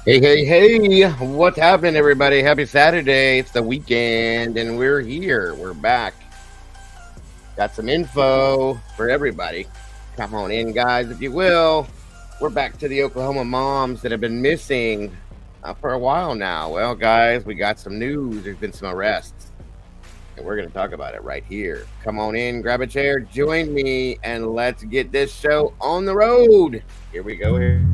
Hey, hey, hey, what's happening, everybody? Happy Saturday. It's the weekend, and we're here. We're back. Got some info for everybody. Come on in, guys, if you will. We're back to the Oklahoma moms that have been missing for a while now. Well, guys, we got some news. There's been some arrests, and we're going to talk about it right here. Come on in, grab a chair, join me, and let's get this show on the road. Here we go. Here.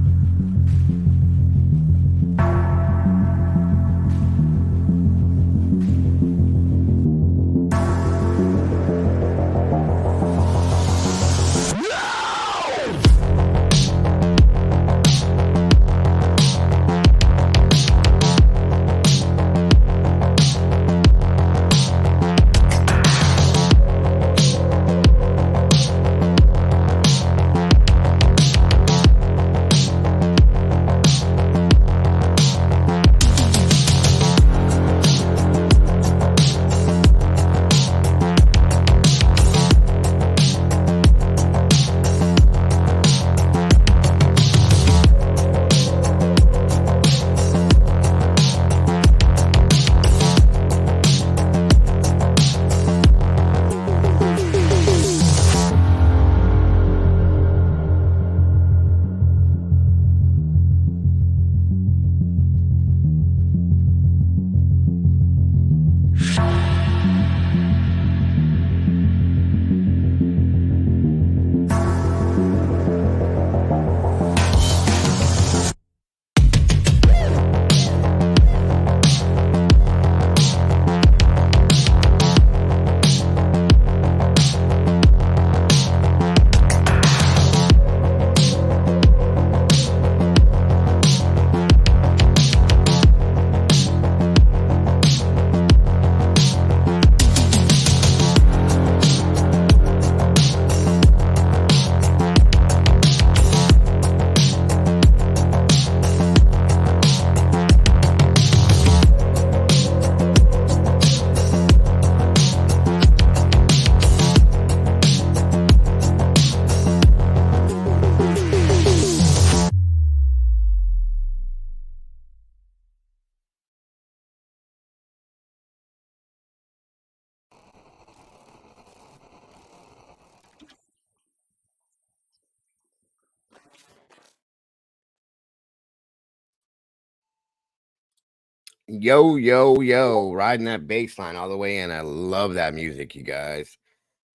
Yo, yo, yo, riding that bass line all the way in. I love that music, you guys.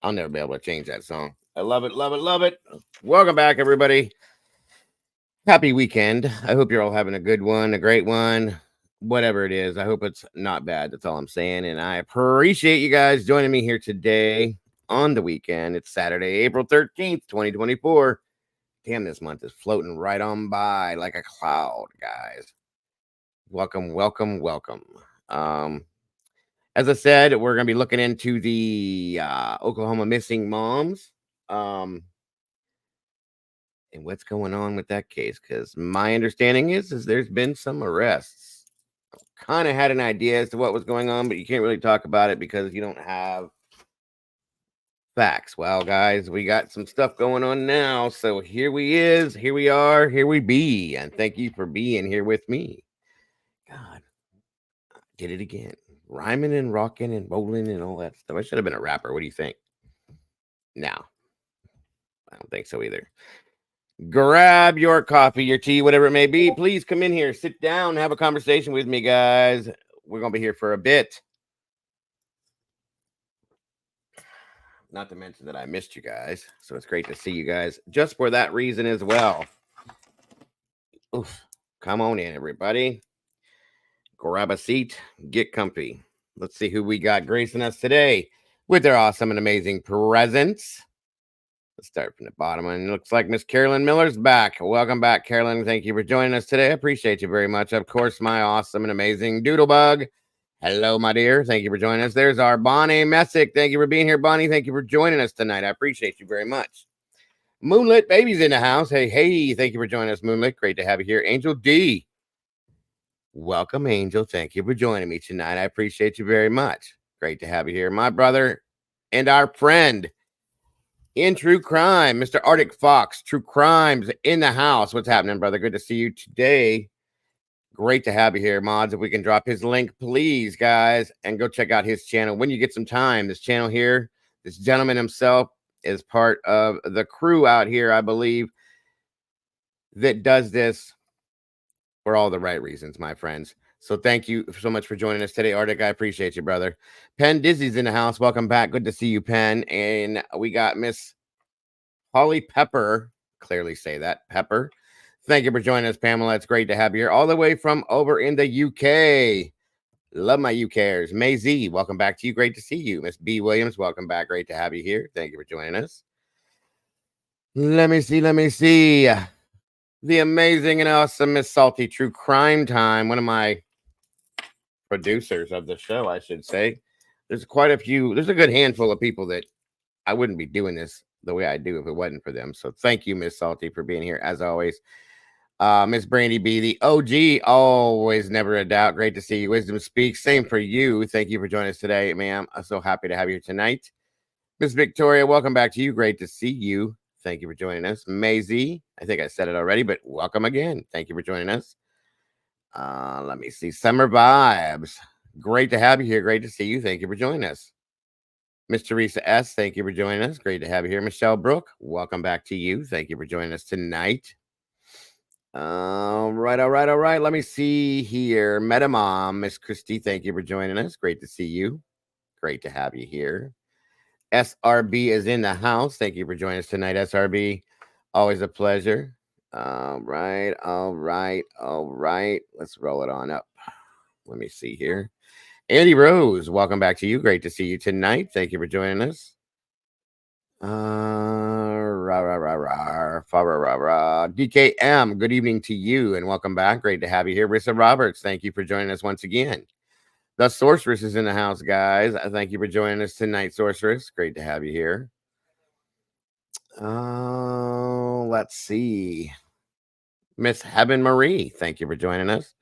I'll never be able to change that song. I love it, love it, love it. Welcome back, everybody. Happy weekend. I hope you're all having a good one, a great one, whatever it is. I hope it's not bad. That's all I'm saying. And I appreciate you guys joining me here today on the weekend. It's Saturday, April 13th, 2024. Damn, this month is floating right on by like a cloud, guys. Welcome, welcome, welcome. Um, as I said, we're going to be looking into the Oklahoma missing moms and what's going on with that case. Because my understanding is there's been some arrests. Kind of had an idea as to what was going on, but you can't really talk about it because you don't have facts. Well, guys, we got some stuff going on now. So here we are, here we be. And thank you for being here with me. God, did it again. Rhyming and rocking and rolling and all that stuff. I should have been a rapper. What do you think? No, I don't think so either. Grab your coffee, your tea, whatever it may be. Please come in here, sit down, have a conversation with me, guys. We're going to be here for a bit. Not to mention that I missed you guys. So it's great to see you guys just for that reason as well. Oof. Come on in, everybody. Grab a seat, get comfy. Let's see who we got gracing us today with their awesome and amazing presence. Let's start from the bottom. And it looks like Miss Carolyn Miller's back. Welcome back, Carolyn. Thank you for joining us today. I appreciate you very much. Of course, my awesome and amazing Doodlebug. Hello, my dear. Thank you for joining us. There's our Bonnie Messick. Thank you for being here, Bonnie. Thank you for joining us tonight. I appreciate you very much. Moonlit Baby's in the house. Hey, hey. Thank you for joining us, Moonlit. Great to have you here. Angel D. Welcome, Angel. Thank you for joining me tonight. I appreciate you very much. Great to have you here. My brother and our friend in true crime, Mr. Arctic Fox. True crimes in the house. What's happening, brother? Good to see you today. Great to have you here, mods. If we can drop his link, please, guys, and go check out his channel when you get some time. This channel here, this gentleman himself is part of the crew out here, I believe, that does this for all the right reasons, my friends. So thank you so much for joining us today, Arctic. I appreciate you, brother. Penn Dizzy's in the house. Welcome back. Good to see you, Penn. And we got Miss Holly Pepper. Clearly say that, Pepper. Thank you for joining us, Pamela. It's great to have you here all the way from over in the UK. Love my UKers. May Z, welcome back to you. Great to see you. Miss B. Williams, welcome back. Great to have you here. Thank you for joining us. Let me see. The amazing and awesome Miss Salty True Crime Time, one of my producers of the show, I should say. There's a good handful of people that I wouldn't be doing this the way I do if it wasn't for them. So thank you, Miss Salty, for being here as always. Miss Brandy B, the OG, always never a doubt. Great to see you. Wisdom Speaks. Same for you. Thank you for joining us today, ma'am. I'm so happy to have you here tonight. Miss Victoria, welcome back to you. Great to see you. Thank you for joining us. Maisie, I think I said it already, but welcome again. Thank you for joining us. Let me see. Summer Vibes. Great to have you here. Great to see you. Thank you for joining us. Miss Teresa S., thank you for joining us. Great to have you here. Michelle Brooke, welcome back to you. Thank you for joining us tonight. All right. Let me see here. Metamom, Miss Christy, thank you for joining us. Great to see you. Great to have you here. SRB is in the house. Thank you for joining us tonight, SRB. Always a pleasure. All right. Let's roll it on up. Let me see here. Andy Rose, welcome back to you. Great to see you tonight. Thank you for joining us. DKM, good evening to you and welcome back. Great to have you here. Rissa Roberts, thank you for joining us once again. The Sorceress is in the house, guys. Thank you for joining us tonight, Sorceress. Great to have you here. Let's see. Miss Heaven Marie, thank you for joining us.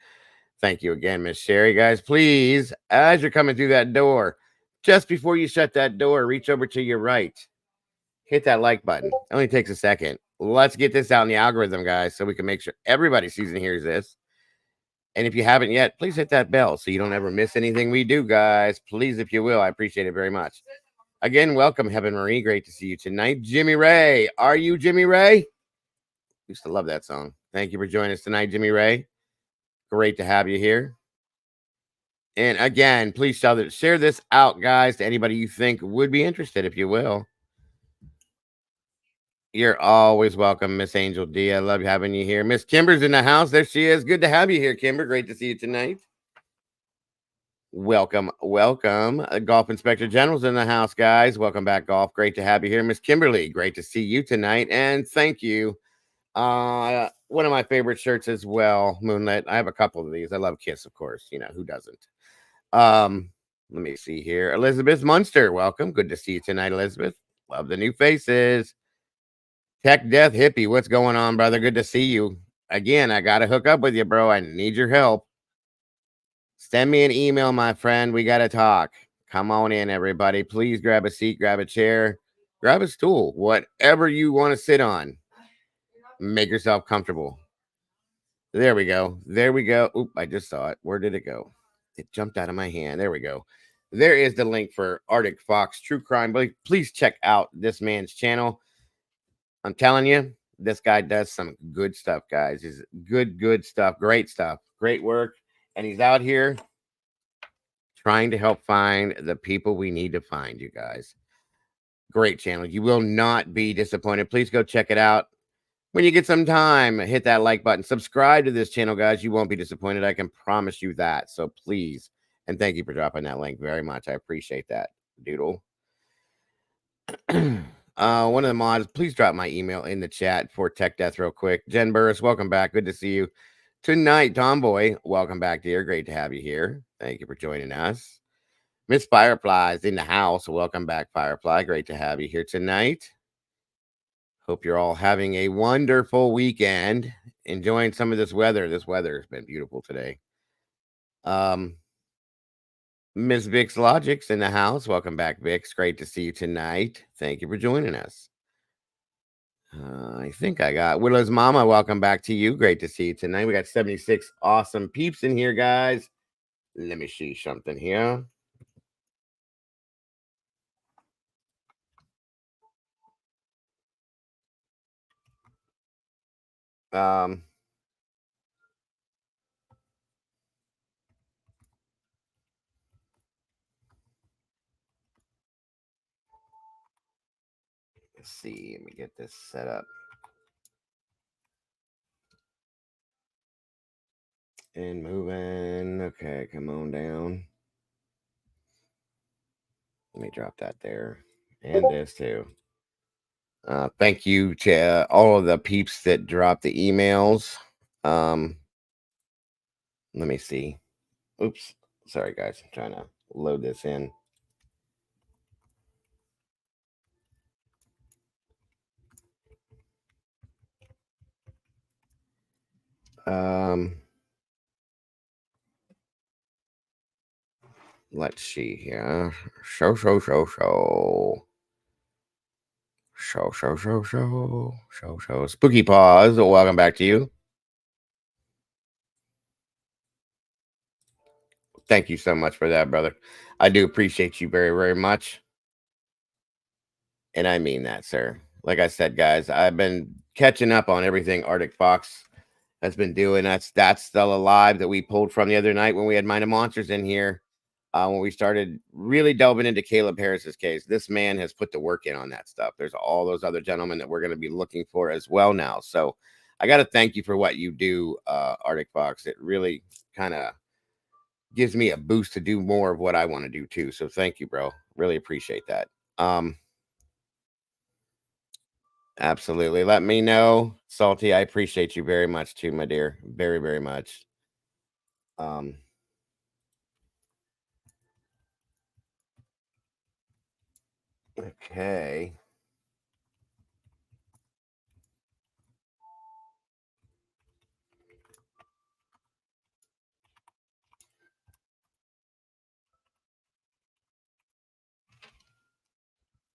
Thank you again, Miss Sherry. Guys, please, as you're coming through that door, just before you shut that door, reach over to your right. Hit that like button. It only takes a second. Let's get this out in the algorithm, guys, so we can make sure everybody sees and hears this. And if you haven't yet, please hit that bell so you don't ever miss anything we do, guys. Please, if you will. I appreciate it very much. Again, welcome, Heaven Marie. Great to see you tonight. Jimmy Ray. Are you Jimmy Ray? Used to love that song. Thank you for joining us tonight, Jimmy Ray. Great to have you here. And again, please share this out, guys, to anybody you think would be interested, if you will. You're always welcome, Miss Angel D. I love having you here. Miss Kimber's in the house. There she is. Good to have you here, Kimber. Great to see you tonight. Welcome. Golf Inspector General's in the house, guys. Welcome back, Golf. Great to have you here. Miss Kimberly, great to see you tonight. And thank you. One of my favorite shirts as well, Moonlit. I have a couple of these. I love Kiss, of course. You know, who doesn't? Let me see here. Elizabeth Munster, welcome. Good to see you tonight, Elizabeth. Love the new faces. Tech Death Hippie, what's going on, brother? Good to see you. Again, I got to hook up with you, bro. I need your help. Send me an email, my friend. We got to talk. Come on in, everybody. Please grab a seat, grab a chair, grab a stool, whatever you want to sit on. Make yourself comfortable. There we go. Oop, I just saw it. Where did it go? It jumped out of my hand. There we go. There is the link for Arctic Fox True Crime. But please check out this man's channel. I'm telling you, this guy does some good stuff, guys. He's good stuff. Great work. And he's out here trying to help find the people we need to find, you guys. Great channel. You will not be disappointed. Please go check it out. When you get some time, hit that like button. Subscribe to this channel, guys. You won't be disappointed. I can promise you that. So please. And thank you for dropping that link very much. I appreciate that, Doodle. One of the mods, please drop my email in the chat for Tech Death real quick. Jen Burris, welcome back. Good to see you tonight. Tomboy, welcome back, dear. Great to have you here. Thank you for joining us. Miss Firefly is in the house. Welcome back, Firefly. Great to have you here tonight. Hope you're all having a wonderful weekend. Enjoying some of this weather. This weather has been beautiful today. Miss Vix Logic's in the house. Welcome back, Vix. Great to see you tonight. Thank you for joining us. I think I got Willow's Mama. Welcome back to you. Great to see you tonight. We got 76 awesome peeps in here, guys. Let me see something here. Um, let's see. Let me get this set up. And moving. Okay, come on down. Let me drop that there. And this too. Thank you to all of the peeps that dropped the emails. Let me see. Oops. Sorry, guys. I'm trying to load this in. Um, let's see here. Show. Spooky Paws. Welcome back to you. Thank you so much for that, brother. I do appreciate you very, very much. And I mean that, sir. Like I said, guys, I've been catching up on everything Arctic Fox has been doing. That's still alive that we pulled from the other night when we had Mind of Monsters in here. When we started really delving into Caleb Harris's case, this man has put the work in on that stuff. There's all those other gentlemen that we're going to be looking for as well now. So I got to thank you for what you do, Arctic Fox. It really kind of gives me a boost to do more of what I want to do too. So thank you, bro. Really appreciate that. Absolutely. Let me know, Salty. I appreciate you very much too, my dear. Very, very much. Um, okay.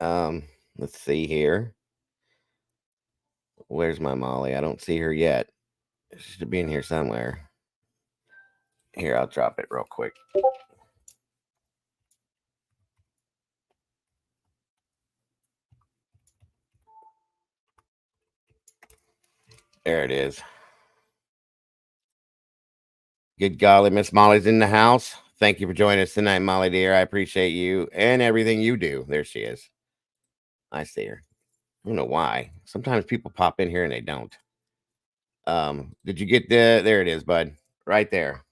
Um, let's see here. Where's my Molly? I don't see her yet. She should be in here somewhere. Here, I'll drop it real quick. There it is. Good golly, Miss Molly's in the house. Thank you for joining us tonight, Molly dear. I appreciate you and everything you do. There she is. I see her. I don't know why. Sometimes people pop in here and they don't. Did you get there it is, bud. Right there.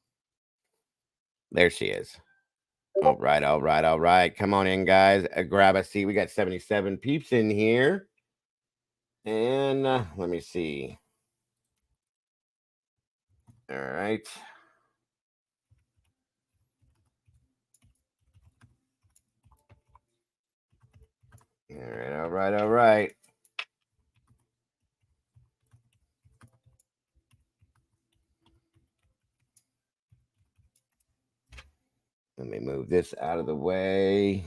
There she is. All right, all right, all right. Come on in, guys. Grab a seat. We got 77 peeps in here. And let me see. All right. All right, all right, all right. Let me move this out of the way.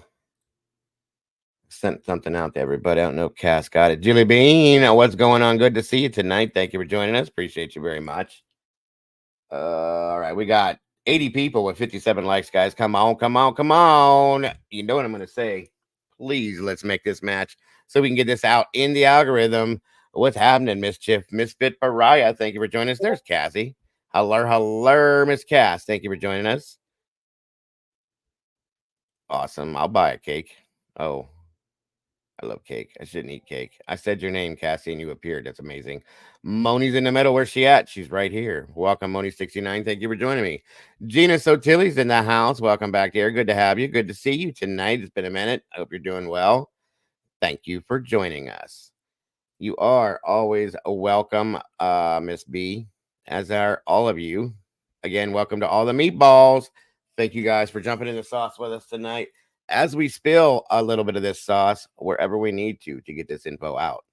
Sent something out to everybody. I don't know if Cass got it. Julie Bean, what's going on? Good to see you tonight. Thank you for joining us. Appreciate you very much. All right, we got 80 people with 57 likes, guys. Come on, come on, come on. You know what I'm going to say. Please, let's make this match so we can get this out in the algorithm. What's happening, Mischief? Misfit Pariah, thank you for joining us. There's Cassie. Hello, Miss Cass. Thank you for joining us. Awesome. I'll buy a cake. Oh, I love cake. I shouldn't eat cake. I said your name, Cassie, and you appeared. That's amazing. Moni's in the middle. Where's she at? She's right here. Welcome, Moni69. Thank you for joining me. Gina Sotilli's in the house. Welcome back here. Good to have you. Good to see you tonight. It's been a minute. I hope you're doing well. Thank you for joining us. You are always a welcome, Miss B, as are all of you. Again, welcome to all the meatballs. Thank you guys for jumping in the sauce with us tonight as we spill a little bit of this sauce wherever we need to get this info out.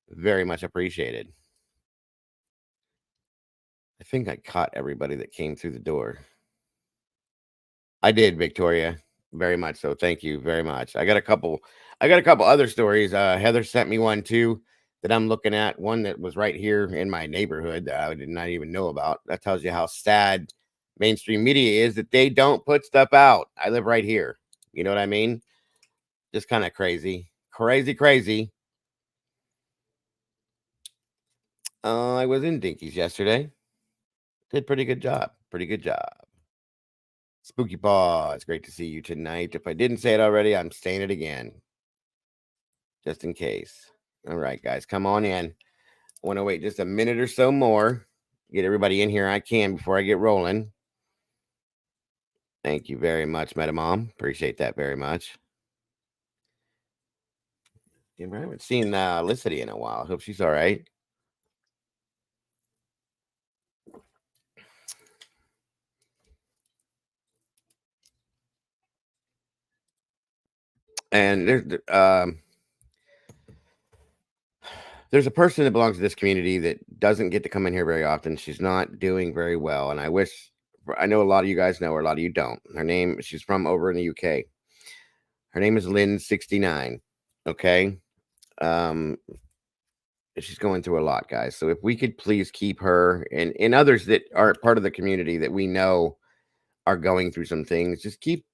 Very much appreciated. I think I caught everybody that came through the door. I did, Victoria. Very much so. Thank you very much. I got a couple other stories. Heather sent me one too. that I'm looking at, one that was right here in my neighborhood that I did not even know about. That tells you how sad mainstream media is, that they don't put stuff out. I live right here. You know what I mean? Just kind of crazy. Crazy, crazy. I was in Dinky's yesterday. Did pretty good job. Pretty good job. Spooky Paw, it's great to see you tonight. If I didn't say it already, I'm saying it again, just in case. All right, guys, come on in. I want to wait just a minute or so more. Get everybody in here I can before I get rolling. Thank you very much, Metamom. Appreciate that very much. I haven't seen Licity in a while. Hope she's all right. And there's a person that belongs to this community that doesn't get to come in here very often. She's not doing very well, and I know a lot of you guys know her, a lot of you don't. She's from over in the UK. Her name is Lynn69. Okay. She's going through a lot, guys. So if we could please keep her and others that are part of the community that we know are going through some things, just keep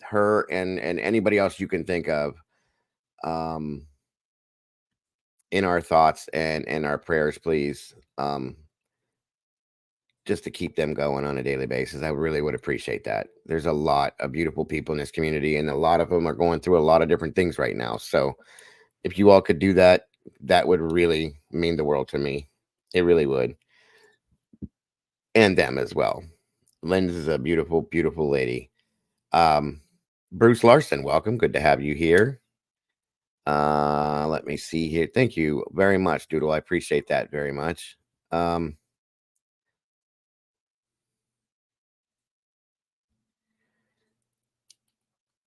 her and anybody else you can think of in our thoughts and our prayers, please. Just to keep them going on a daily basis. I really would appreciate that. There's a lot of beautiful people in this community, and a lot of them are going through a lot of different things right now. So if you all could do that, that would really mean the world to me. It really would. And them as well. Lynn is a beautiful, beautiful lady. Bruce Larson, welcome. Good to have you here. Let me see here. Thank you very much, Doodle. I appreciate that very much.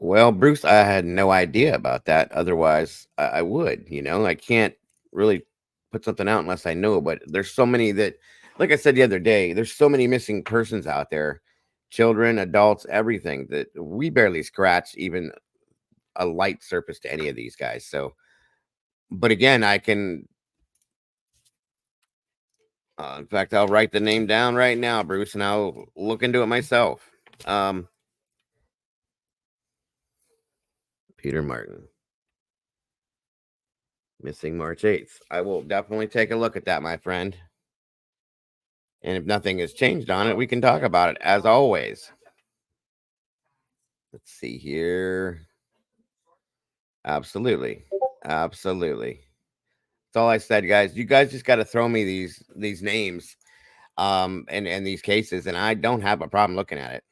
Well, Bruce, I had no idea about that. Otherwise, I would, I can't really put something out unless I know. But there's so many that, like I said the other day, there's so many missing persons out there, children, adults, everything, that we barely scratch even a light surface to any of these guys. So, but again, I can, in fact, I'll write the name down right now, Bruce, and I'll look into it myself. Peter Martin. Missing March 8th. I will definitely take a look at that, my friend. And if nothing has changed on it, we can talk about it as always. Let's see here. Absolutely. Absolutely. That's all I said, guys. You guys just got to throw me these names and these cases, and I don't have a problem looking at it.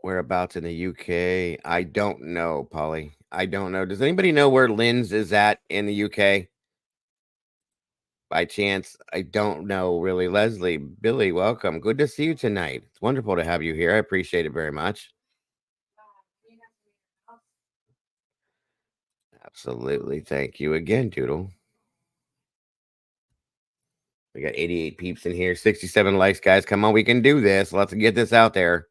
Whereabouts in the UK? I don't know, Polly. I don't know. Does anybody know where Lynn's is at in the UK? By chance, I don't know really. Leslie, Billy, welcome. Good to see you tonight. It's wonderful to have you here. I appreciate it very much. Absolutely. Thank you again, Doodle. We got 88 peeps in here, 67 likes, guys. Come on, we can do this. Let's get this out there.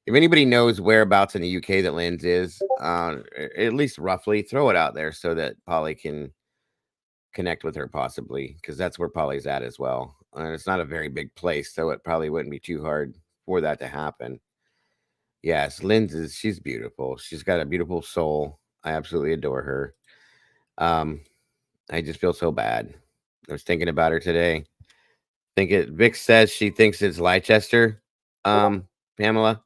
If anybody knows whereabouts in the UK that Lynn's is, at least roughly, throw it out there so that Polly can connect with her possibly, because that's where Polly's at as well. And it's not a very big place, so it probably wouldn't be too hard for that to happen. Yes, Lynn's she's beautiful. She's got a beautiful soul. I absolutely adore her. I just feel so bad. I was thinking about her today. Vic says she thinks it's Leicester. Pamela.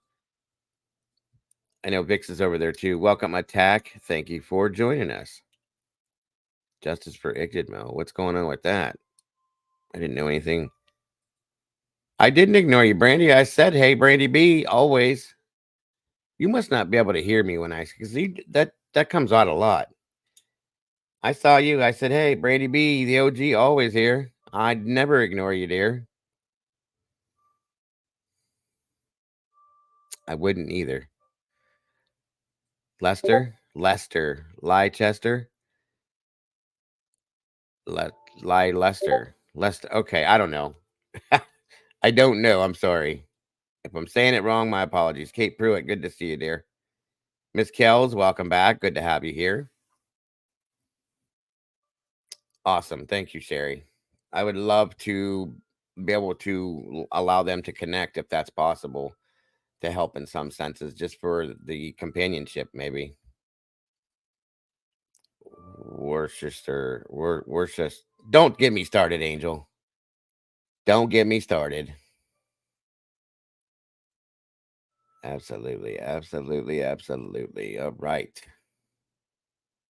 I know Vix is over there too. Welcome, Attack. Thank you for joining us. Justice for Igdidmo. What's going on with that? I didn't know anything. I didn't ignore you, Brandy. I said, hey, Brandy B, always. You must not be able to hear me when because that comes out a lot. I saw you. I said, hey, Brandy B, the OG, always here. I'd never ignore you, dear. I wouldn't either. Lester, Leicester, Lester. Okay, I don't know. I don't know. I'm sorry. If I'm saying it wrong, my apologies. Kate Pruitt, good to see you, dear. Miss Kells, welcome back. Good to have you here. Awesome. Thank you, Sherry. I would love to be able to allow them to connect if that's possible to help in some senses, just for the companionship, maybe. Worcester, Worcester. Don't get me started, Angel. Don't get me started. Absolutely, absolutely, absolutely. All right.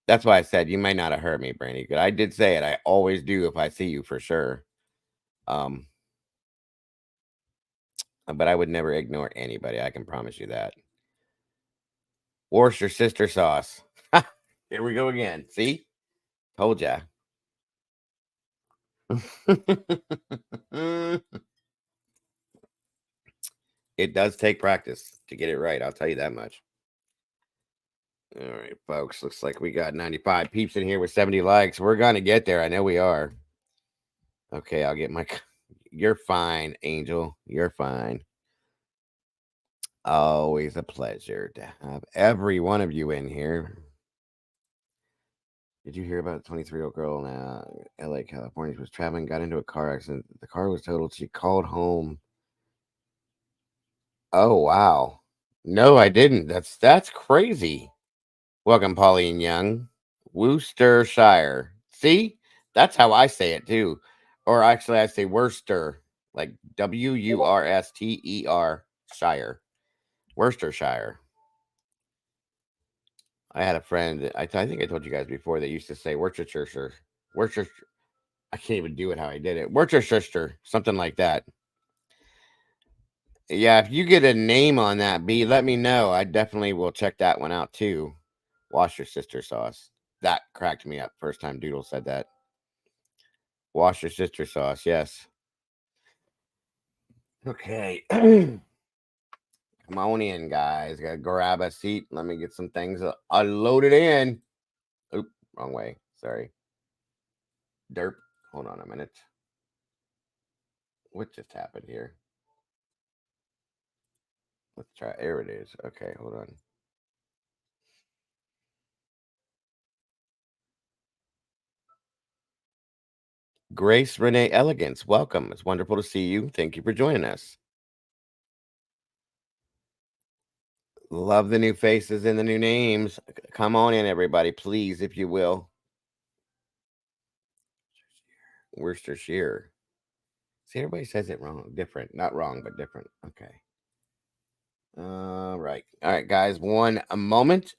That's why I said you might not have heard me, Brandy. But I did say it. I always do if I see you for sure. Um, but I would never ignore anybody. I can promise you that. Worcester sister sauce. Here we go again. See? Told ya. It does take practice to get it right. I'll tell you that much. All right, folks. Looks like we got 95 peeps in here with 70 likes. We're going to get there. I know we are. Okay, I'll get my. You're fine, Angel. You're fine. Always a pleasure to have every one of you in here. Did you hear about the 23-year-old girl in LA, California? She was traveling, got into a car accident. The car was totaled. She called home. Oh, wow. No, I didn't. That's crazy. Welcome, Pauline Young. Worcestershire. See? That's how I say it too. Or actually I say Worcester. Like Worster Shire. Worcestershire. I had a friend. I think I told you guys before. That used to say Worcestershire. Worcester. I can't even do it how I did it. Worcestershire, something like that. Yeah, if you get a name on that, B, let me know. I definitely will check that one out too. Wash your sister sauce. That cracked me up. First time Doodle said that. Wash your sister sauce. Yes. Okay. Come on in, guys. Gotta grab a seat. Let me get some things loaded in. Oop, wrong way. Sorry. Derp. Hold on a minute. What just happened here? Let's try. There it is. Okay, hold on. Grace Renee Elegance, welcome. It's wonderful to see you. Thank you for joining us. Love the new faces and the new names. Come on in, everybody, please, if you will. Worcestershire. See, everybody says it wrong. Different. Not wrong, but different. Okay. All right. All right, guys. One a moment.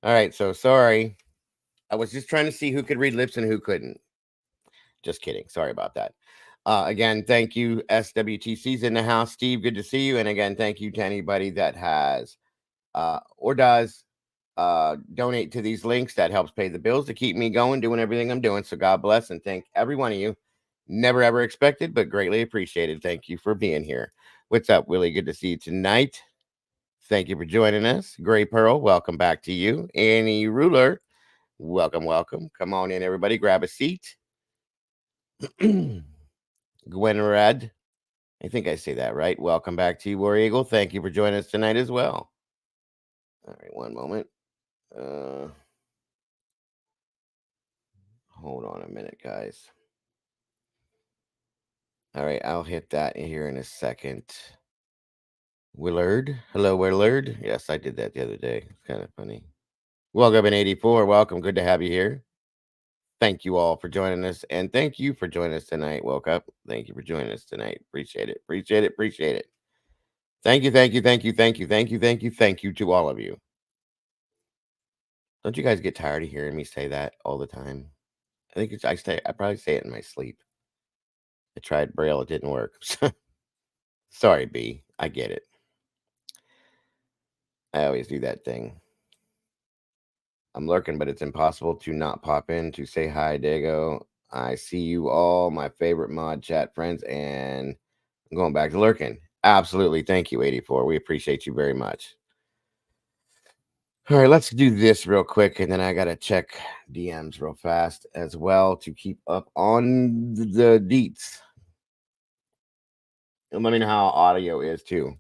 All right, so sorry. I was just trying to see who could read lips and who couldn't. Just kidding. Sorry about that. Again, thank you. SWTC's in the house. Steve, good to see you. And again, thank you to anybody that has or does donate to these links. That helps pay the bills to keep me going, doing everything I'm doing. So God bless and thank every one of you. Never ever expected, but greatly appreciated. Thank you for being here. What's up, Willie? Good to see you tonight. Thank you for joining us. Gray Pearl, welcome back to you. Annie Ruler, welcome, welcome. Come on in, everybody. Grab a seat. Gwen Red, I think I say that right. Welcome back to you, War Eagle. Thank you for joining us tonight as well. All right, one moment. Hold on a minute, guys. All right, I'll hit that here in a second. Willard. Hello, Willard. Yes, I did that the other day. It's kind of funny. Welcome in 84. Welcome. Good to have you here. Thank you all for joining us. And thank you for joining us tonight. Woke up. Thank you for joining us tonight. Appreciate it. Appreciate it. Appreciate it. Thank you. Thank you. Thank you. Thank you. Thank you. Thank you. Thank you to all of you. Don't you guys get tired of hearing me say that all the time? I think I probably say it in my sleep. I tried Braille. It didn't work. Sorry, B. I get it. I always do that thing. I'm lurking, but it's impossible to not pop in to say hi, Dago. I see you all, my favorite mod chat friends, and I'm going back to lurking. Absolutely. Thank you, 84. We appreciate you very much. All right, let's do this real quick, and then I got to check DMs real fast as well to keep up on the deets. And let me know how audio is, too.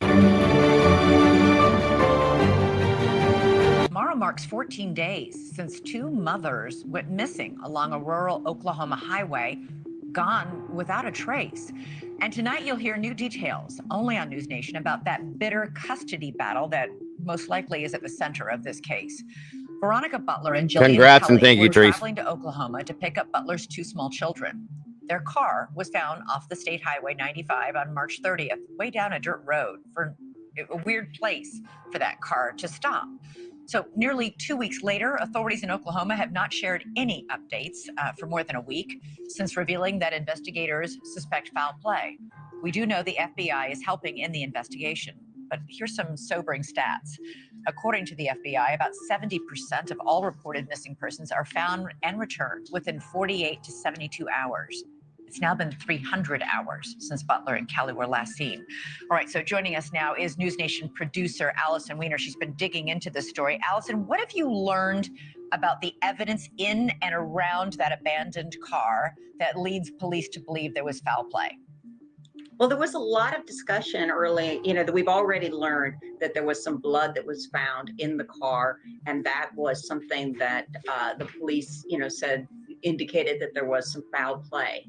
Tomorrow marks 14 days since two mothers went missing along a rural Oklahoma highway, gone without a trace. And tonight you'll hear new details only on News Nation about that bitter custody battle that most likely is at the center of this case. Veronica Butler and Jillian Congrats Kelly and thank you, were Trace. traveling to Oklahoma to pick up Butler's two small children. Their car was found off the State Highway 95 on March 30th, way down a dirt road, for a weird place for that car to stop. So nearly 2 weeks later, authorities in Oklahoma have not shared any updates for more than a week since revealing that investigators suspect foul play. We do know the FBI is helping in the investigation, but here's some sobering stats. According to the FBI, about 70% of all reported missing persons are found and returned within 48 to 72 hours. It's now been 300 hours since Butler and Kelly were last seen. All right, so joining us now is News Nation producer Allison Weiner. She's been digging into this story. Allison, what have you learned about the evidence in and around that abandoned car that leads police to believe there was foul play? Well, there was a lot of discussion early, that we've already learned that there was some blood that was found in the car, and that was something that the police, said indicated that there was some foul play.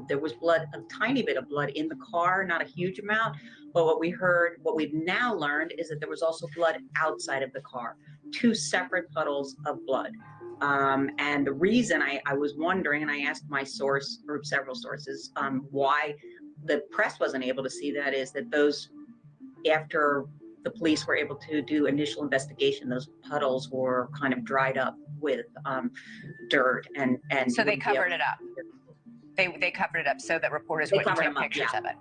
There was blood, a tiny bit of blood in the car, not a huge amount, but what we've now learned is that there was also blood outside of the car, two separate puddles of blood. And the reason I was wondering, and I asked my source or several sources, why the press wasn't able to see that is that those, after the police were able to do initial investigation, those puddles were kind of dried up with dirt and so they covered it up. They covered it up so that reporters wouldn't take pictures of it.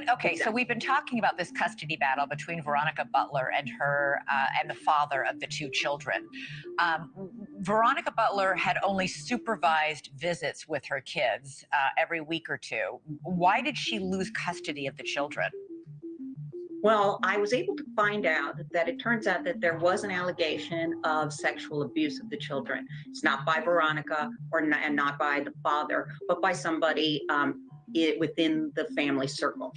Okay, so we've been talking about this custody battle between Veronica Butler and her and the father of the two children. Veronica Butler had only supervised visits with her kids every week or two. Why did she lose custody of the children? Well, I was able to find out that it turns out that there was an allegation of sexual abuse of the children. It's not by Veronica and not by the father, but by somebody within the family circle.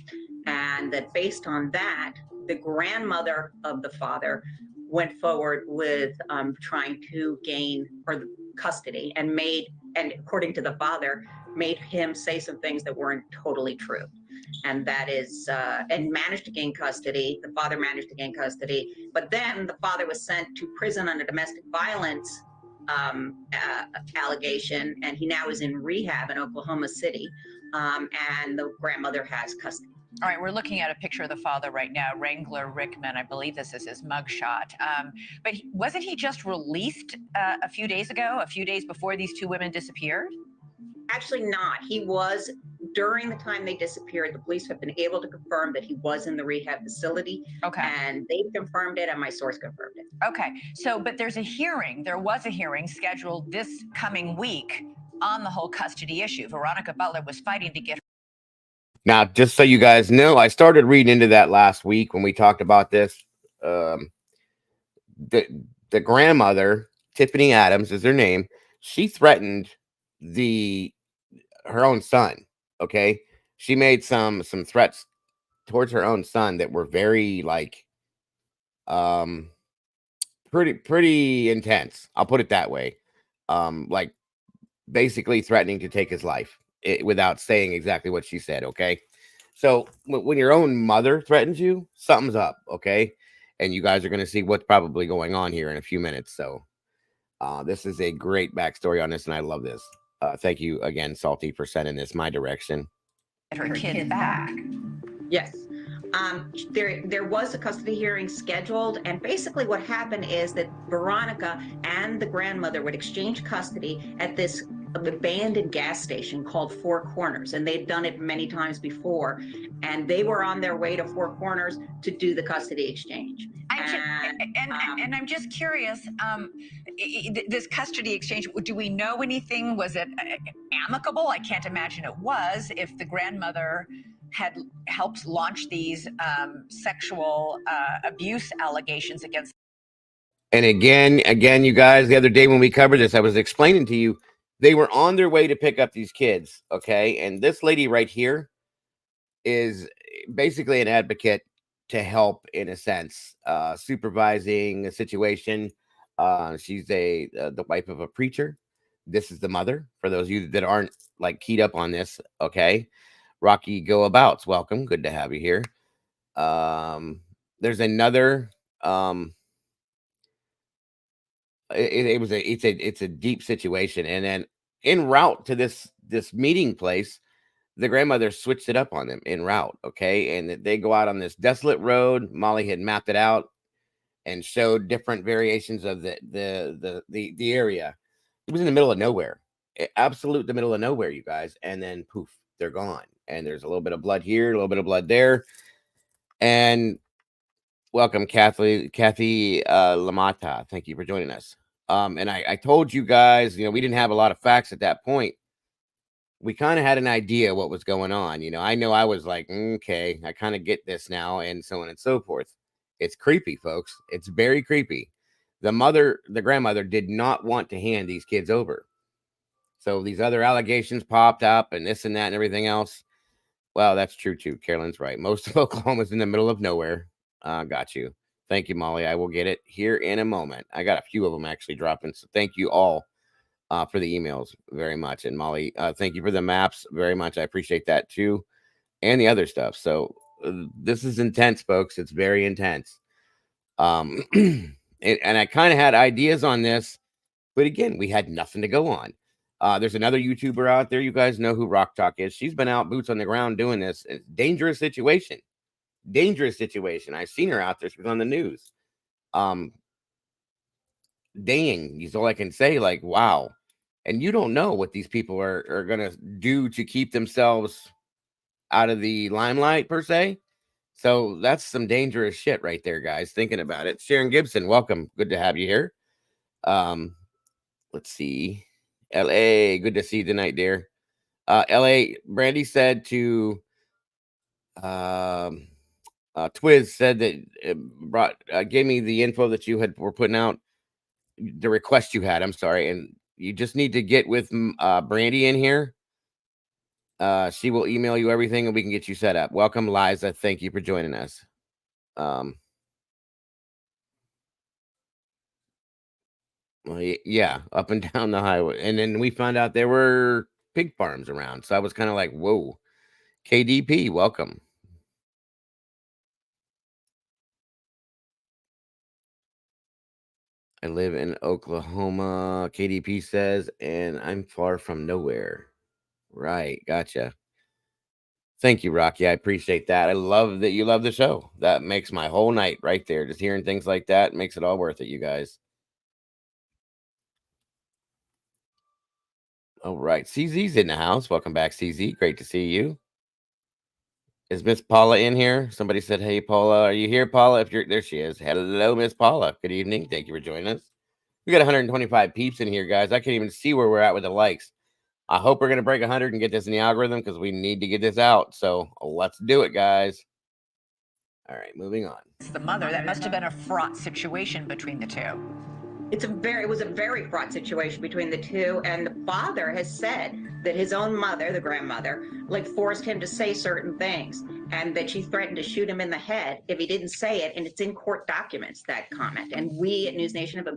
And that based on that, the grandmother of the father went forward with trying to gain custody and according to the father, made him say some things that weren't totally true. And that is, and managed to gain custody. The father managed to gain custody, but then the father was sent to prison on a domestic violence allegation, and he now is in rehab in Oklahoma City, and the grandmother has custody. All right, we're looking at a picture of the father right now, Wrangler Rickman. I believe this is his mugshot. But wasn't he just released a few days ago, a few days before these two women disappeared? Actually not. He was, during the time they disappeared, the police have been able to confirm that he was in the rehab facility. Okay. And they confirmed it, and my source confirmed it. Okay. So, but there was a hearing scheduled this coming week on the whole custody issue. Veronica Butler was fighting to get. Now, just so you guys know, I started reading into that last week when we talked about this. The grandmother, Tiffany Adams is her name. She threatened her own son. Okay, she made some threats towards her own son that were very pretty intense. I'll put it that way. Like basically threatening to take his life without saying exactly what she said. Okay, so when your own mother threatens you, something's up. Okay, and you guys are going to see what's probably going on here in a few minutes. So this is a great backstory on this, and I love this. Thank you again, Salty, for sending this my direction. Her kid back. Yes. There was a custody hearing scheduled, and basically what happened is that Veronica and the grandmother would exchange custody at this abandoned gas station called Four Corners, and they'd done it many times before, and they were on their way to Four Corners to do the custody exchange. And I'm just curious, this custody exchange, do we know anything? Was it amicable? I can't imagine it was, if the grandmother had helped launch these sexual abuse allegations against. And again, you guys, the other day when we covered this, I was explaining to you, they were on their way to pick up these kids. Okay. And this lady right here is basically an advocate to help, in a sense, supervising a situation. She's the wife of a preacher. This is the mother, for those of you that aren't like keyed up on this. Okay. Rocky Go Abouts, welcome. Good to have you here. There's another it's a deep situation. And then en route to this meeting place, the grandmother switched it up on them en route. Okay. And they go out on this desolate road. Molly had mapped it out and showed different variations of the area. It was in the middle of nowhere, absolute the middle of nowhere, you guys. And then poof, they're gone. And there's a little bit of blood here, a little bit of blood there. And welcome, Kathy Lamata. Thank you for joining us. And I told you guys, we didn't have a lot of facts at that point. We kind of had an idea what was going on. I know I was like, okay, I kind of get this now, and so on and so forth. It's creepy, folks. It's very creepy. The grandmother did not want to hand these kids over. So these other allegations popped up and this and that and everything else. Well, that's true too. Carolyn's right. Most of Oklahoma's in the middle of nowhere. Got you. Thank you, Molly. I will get it here in a moment. I got a few of them actually dropping. So thank you all for the emails very much. And Molly, thank you for the maps very much. I appreciate that too. And the other stuff. So this is intense, folks. It's very intense. And I kind of had ideas on this, but again, we had nothing to go on. There's another YouTuber out there. You guys know who Rock Talk is. She's been out boots on the ground doing this. It's dangerous situation. I've seen her out there. She was on the news. Dang, is all I can say. Like, wow. And you don't know what these people are going to do to keep themselves out of the limelight, per se. So that's some dangerous shit right there, guys. Thinking about it. Sharon Gibson, welcome. Good to have you here. Let's see. LA, good to see you tonight, dear. LA, Brandy said to Twiz said that gave me the info that you were putting out, the request you had. I'm sorry, and you just need to get with Brandy in here. She will email you everything, and we can get you set up. Welcome, Liza. Thank you for joining us. Well, yeah, up and down the highway, and then we found out there were pig farms around. So I was kind of like, "Whoa." KDP, welcome. I live in Oklahoma, KDP says, and I'm far from nowhere. Right, gotcha. Thank you, Rocky. I appreciate that. I love that you love the show. That makes my whole night right there. Just hearing things like that makes it all worth it, you guys. All right. CZ's in the house. Welcome back, CZ. Great to see you. Is Miss Paula in here? Somebody said, hey, Paula, are you here, Paula? If you're there, she is. Hello, Miss Paula. Good evening. Thank you for joining us. We got 125 peeps in here, guys. I can't even see where we're at with the likes. I hope we're going to break 100 and get this in the algorithm because we need to get this out. So let's do it, guys. All right, moving on. It's the mother. That must have been a fraught situation between the two. It was a very fraught situation between the two, and the father has said that his own mother, the grandmother, like forced him to say certain things, and that she threatened to shoot him in the head if he didn't say it, and it's in court documents, that comment, and we at News Nation have.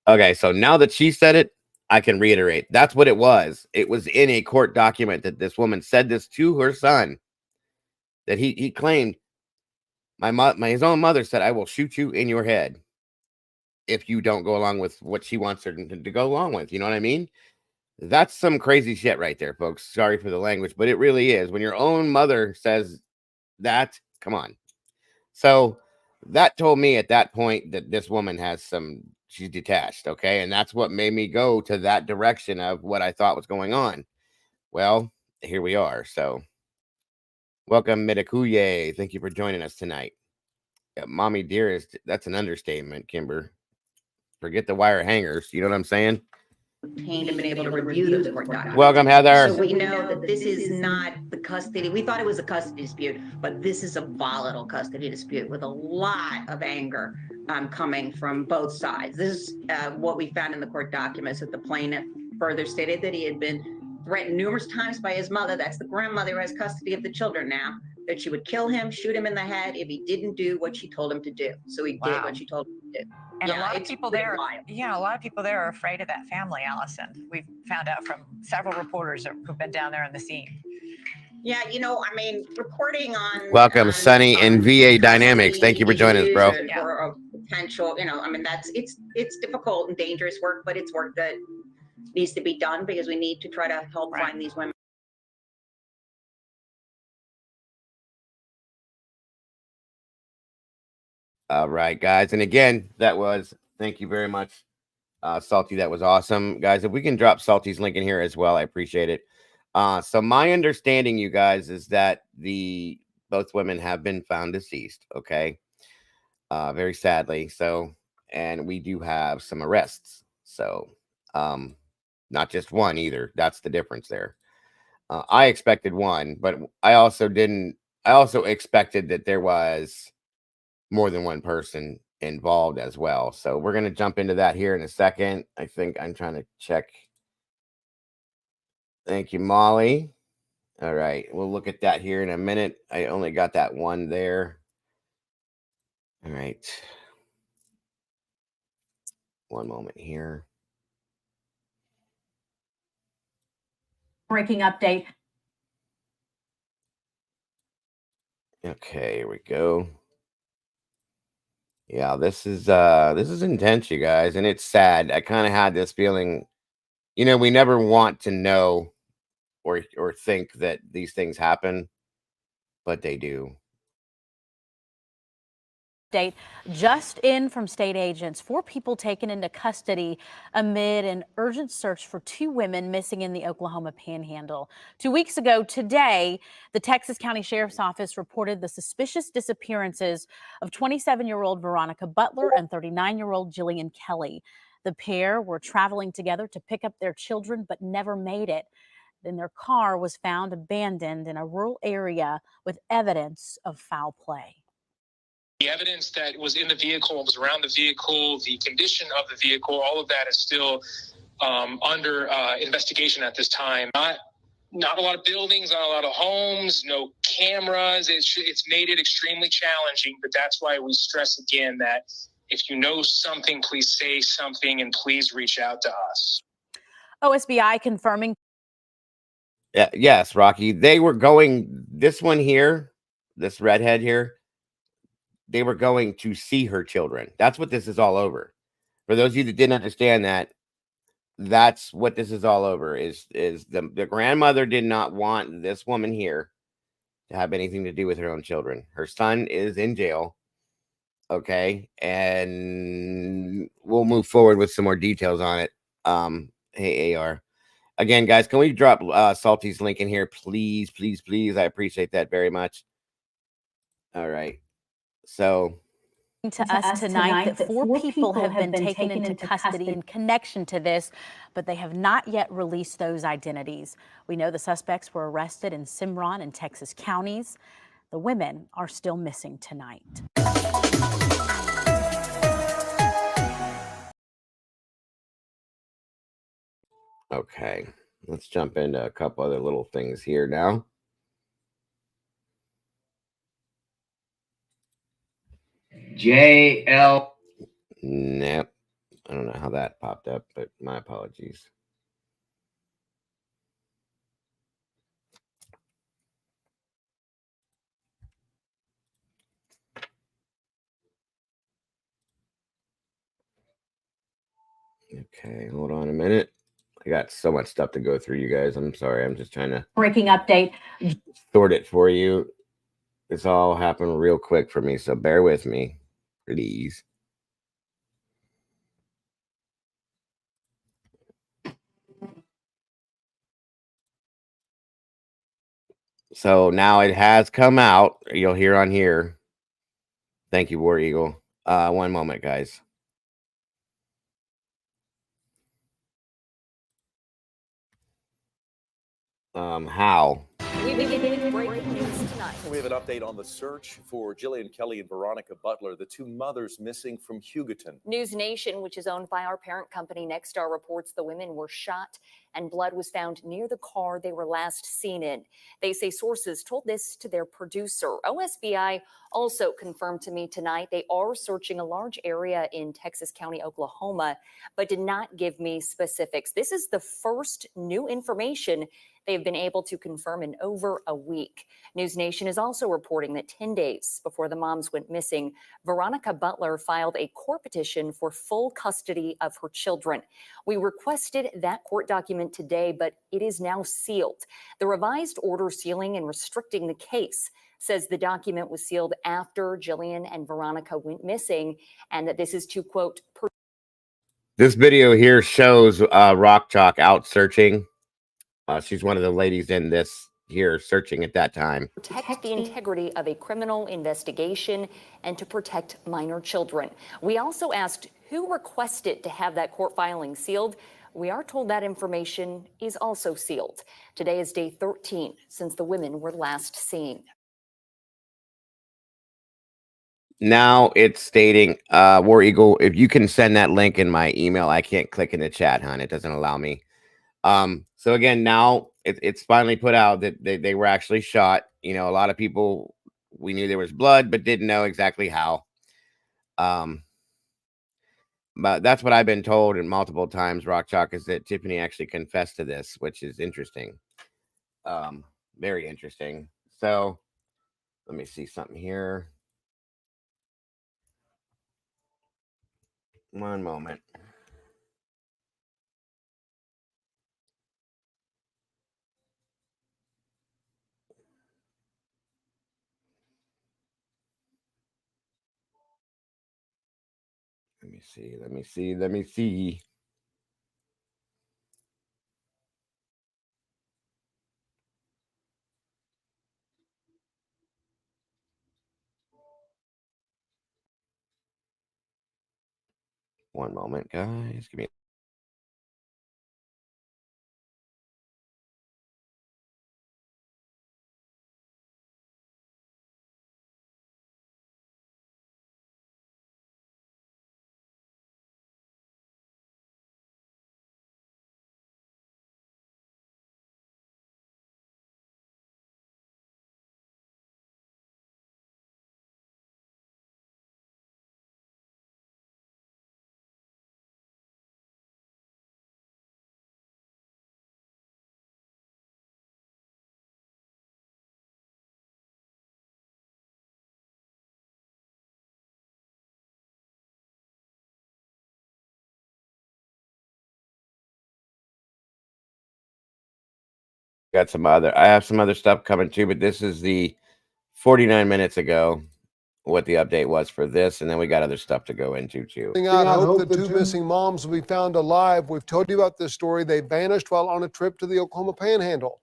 Okay, so now that she said it, I can reiterate. That's what it was. It was in a court document that this woman said this to her son, that he claimed his own mother said, I will shoot you in your head if you don't go along with what she wants her to go along with. You know what I mean? That's some crazy shit right there, folks. Sorry for the language, but it really is. When your own mother says that, come on. So that told me at that point that this woman she's detached. Okay. And that's what made me go to that direction of what I thought was going on. Well, here we are. So welcome, Mitakuye. Thank you for joining us tonight. Mommy dearest, that's an understatement, Kimber. Forget the wire hangers. You know what I'm saying? Obtained and been able to review those court documents. Welcome, Heather. So we know that this is not the custody. We thought it was a custody dispute, but this is a volatile custody dispute with a lot of anger coming from both sides. This is what we found in the court documents, that the plaintiff further stated that he had been threatened numerous times by his mother. That's the grandmother who has custody of the children now, that she would kill him, shoot him in the head if he didn't do what she told him to do. So he did what she told him to do. And a lot of people there, a lot of people there are afraid of that family, Allison. We've found out from several reporters who've been down there on the scene. Yeah, I mean, reporting on. Welcome, Sunny and VA Dynamics. Thank you for joining us, bro. Or a potential, I mean, it's difficult and dangerous work, but it's work that needs to be done because we need to try to help find these women. All right, guys. And again, thank you very much, Salty. That was awesome, guys. If we can drop Salty's link in here as well, I appreciate it. So my understanding, you guys, is that both women have been found deceased. Okay. Very sadly. So, and we do have some arrests. So, not just one either. That's the difference there. I expected one, but I also expected that there was more than one person involved as well. So we're going to jump into that here in a second. I think I'm trying to check. Thank you, Molly. All right. We'll look at that here in a minute. I only got that one there. All right. One moment here. Breaking update. Okay, here we go. Yeah, this is intense, you guys, and it's sad. I kind of had this feeling, we never want to know or think that these things happen, but they do. Just in from state agents, 4 people taken into custody amid an urgent search for 2 women missing in the Oklahoma Panhandle. 2 weeks ago today, the Texas County Sheriff's Office reported the suspicious disappearances of 27-year-old Veronica Butler and 39-year-old Jillian Kelly. The pair were traveling together to pick up their children, but never made it. Then their car was found abandoned in a rural area with evidence of foul play. The evidence that was in the vehicle, was around the vehicle, the condition of the vehicle, all of that is still under investigation at this time. Not a lot of buildings, not a lot of homes, no cameras. It's made it extremely challenging, but that's why we stress again that if you know something, please say something and please reach out to us. OSBI confirming. Yeah, yes, Rocky. They were going, this one here, this redhead here, they were going to see her children. That's what this is all over. For those of you that didn't understand that, that's what this is all over. Is the grandmother did not want this woman here to have anything to do with her own children. Her son is in jail. Okay, and we'll move forward with some more details on it. Hey AR, again, guys, can we drop Salty's link in here, please, please, please? I appreciate that very much. All right, so to us tonight that 4 people have been taken into custody in connection to this, but they have not yet released those identities. We know the suspects were arrested in Cimarron and Texas counties. The women are still missing tonight. okay, let's jump into a couple other little things here now. JL. Nope. I don't know how that popped up, but my apologies. Okay, hold on a minute. I got so much stuff to go through, you guys. I'm sorry. I'm just trying to Breaking update. sort it for you. This all happened real quick for me, so bear with me, please. So now it has come out. You'll hear on here. Thank you, War Eagle. One moment, guys. How? We begin with breaking news tonight. We have an update on the search for Jillian Kelly and Veronica Butler, the two mothers missing from Hugoton. News Nation, which is owned by our parent company Nexstar, reports the women were shot and blood was found near the car they were last seen in. They say sources told this to their producer. OSBI also confirmed to me tonight they are searching a large area in Texas County, Oklahoma, but did not give me specifics. This is the first new information they've been able to confirm in over a week. News Nation is also reporting that 10 days before the moms went missing, Veronica Butler filed a court petition for full custody of her children. We requested that court document today, but it is now sealed. The revised order sealing and restricting the case says the document was sealed after Jillian and Veronica went missing, and that this is to, quote, This video here shows Rock Chalk out searching. She's one of the ladies in this here searching at that time. Protect the integrity of a criminal investigation and to protect minor children. We also asked who requested to have that court filing sealed. We are told that information is also sealed. Today is day 13 since the women were last seen. Now it's stating, War Eagle, if you can send that link in my email, I can't click in the chat, hon. It doesn't allow me. So again, now it's finally put out that they were actually shot. You know, a lot of people, we knew there was blood, but didn't know exactly how. But that's what I've been told in multiple times, Rock Chalk, is that Tiffany actually confessed to this, which is interesting. Very interesting. So let me see something here. One moment. Let me see. Let me see. Let me see. One moment, guys. Give me got some other. I have some other stuff coming too, but this is the 49 minutes ago what the update was for this, and then we got other stuff to go into too. I hope the two missing moms will be found alive. We've told you about this story. They vanished while on a trip to the Oklahoma Panhandle.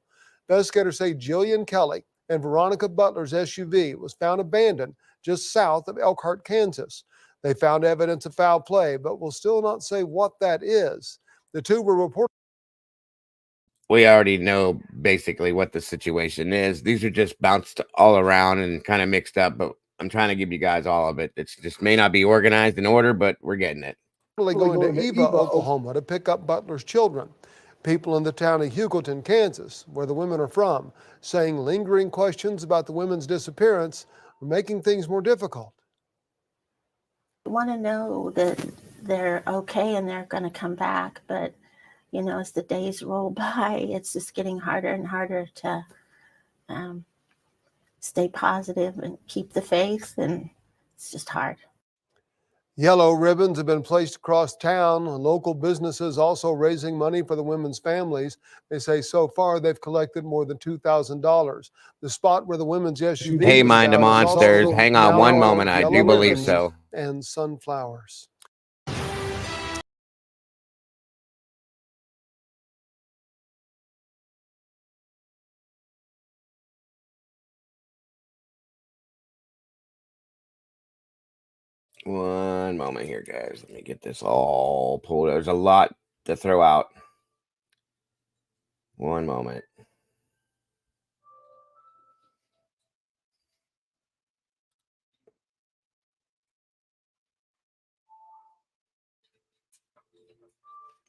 Investigators say Jillian Kelly and Veronica Butler's SUV was found abandoned just south of Elkhart, Kansas. They found evidence of foul play, but will still not say what that is. The two were reported. We already know basically what the situation is. These are just bounced all around and kind of mixed up, but I'm trying to give you guys all of it. It's just may not be organized in order, but we're getting it. Going to Eva, Oklahoma to pick up Butler's children. People in the town of Hugoton, Kansas, where the women are from, saying lingering questions about the women's disappearance are making things more difficult. I want to know that they're okay and they're going to come back, but you know, as the days roll by, it's just getting harder and harder to stay positive and keep the faith, and it's just hard. Yellow ribbons have been placed across town. Local businesses also raising money for the women's families. They say so far they've collected more than $2,000. The spot where the women's SUV Hey, was Mind of found is Monsters, also hang on now one marked moment. I yellow do believe ribbons so. and sunflowers. One moment here, guys. Let me get this all pulled. There's a lot to throw out. One moment.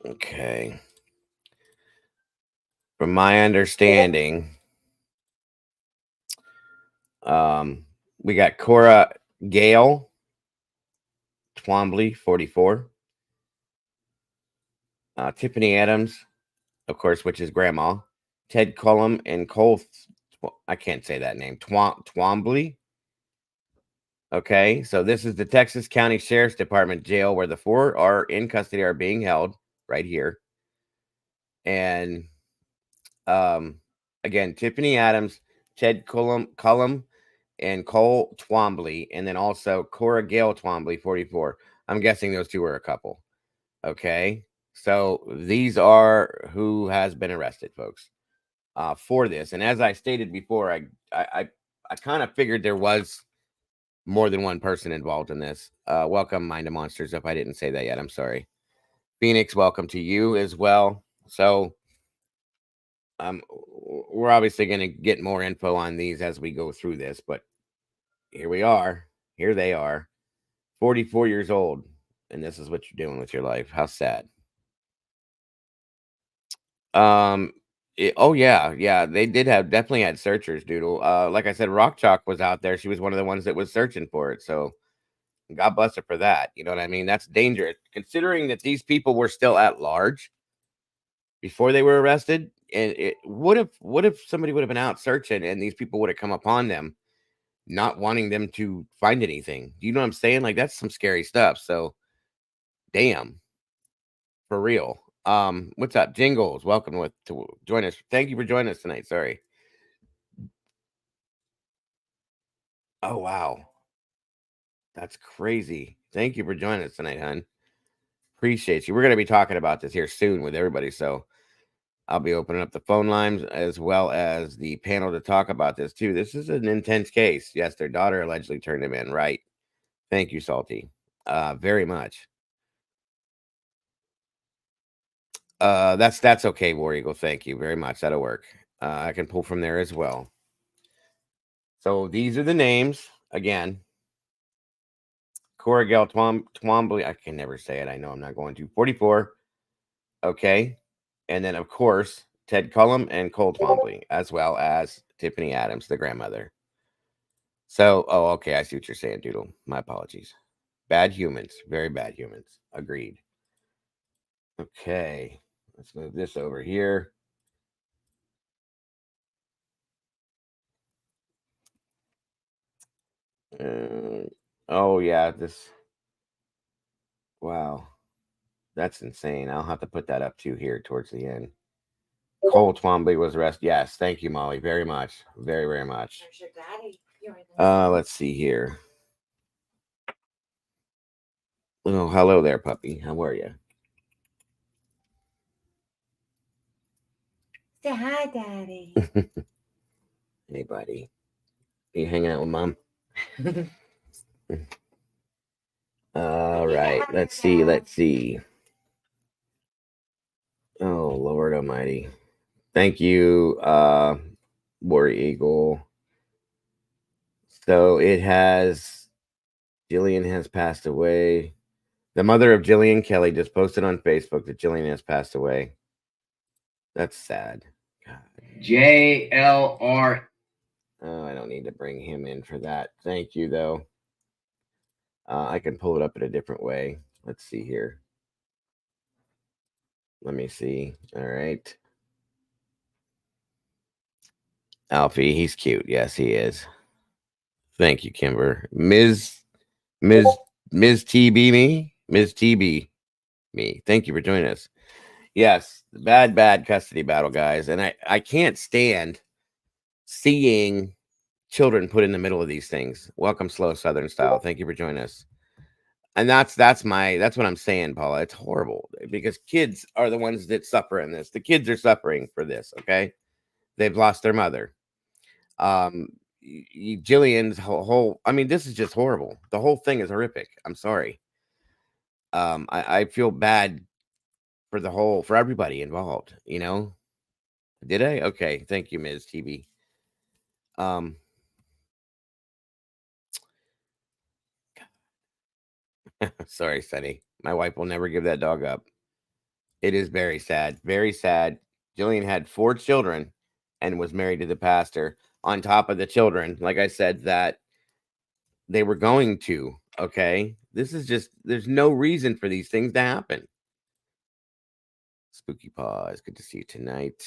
Okay. From my understanding, we got Cora Gale Twombly, 44. Tiffany Adams, of course, which is grandma. Ted Cullum and Cole, I can't say that name, Twombly. Okay, so this is the Texas County Sheriff's Department jail where the four are in custody, are being held right here. And again, Tiffany Adams, Ted Cullum, and Cole Twombly, and then also Cora Gale Twombly, 44. I'm guessing those two are a couple. Okay, so these are who has been arrested, folks, for this. And as I stated before, I kind of figured there was more than one person involved in this. Welcome, Mind of Monsters. If I didn't say that yet, I'm sorry. Phoenix, welcome to you as well. So we're obviously going to get more info on these as we go through this, but here we are. Here they are, 44 years old, and this is what you're doing with your life. How sad. Oh yeah, they did definitely had searchers, Doodle. Like I said, Rock Chalk was out there. She was one of the ones that was searching for it. So God bless her for that. You know what I mean? That's dangerous, considering that these people were still at large before they were arrested. And what if somebody would have been out searching and these people would have come upon them, not wanting them to find anything? Do you know what I'm saying? Like, that's some scary stuff. So damn, for real. What's up, Jingles? Welcome to join us. Thank you for joining us tonight. Sorry. Oh wow, that's crazy. Thank you for joining us tonight, hon. Appreciate you. We're gonna be talking about this here soon with everybody, so I'll be opening up the phone lines as well as the panel to talk about this too. This is an intense case. Yes, their daughter allegedly turned him in. Right. Thank you, Salty. Very much. That's okay, War Eagle. Thank you very much. That'll work. I can pull from there as well. So these are the names again. Cora Gale Twombly. I can never say it. I know I'm not going to. 44. Okay. And then, of course, Ted Cullum and Cole Twombly, as well as Tiffany Adams, the grandmother. So, oh, okay. I see what you're saying, Doodle. My apologies. Bad humans. Very bad humans. Agreed. Okay. Let's move this over here. Oh, yeah. Wow. That's insane. I'll have to put that up too here towards the end. Cole Twombly was arrested. Yes, thank you, Molly, very much, very, very much. Let's see here. Oh, hello there, puppy. How are you? Say hi, Daddy. Hey, buddy. You hanging out with Mom? All right. Let's see. Let's see. Oh, Lord Almighty. Thank you, War Eagle. So it has, Jillian has passed away. The mother of Jillian Kelly just posted on Facebook that Jillian has passed away. That's sad. God. JLR. Oh, I don't need to bring him in for that. Thank you, though. I can pull it up in a different way. Let's see here. Let me see. All right. Alfie, he's cute. Yes, he is. Thank you, Kimber. Ms. TB me. Thank you for joining us. Yes, bad custody battle, guys. And I can't stand seeing children put in the middle of these things. Welcome, Slow Southern Style. Thank you for joining us. And that's what I'm saying, Paula. It's horrible because kids are the ones that suffer in this. The kids are suffering for this. Okay, they've lost their mother. Jillian's whole. I mean, this is just horrible. The whole thing is horrific. I'm sorry. I feel bad for everybody involved. You know, did I? Okay, thank you, Ms. TV. Sorry, Sonny. My wife will never give that dog up. It is very sad. Very sad. Jillian had 4 children and was married to the pastor. On top of the children, like I said, that they were going to. Okay. This is just, there's no reason for these things to happen. Spooky Paw, it's good to see you tonight.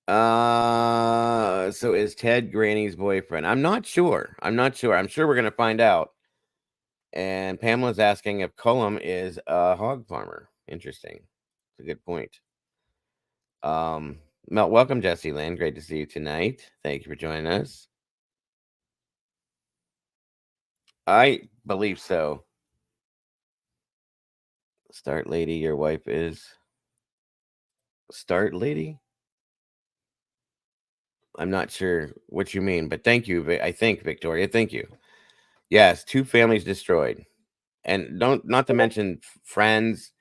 So is Ted Granny's boyfriend? I'm not sure. I'm sure we're gonna find out. And Pamela's asking if Cullum is a hog farmer. Interesting. It's a good point. Mel, welcome, Jesse Lynn. Great to see you tonight. Thank you for joining us. I believe so. Start lady, your wife is start lady. I'm not sure what you mean, but thank you. I think Victoria, thank you. Yes, 2 families destroyed, and not to mention friends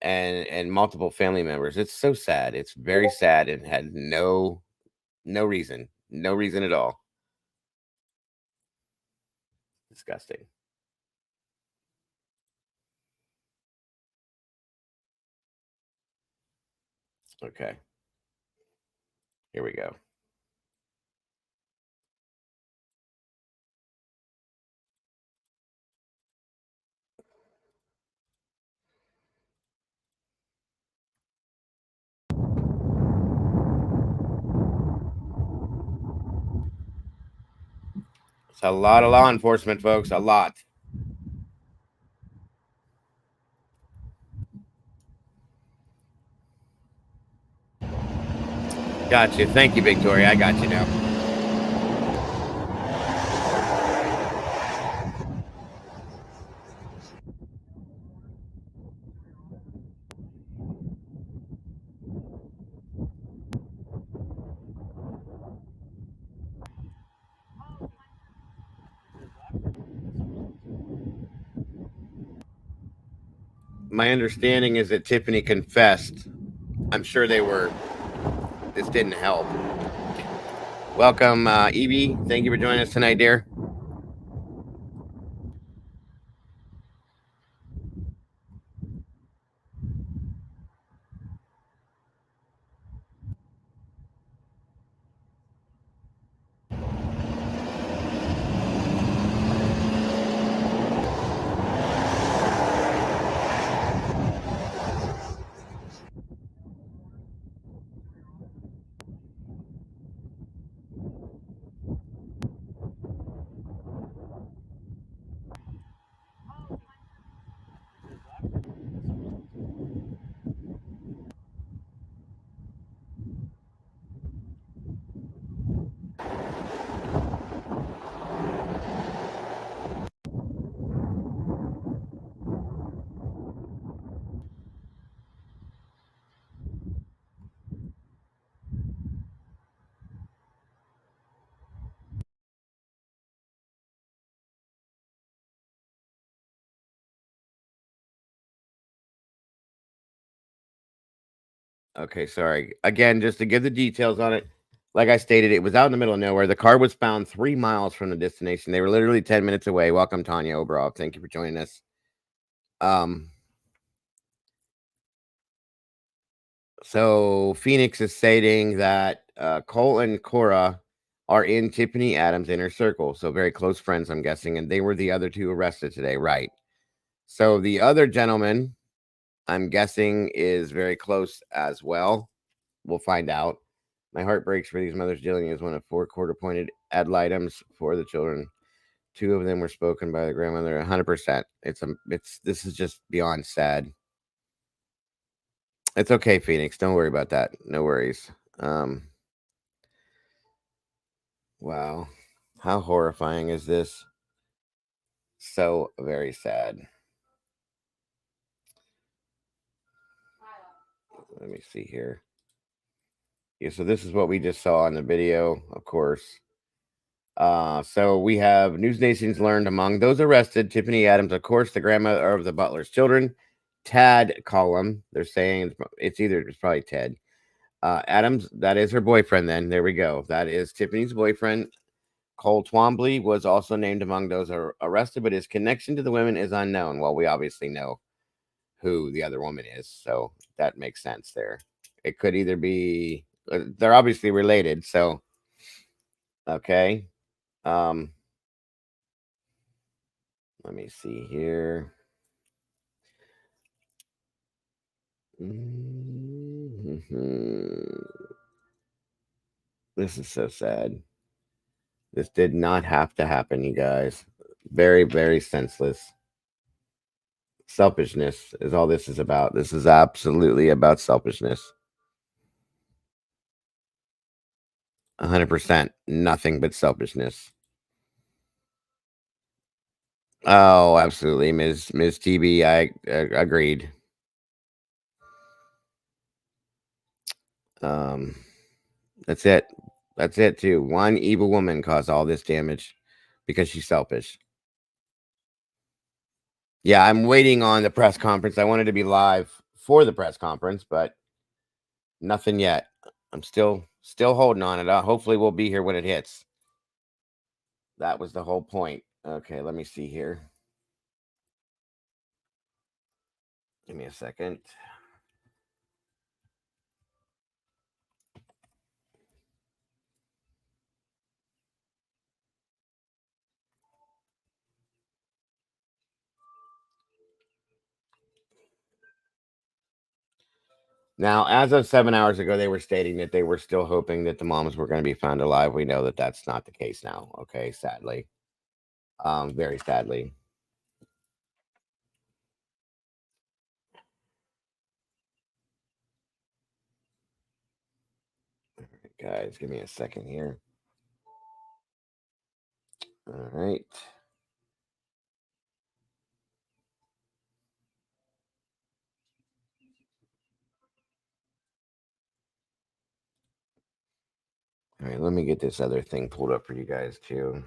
and multiple family members. It's so sad. It's very sad and had no reason at all. Disgusting. Okay, here we go. It's a lot of law enforcement, folks. A lot. Got you. Thank you, Victoria. I got you now. My understanding is that Tiffany confessed. I'm sure this didn't help. Welcome, Evie. Thank you for joining us tonight, dear. Okay, sorry. Again, just to give the details on it, like I stated, it was out in the middle of nowhere. The car was found 3 miles from the destination. They were literally 10 minutes away. Welcome, Tanya Oberov. Thank you for joining us. So Phoenix is stating that Cole and Cora are in Tiffany Adams' inner circle. So very close friends, I'm guessing. And they were the other two arrested today, right? So the other gentleman, I'm guessing, is very close as well. We'll find out. My heart breaks for these mothers dealing as one of 4 court-appointed ad litem's for the children. 2 of them were spoken by the grandmother. 100%. This is just beyond sad. It's okay, Phoenix. Don't worry about that. No worries. Wow. How horrifying is this? So very sad. Let me see here. Yeah, so this is what we just saw in the video, of course. So we have News Nation's learned among those arrested, Tiffany Adams, of course, the grandmother of the Butler's children, Tad Collum. They're saying it's probably Ted. Adams, that is her boyfriend then. There we go. That is Tiffany's boyfriend. Cole Twombly was also named among those arrested, but his connection to the women is unknown. Well, we obviously know who the other woman is, so that makes sense there. It could either be they're obviously related, so okay. Let me see here. This is so sad. This did not have to happen, you guys. Very, very senseless. Selfishness is all this is about. This is absolutely about selfishness. 100%. Nothing but selfishness. Oh, absolutely, Ms. TB. I agreed. That's it. That's it too. One evil woman caused all this damage because she's selfish. Yeah, I'm waiting on the press conference. I wanted to be live for the press conference, but nothing yet. I'm still holding on it. Hopefully we'll be here when it hits. That was the whole point. Okay, let me see here. Give me a second. Now, as of 7 hours ago, they were stating that they were still hoping that the moms were going to be found alive. We know that that's not the case now. Okay, sadly. Very sadly. All right, guys, give me a second here. All right. All right, let me get this other thing pulled up for you guys too.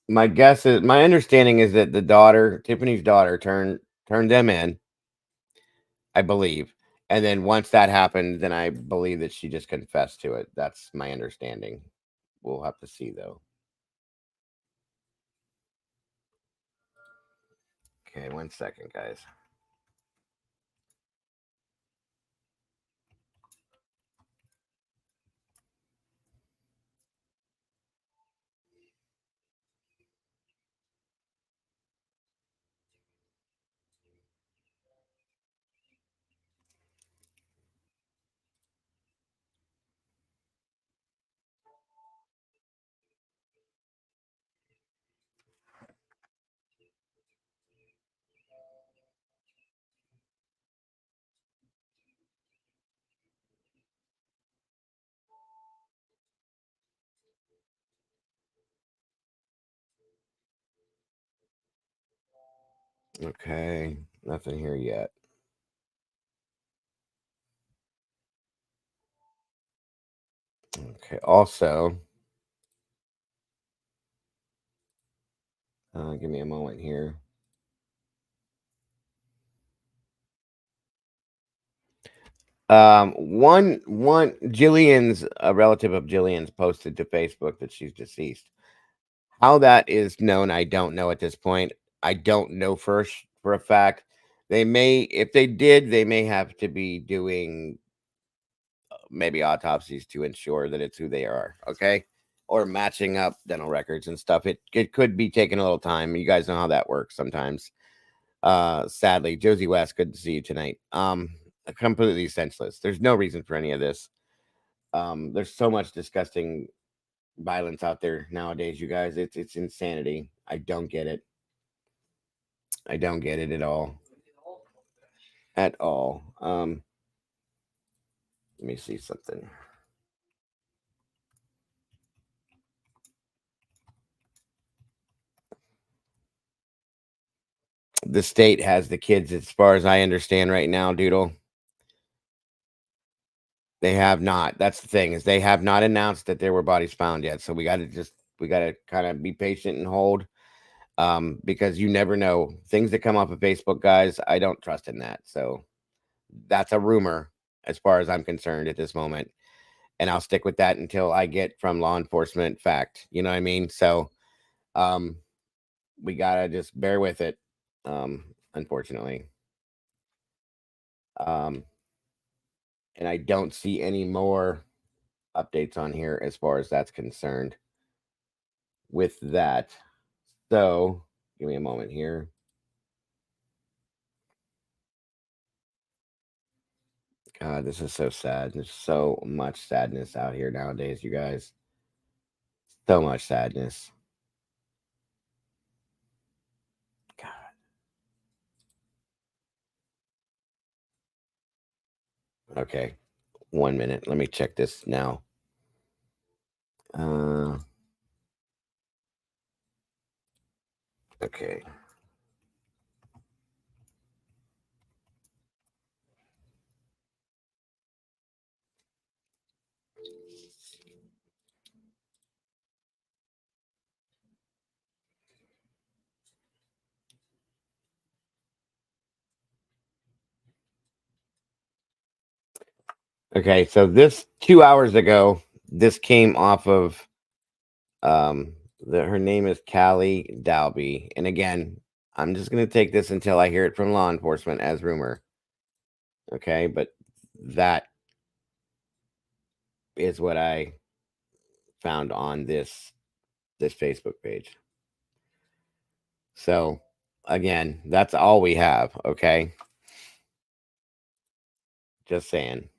My understanding is that the daughter, Tiffany's daughter, turned them in, I believe. And then once that happened, then I believe that she just confessed to it. That's my understanding. We'll have to see though. Okay, 1 second, guys. Okay, nothing here yet. Okay, also, Give me a moment here. One Jillian's a relative of Jillian's posted to Facebook that she's deceased. How that is known, I don't know at this point. I don't know for a fact. They may, if they did, they may have to be doing maybe autopsies to ensure that it's who they are. Okay. Or matching up dental records and stuff. It could be taking a little time. You guys know how that works sometimes. Sadly, Josie West, good to see you tonight. Completely senseless. There's no reason for any of this. There's so much disgusting violence out there nowadays, you guys. It's insanity. I don't get it. I don't get it at all. At all. Let me see something. The state has the kids, as far as I understand right now, Doodle. They have not. That's the thing, is they have not announced that there were bodies found yet. So we gotta kind of be patient and hold. Because you never know. Things that come off of Facebook, guys, I don't trust in that. So that's a rumor as far as I'm concerned at this moment. And I'll stick with that until I get from law enforcement fact. You know what I mean? So we gotta just bear with it. Unfortunately. And I don't see any more updates on here as far as that's concerned with that. So give me a moment here. God, this is so sad. There's so much sadness out here nowadays, you guys. So much sadness. God. Okay. 1 minute. Let me check this now. Okay. Okay, so this 2 hours ago, this came off of her name is Callie Dalby. And again, I'm just gonna take this until I hear it from law enforcement as rumor. Okay, but that is what I found on this Facebook page. So again, that's all we have, okay? Just saying.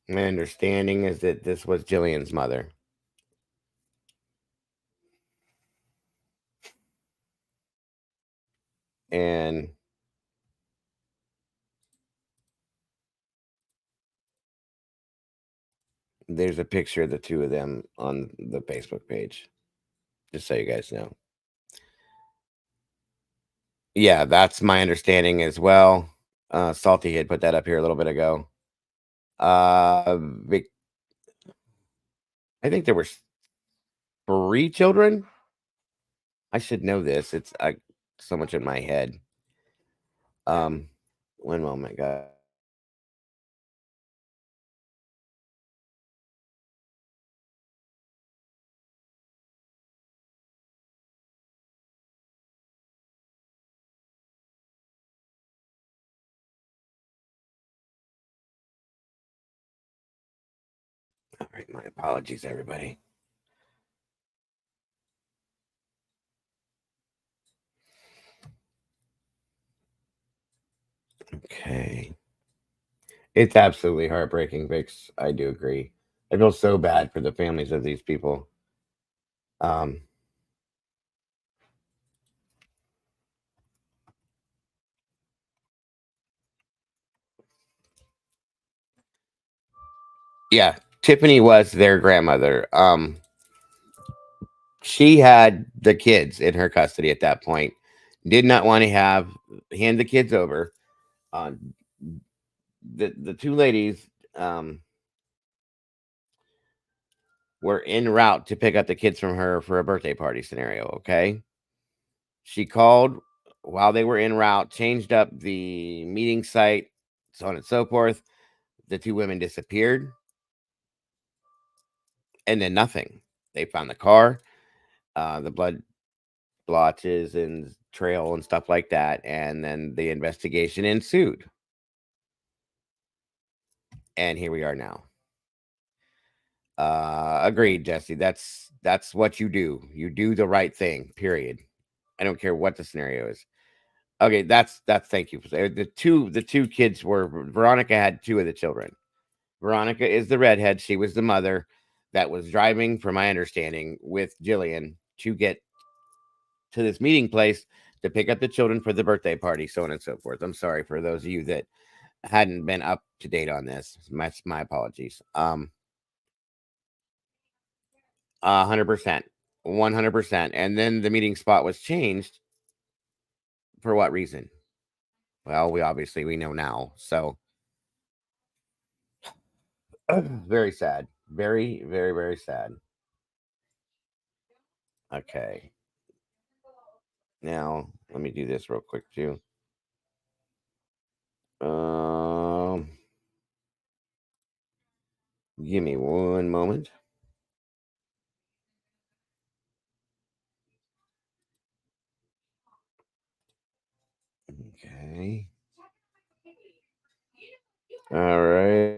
My understanding is that this was Jillian's mother. And there's a picture of the two of them on the Facebook page. Just so you guys know. Yeah, that's my understanding as well. Salty had put that up here a little bit ago. I think there were 3 children. I should know this. It's so much in my head. 1 moment, guys. All right, my apologies, everybody. Okay. It's absolutely heartbreaking, Vix. I do agree. I feel so bad for the families of these people. Yeah, Tiffany was their grandmother. She had the kids in her custody at that point. Did not want to hand the kids over. The 2 ladies, were en route to pick up the kids from her for a birthday party scenario. Okay. She called while they were en route, changed up the meeting site, so on and so forth. The two women disappeared. And then nothing. They found the car, the blood blotches and trail and stuff like that. And then the investigation ensued. And here we are now. Agreed, Jesse. That's what you do. You do the right thing, period. I don't care what the scenario is. Okay, that's thank you. The two kids were Veronica had two of the children. Veronica is the redhead. She was the mother that was driving, from my understanding, with Jillian to get to this meeting place to pick up the children for the birthday party, so on and so forth. I'm sorry for those of you that hadn't been up to date on this. My apologies. 100%. 100%. And then the meeting spot was changed. For what reason? Well, we know now. So very sad. Very, very, very sad. Okay. Now, let me do this real quick too. Give me one moment. Okay. All right.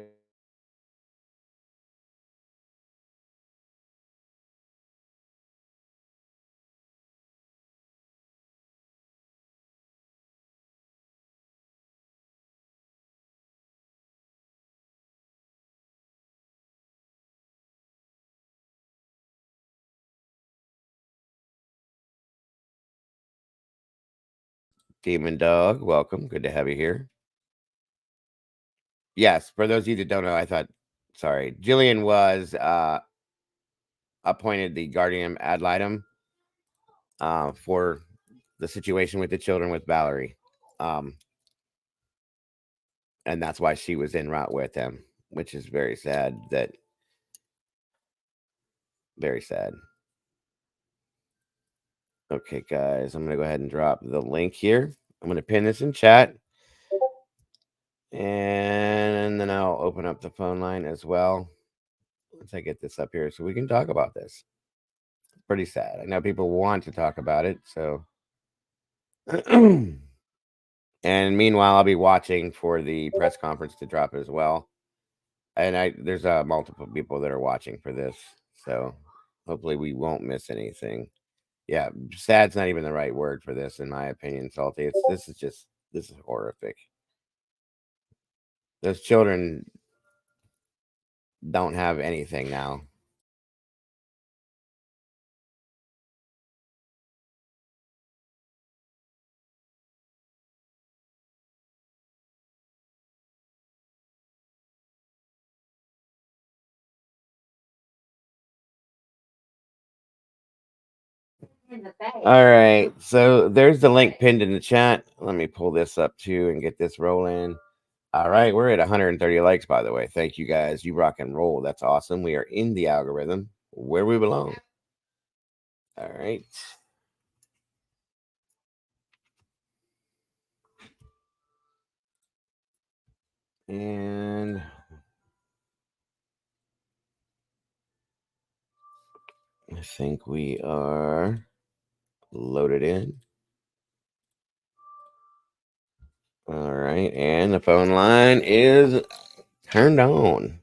Demon Dog, welcome. Good to have you here. Yes, for those of you that don't know, Jillian was appointed the guardian ad litem for the situation with the children with Valerie. And that's why she was en route with them, which is very sad. Very sad. Okay, guys, I'm going to go ahead and drop the link here. I'm going to pin this in chat. And then I'll open up the phone line as well once I get this up here so we can talk about this. Pretty sad. I know people want to talk about it, so. And meanwhile, I'll be watching for the press conference to drop as well. And there's multiple people that are watching for this, so hopefully we won't miss anything. Yeah, sad's not even the right word for this, in my opinion, Salty. This is horrific. Those children don't have anything now. All right, so there's the link pinned in the chat. Let me pull this up too and get this rolling. All right, we're at 130 likes, by the way. Thank you guys. You rock and roll. That's awesome. We are in the algorithm where we belong. All right. And I think we are loaded in. All right, and the phone line is turned on.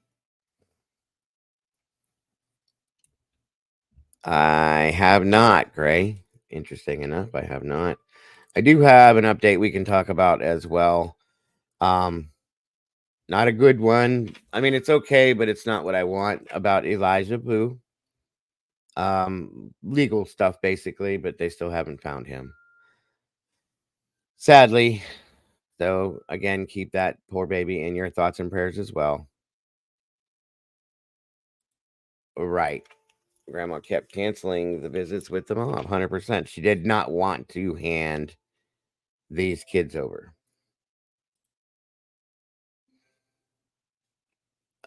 I have not, Gray. Interesting enough, I have not. I do have an update we can talk about as well. Not a good one. I mean, it's okay, but it's not what I want about Elijah Blue. Legal stuff basically, but they still haven't found him. Sadly. So again, keep that poor baby in your thoughts and prayers as well. Right. Grandma kept canceling the visits with the mom. 100%. She did not want to hand these kids over.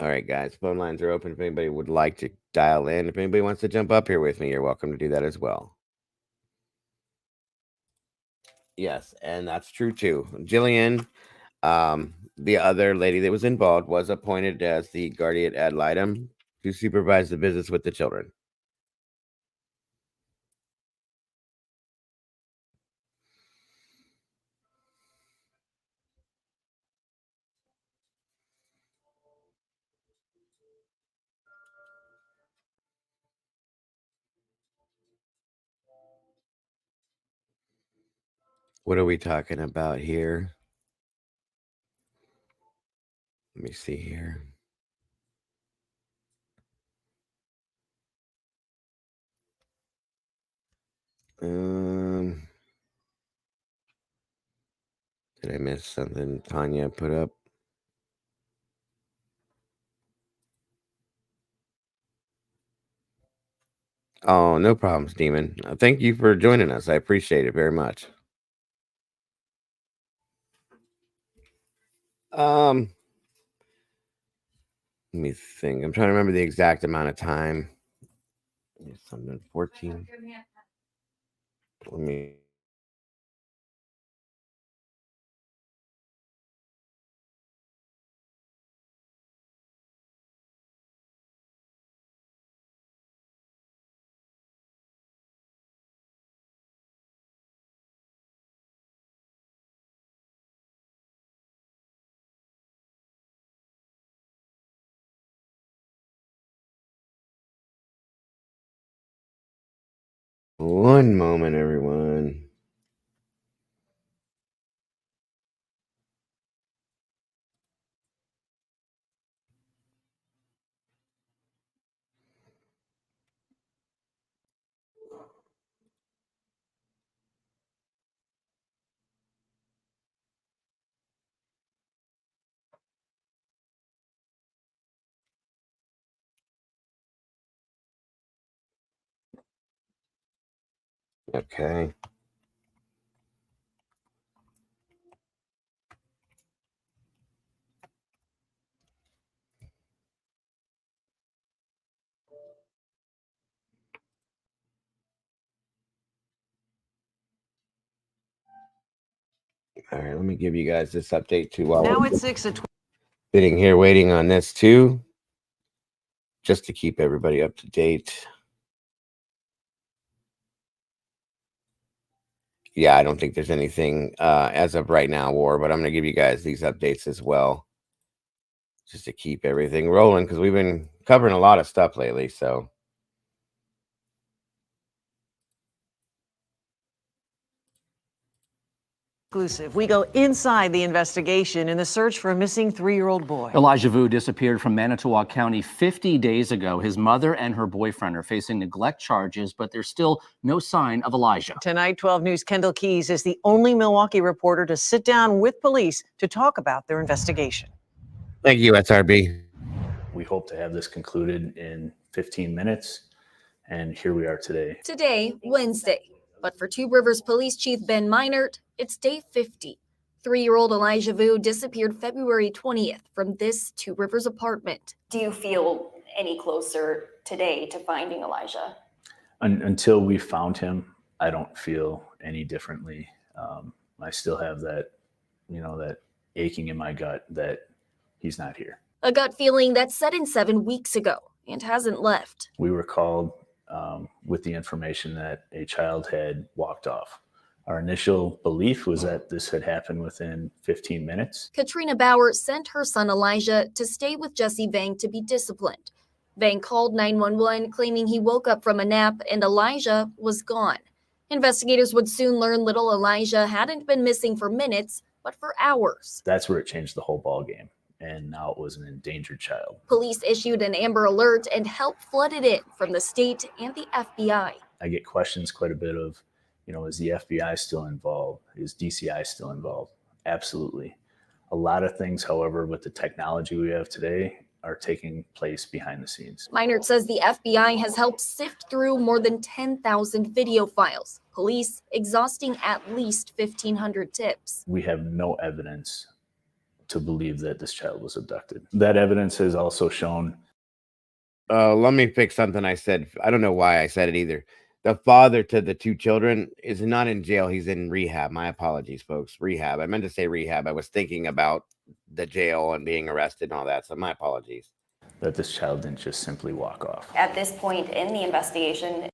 All right, guys, phone lines are open. If anybody would like to dial in, if anybody wants to jump up here with me, you're welcome to do that as well. Yes, and that's true too. Jillian, the other lady that was involved, was appointed as the guardian ad litem to supervise the visits with the children. What are we talking about here? Let me see here. Did I miss something Tanya put up? Oh, no problems, Demon. Thank you for joining us. I appreciate it very much. Let me think. I'm trying to remember the exact amount of time. Something 14. Let me. One moment, everyone. Okay. All right, let me give you guys this update too while Now we're it's 6 at sitting here waiting on this too, just to keep everybody up to date. Yeah, I don't think there's anything as of right now, War, but I'm going to give you guys these updates as well, just to keep everything rolling, because we've been covering a lot of stuff lately. So exclusive. We go inside the investigation in the search for a missing 3-year-old boy. Elijah Vu disappeared from Manitowoc County 50 days ago. His mother and her boyfriend are facing neglect charges, but there's still no sign of Elijah. Tonight, 12 News' Kendall Keys is the only Milwaukee reporter to sit down with police to talk about their investigation. thank you, SRB. We hope to have this concluded in 15 minutes, and here we are today. Today, Wednesday. But for Two Rivers Police Chief Ben Meinert, it's day 50. 3-year-old Elijah Vu disappeared February 20th from this Two Rivers apartment. Do you feel any closer today to finding Elijah? Until we found him, I don't feel any differently. I still have that, that aching in my gut that he's not here. A gut feeling that set in 7 weeks ago and hasn't left. We were called with the information that a child had walked off. Our initial belief was that this had happened within 15 minutes. Katrina Bauer sent her son Elijah to stay with Jesse Vang to be disciplined. Vang called 911 claiming he woke up from a nap and Elijah was gone. Investigators would soon learn little Elijah hadn't been missing for minutes, but for hours. That's where it changed the whole ballgame. And now it was an endangered child. Police issued an Amber Alert and help flooded in from the state and the FBI. I get questions quite a bit of, is the FBI still involved? Is DCI still involved? Absolutely. A lot of things, however, with the technology we have today are taking place behind the scenes. Meinert says the FBI has helped sift through more than 10,000 video files, police exhausting at least 1,500 tips. We have no evidence to believe that this child was abducted. That evidence has also shown. Let me fix something I said. I don't know why I said it either. The father to the two children is not in jail. He's in rehab. My apologies, folks. Rehab. I meant to say rehab. I was thinking about the jail and being arrested and all that. So my apologies. That this child didn't just simply walk off. At this point in the investigation,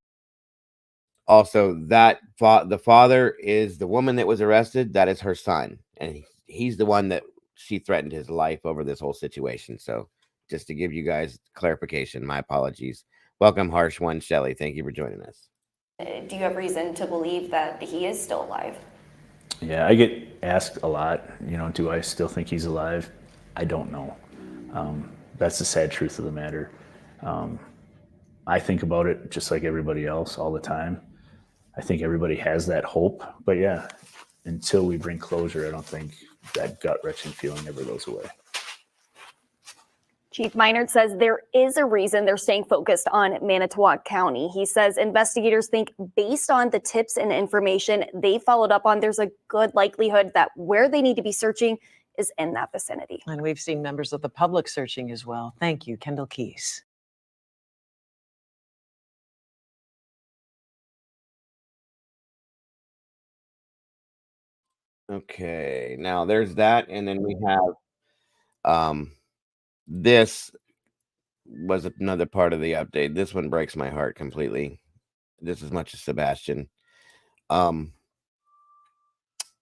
Also, that the father is the woman that was arrested. That is her son. And he's the one that she threatened his life over this whole situation. So just to give you guys clarification, my apologies. Welcome, Harsh One Shelley. Thank you for joining us. do you have reason to believe that he is still alive? Yeah, I get asked a lot, do I still think he's alive? I don't know. That's the sad truth of the matter. I think about it just like everybody else all the time. I think everybody has that hope, but yeah, until we bring closure, I don't think that gut-wrenching feeling ever goes away. Chief Meinert says there is a reason they're staying focused on Manitowoc County. He says investigators think based on the tips and information they followed up on, there's a good likelihood that where they need to be searching is in that vicinity. And we've seen members of the public searching as well. Thank you, Kendall Keys. Okay, now there's that, and then we have this was another part of the update. This one breaks my heart completely. Just as much as Sebastian.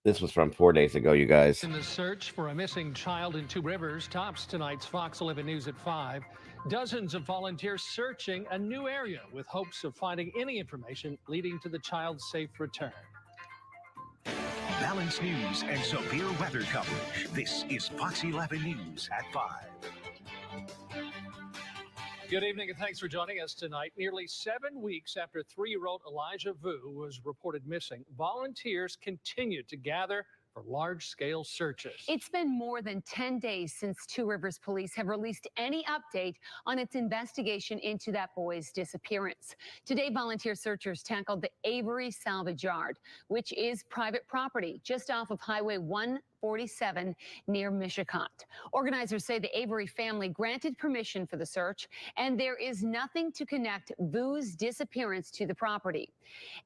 This was from 4 days ago, you guys. In the search for a missing child in Two Rivers tops tonight's Fox 11 News at 5. Dozens of volunteers searching a new area with hopes of finding any information leading to the child's safe return. Balanced news and severe weather coverage. This is Fox 11 News at 5. Good evening and thanks for joining us tonight. Nearly 7 weeks after 3-year-old Elijah Vu was reported missing, volunteers continued to gather for large-scale searches. It's been more than 10 days since Two Rivers Police have released any update on its investigation into that boy's disappearance. Today, volunteer searchers tackled the Avery Salvage Yard, which is private property just off of Highway 147 near Mishicot. Organizers say the Avery family granted permission for the search, and there is nothing to connect Vu's disappearance to the property.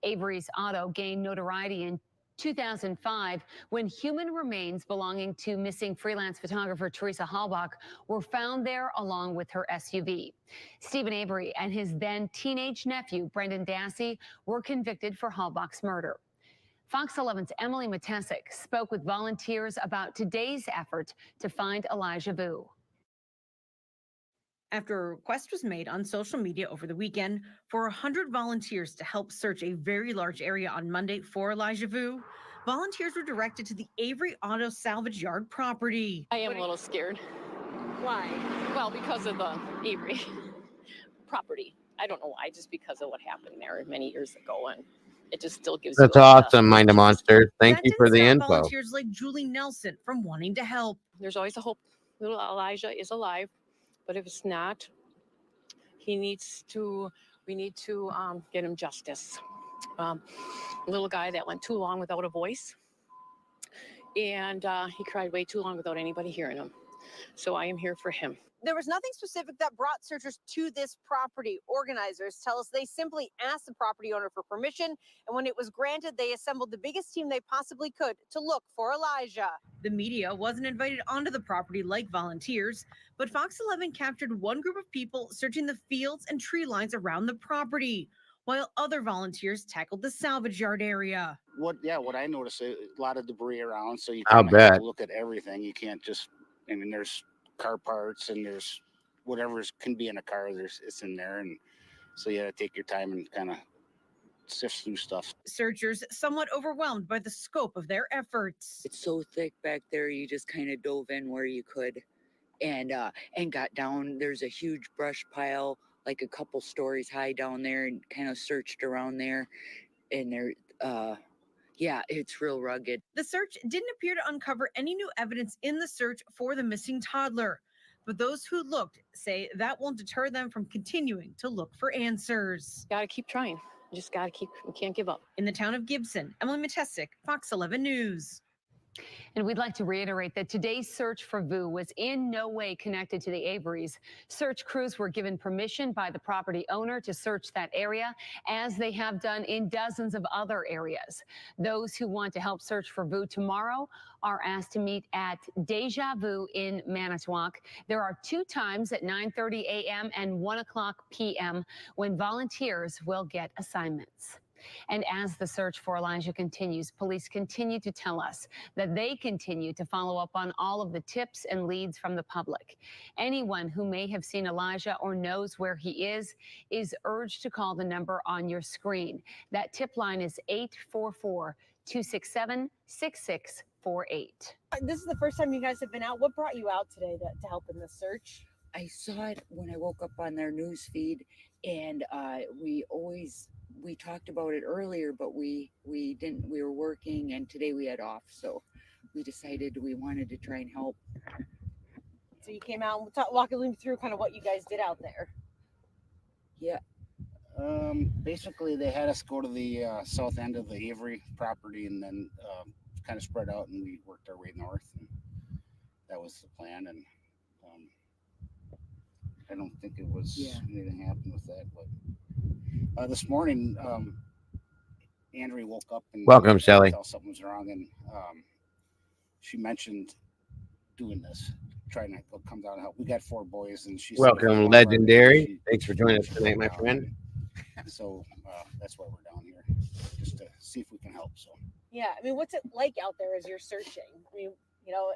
Avery's auto gained notoriety in 2005, when human remains belonging to missing freelance photographer Teresa Halbach were found there along with her SUV. Stephen Avery and his then teenage nephew, Brendan Dassey, were convicted for Halbach's murder. Fox 11's Emily Matesic spoke with volunteers about today's effort to find Elijah Vu. After a request was made on social media over the weekend for 100 volunteers to help search a very large area on Monday for Elijah Vu, volunteers were directed to the Avery Auto Salvage Yard property. I am a little scared. Why? Well, because of the Avery property. I don't know why, just because of what happened there many years ago, and it just still gives That's you awesome, Mind a Monster. Thank That you for didn't the stop info. Volunteers like Julie Nelson from wanting to help. There's always a hope. Little Elijah is alive, but if it's not, we need to get him justice. Little guy that went too long without a voice, and he cried way too long without anybody hearing him. So I am here for him. There was nothing specific that brought searchers to this property. Organizers tell us they simply asked the property owner for permission, and when it was granted, they assembled the biggest team they possibly could to look for Elijah. The media wasn't invited onto the property like volunteers, but Fox 11 captured one group of people searching the fields and tree lines around the property, while other volunteers tackled the salvage yard area. What I noticed, a lot of debris around, so you I'll kind of have bet. to look at everything. You can't just, there's car parts and there's whatever can be in a car, it's in there, and so you got to take your time and kind of sift through stuff. Searchers somewhat overwhelmed by the scope of their efforts. It's so thick back there, you just kind of dove in where you could and got down. There's a huge brush pile, like a couple stories high down there, and kind of searched around there, and there it's real rugged. The search didn't appear to uncover any new evidence in the search for the missing toddler, but those who looked say that won't deter them from continuing to look for answers. Gotta keep trying. You just gotta keep. You can't give up. In the town of Gibson, Emily Matesic, Fox 11 News. And we'd like to reiterate that today's search for Vu was in no way connected to the Averys. Search crews were given permission by the property owner to search that area, as they have done in dozens of other areas. Those who want to help search for Vu tomorrow are asked to meet at Deja Vu in Manitowoc. There are 2 times at 9:30 a.m. and 1 o'clock p.m. when volunteers will get assignments. And as the search for Elijah continues, police continue to tell us that they continue to follow up on all of the tips and leads from the public. Anyone who may have seen Elijah or knows where he is urged to call the number on your screen. That tip line is 844-267-6648. This is the first time you guys have been out. What brought you out today to help in this search? I saw it when I woke up on their news feed, and we talked about it earlier, but we didn't. We were working, and today we had off, so we decided we wanted to try and help. So you came out and walking me through kind of what you guys did out there. Yeah. Basically, they had us go to the south end of the Avery property, and then kind of spread out, and we worked our way north, and that was the plan. And I don't think it was anything happened with that, but this morning, Andrea woke up and Welcome, Shelley. thought something was wrong, and she mentioned doing this, trying to come down and help. We got 4 boys, and she Welcome, Legendary. Thanks for joining us tonight, my friend. So that's why we're down here, just to see if we can help. So Yeah, I mean, what's it like out there as you're searching? I mean, you know,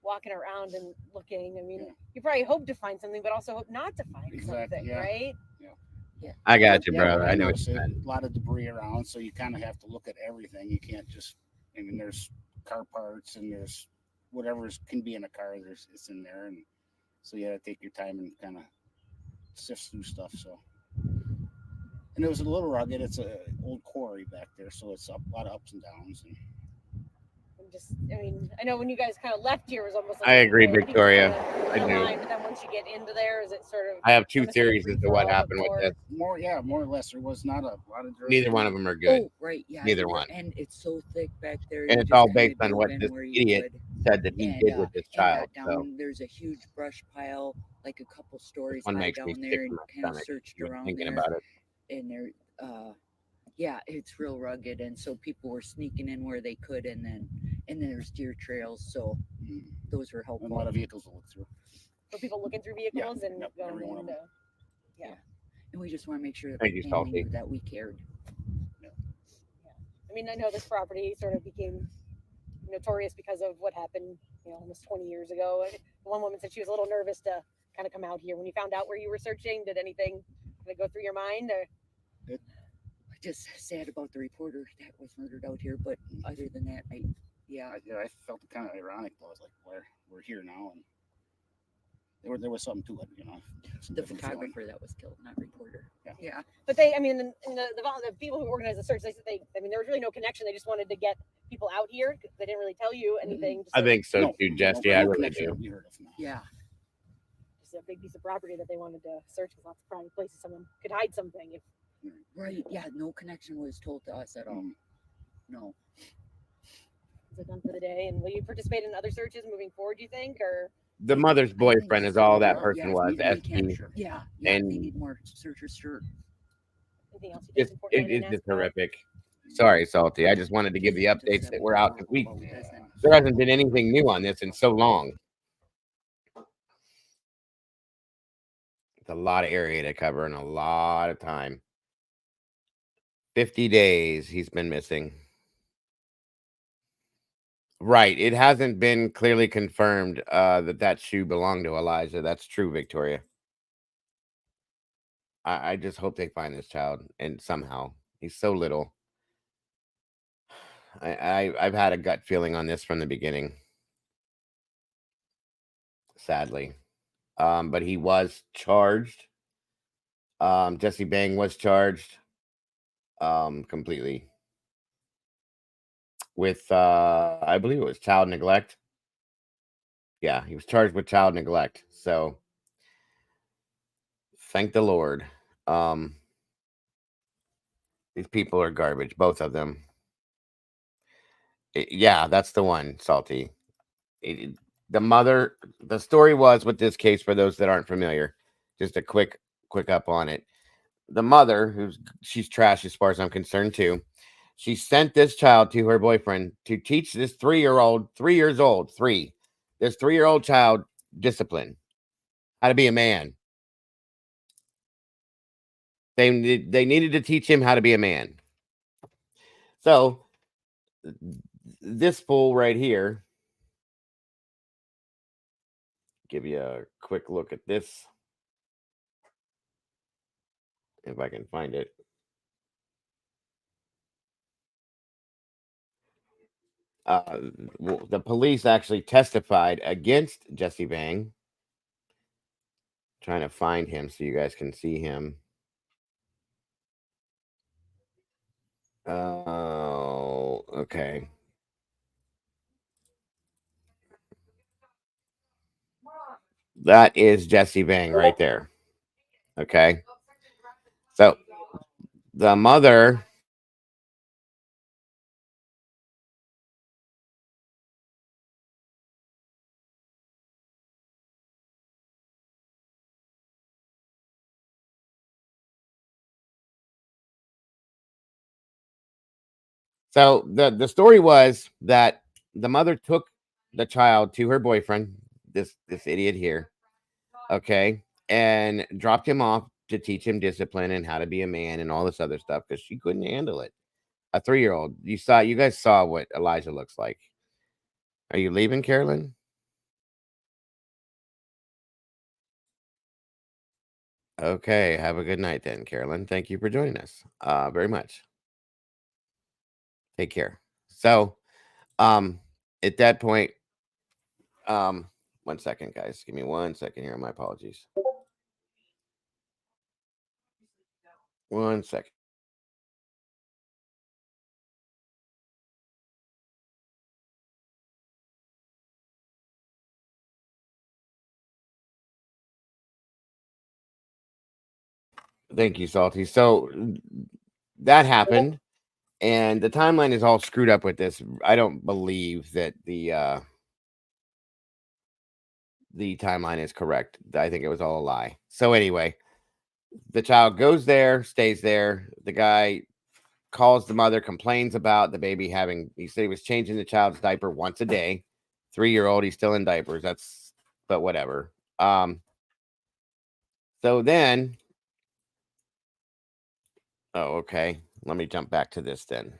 walking around and looking. I mean, you probably hope to find something, but also hope not to find something, right? I got you, Yeah, brother. I know it's what you a meant. lot of debris around, so you kind of have to look at everything. You can't just, I mean, there's car parts and there's whatever can be in a car. It's in there, and so you got to take your time and kind of sift through stuff. So, and it was a little rugged. It's a old quarry back there, so it's a lot of ups and downs. And I mean, I know when you guys kind of left here, it was almost like I agree, people Victoria. kinda I do. aligned, but then once you get into there, is it sort of? I have 2 almost like a theories as to what free-for-all happened with before? this. more or less, there was not a lot of dirt. Neither one of them are good. Oh, right, yeah. Neither either- one. And it's so thick back there. And you it's just all kinda based on dove what in this where you idiot could. said that he did with this And child. got So down. There's a huge brush pile, like a couple stories one high makes me down sick there, to and my kind of stomach searched even around thinking there. about it. And there, yeah, it's real rugged, and so people were sneaking in where they could, and then there's deer trails, so those were helpful. A lot of vehicles to look through. For people looking through vehicles and yep, going every one of into. them. Yeah. And we just want to make sure that Thank the you, family Salty. knew that we cared. I mean, I know this property sort of became notorious because of what happened, almost 20 years ago. And one woman said she was a little nervous to kind of come out here. When you found out where you were searching, did anything kind of go through your mind? Or? Just sad about the reporter that was murdered out here, but other than that, I felt it kind of ironic though. I was like, we're here now, and there was something to it, some the different photographer feeling. that was killed, not reporter. Yeah. But they, I mean, the people who organized the search, there was really no connection. They just wanted to get people out here. They didn't really tell you anything. Just I think so too, Jess. Yeah, I really do. Yeah. Just a big piece of property that they wanted to search because lots of private places someone could hide something. If Right. Yeah. No connection was told to us at all. No. is it done for the day? And will you participate in other searches moving forward? Do you think, or? The mother's boyfriend is all that person Yeah, was. we SP. can't- Yeah. And they need more searchers. Sure. Anything else? it's just horrific. Sorry, Salty. I just wanted to give the updates that we're out. There hasn't been anything new on this in so long. It's a lot of area to cover and a lot of time. 50 days he's been missing. Right. It hasn't been clearly confirmed that shoe belonged to Elijah. That's true, Victoria. I just hope they find this child, and somehow. He's so little. I've had a gut feeling on this from the beginning. Sadly. But he was charged. Jesse Bang was charged completely with I believe it was child neglect. Yeah, he was charged with child neglect. So thank the Lord. These people are garbage, both of them. Yeah, that's the one, Salty. The mother, the story was with this case, for those that aren't familiar, just a quick up on it. The mother, she's trash as far as I'm concerned too. She sent this child to her boyfriend to teach this 3-year-old, 3 years old, this 3-year-old child discipline, how to be a man. They needed to teach him how to be a man. So this fool right here, give you a quick look at this, if I can find it. The police actually testified against Jesse Vang. Trying to find him so you guys can see him. Oh, okay. That is Jesse Vang right there. Okay. So the mother, so the story was that the mother took the child to her boyfriend, this idiot here, okay, and dropped him off to teach him discipline and how to be a man and all this other stuff because she couldn't handle it. A 3-year-old. You guys saw what Elijah looks like. Are you leaving, Carolyn? Okay, have a good night then, Carolyn. Thank you for joining us. Very much. Take care. So, at that point, 1 second, guys. Give me 1 second here. My apologies. 1 second. Thank you, Salty. So that happened, and the timeline is all screwed up with this. I don't believe that the timeline is correct. I think it was all a lie. So anyway, the child goes there, stays there. The guy calls the mother, complains about the baby having, he said he was changing the child's diaper once a day. 3-year-old, he's still in diapers. But whatever. So then, oh, okay. Let me jump back to this then.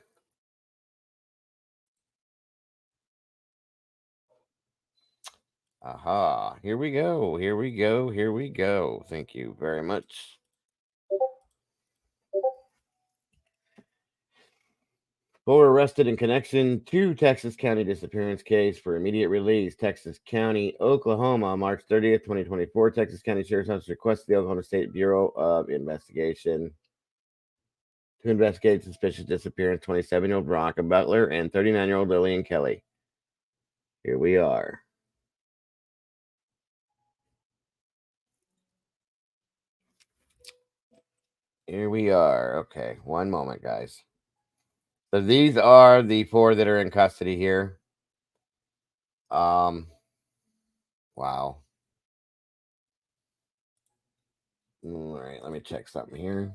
Aha, here we go. Here we go. Here we go. Thank you very much. Four arrested in connection to Texas County disappearance case for immediate release. Texas County, Oklahoma, March 30th, 2024. Texas County Sheriff's Office requested the Oklahoma State Bureau of Investigation to investigate suspicious disappearance 27-year-old Veronica Butler and 39-year-old Lillian Kelly. Here we are. Here we are. Okay, one moment, guys. So these are the 4 that are in custody here. Wow. All right, let me check something here.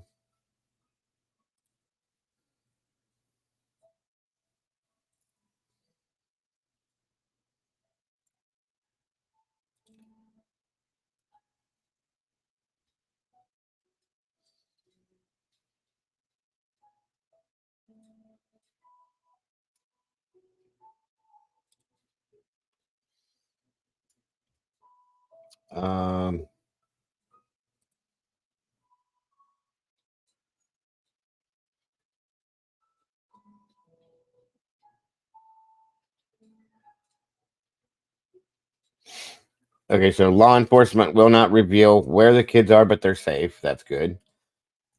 Okay, so law enforcement will not reveal where the kids are, but they're safe. That's good.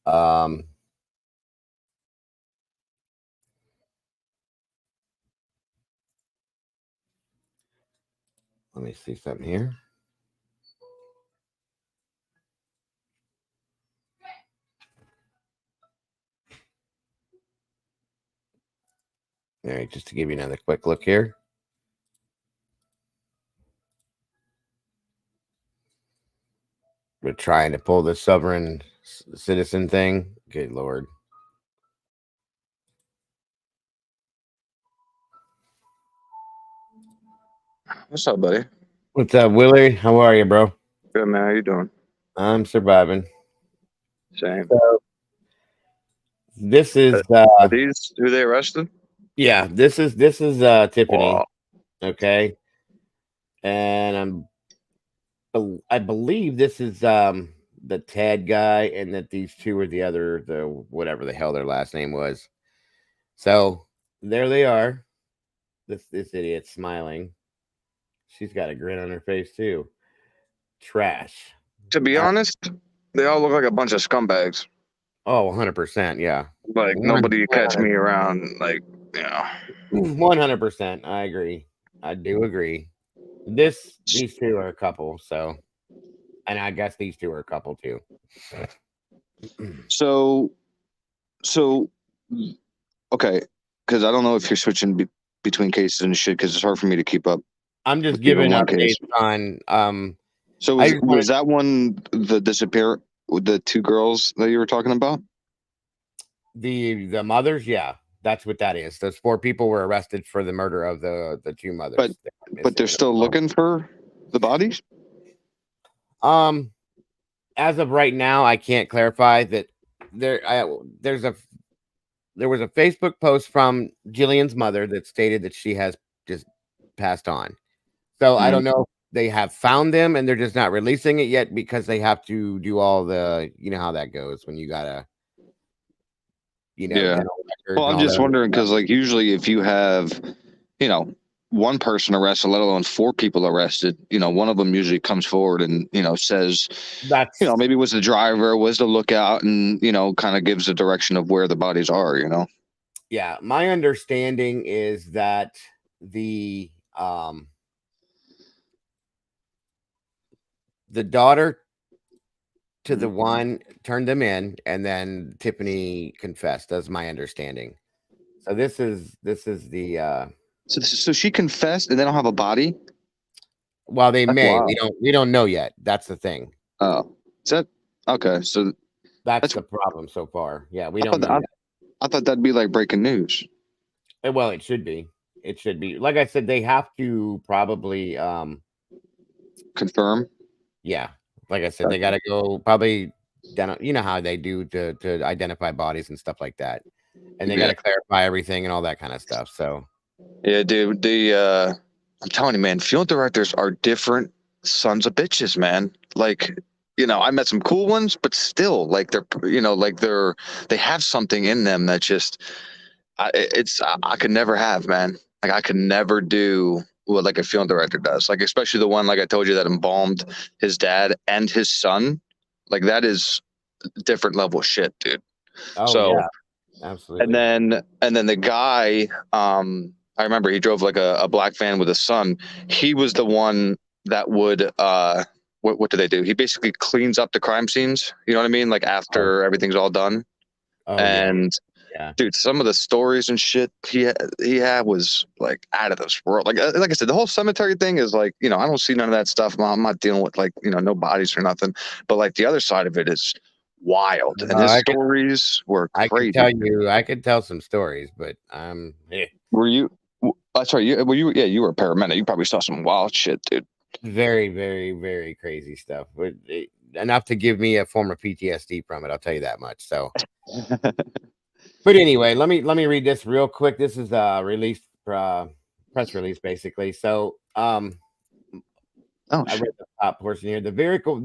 Let me see something here. All right, just to give you another quick look here. We're trying to pull the sovereign citizen thing. Good Lord. What's up, buddy? What's up, Willie? How are you, bro? Good, man. How you doing? I'm surviving. Same. So, this is Are these who they arrested? yeah, this is Tiffany. Wow. Okay. And I believe this is the Ted guy, and that these two are the whatever the hell their last name was. So there they are. This idiot smiling. She's got a grin on her face too. Trash. To be honest, they all look like a bunch of scumbags. Oh, 100%. Yeah. Like nobody catch me around. Like 100%. I agree. I do agree. These two are a couple. So, and I guess these two are a couple too. so, okay. Because I don't know if you're switching between cases and shit. Because it's hard for me to keep up. I'm just with even giving one updates case. on. So was that one the two girls that you were talking about? The mothers? Yeah, that's what that is. Those 4 people were arrested for the murder of the 2 mothers. But they're still looking for the bodies. As of right now, I can't clarify that. There was a Facebook post from Jillian's mother that stated that she has just passed on. So I don't know if they have found them and they're just not releasing it yet because they have to do all the, you know how that goes when you gotta, Yeah. dental records Well, and I'm all just that. wondering because, like, usually if you have, one person arrested, let alone 4 people arrested, one of them usually comes forward and says, that's maybe was the driver, was the lookout, and kind of gives the direction of where the bodies are. Yeah, my understanding is that the daughter to the one turned them in, and then Tiffany confessed. That's my understanding. So this is the So she confessed, and they don't have a body. well, they That's may. wild. We don't know yet. That's the thing. Oh, is that okay? So That's the problem so far. Yeah, we I don't thought, know I, yet. I thought that'd be like breaking news. Well, it should be. It should be. Like I said, they have to probably Confirm. yeah. Like I said, they got to go probably down. You know how they do to identify bodies and stuff like that, and they got to clarify everything and all that kind of stuff. So Yeah, dude. I'm telling you, man, field directors are different sons of bitches, man. Like, I met some cool ones, but still, like they have something in them that just, I could never have, man. Like I could never do what like a field director does. Like especially the one like I told you that embalmed his dad and his son. Like that is different level shit, dude. oh So. yeah, absolutely. And then the guy, I remember he drove like a black van with his son. He was the one that would what do they do? He basically cleans up the crime scenes. You know what I mean? Like after everything's all done. Oh And yeah. dude, some of the stories and shit he had was like out of this world. Like I said, the whole cemetery thing is like, I don't see none of that stuff. I'm not dealing with like, no bodies or nothing. But like the other side of it is wild. And his stories were crazy. I could tell some stories, but Were you? Sorry, you were a paramedic. You probably saw some wild shit, dude. very, very, very crazy stuff. But enough to give me a form of PTSD from it. I'll tell you that much. So, but anyway, let me read this real quick. This is released press release, basically. So, I read the top portion here. The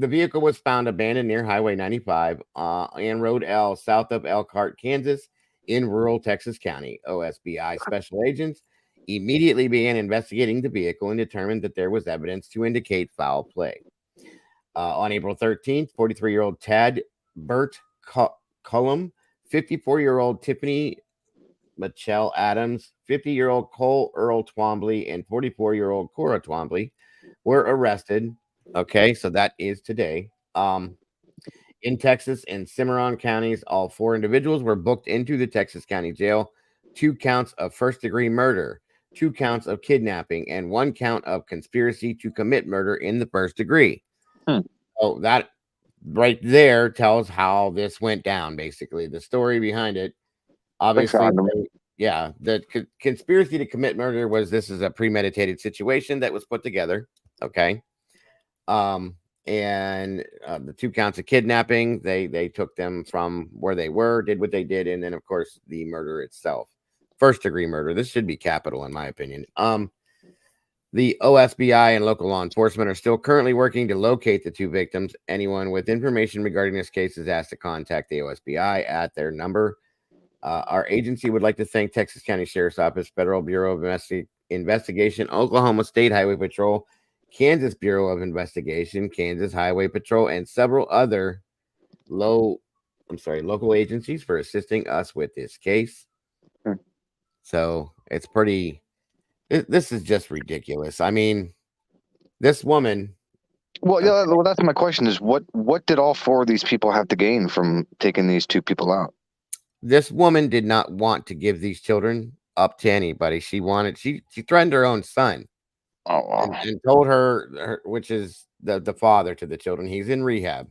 vehicle was found abandoned near Highway 95 and Road L, south of Elkhart, Kansas, in rural Texas County. OSBI special agents immediately began investigating the vehicle and determined that there was evidence to indicate foul play. On April 13th, 43-year-old Tad Burt Cullum, 54-year-old Tiffany Michelle Adams, 50-year-old Cole Earl Twombly, and 44-year-old Cora Twombly were arrested. Okay, so that is today. In Texas and Cimarron counties, all 4 individuals were booked into the Texas County Jail 2 counts of first-degree murder, 2 counts of kidnapping, and 1 count of conspiracy to commit murder in the first degree. So that right there tells how this went down, basically. The story behind it. Obviously, the conspiracy to commit murder was this is a premeditated situation that was put together. Okay. And the 2 counts of kidnapping, they took them from where they were, did what they did, and then of course the murder itself, first degree murder. This should be capital, in my opinion. The OSBI and local law enforcement are still currently working to locate the 2 victims. Anyone with information regarding this case is asked to contact the OSBI at their number. Our agency would like to thank Texas County Sheriff's Office, Federal Bureau of Investigation, Oklahoma State Highway Patrol, Kansas Bureau of Investigation, Kansas Highway Patrol, and several other local agencies for assisting us with this case. So it's pretty. This is just ridiculous. I mean, this woman. Well, yeah. Well, that's my question: is what did all 4 of these people have to gain from taking these 2 people out? This woman did not want to give these children up to anybody. She threatened her own son. Oh, wow. And told her, which is the father to the children, he's in rehab.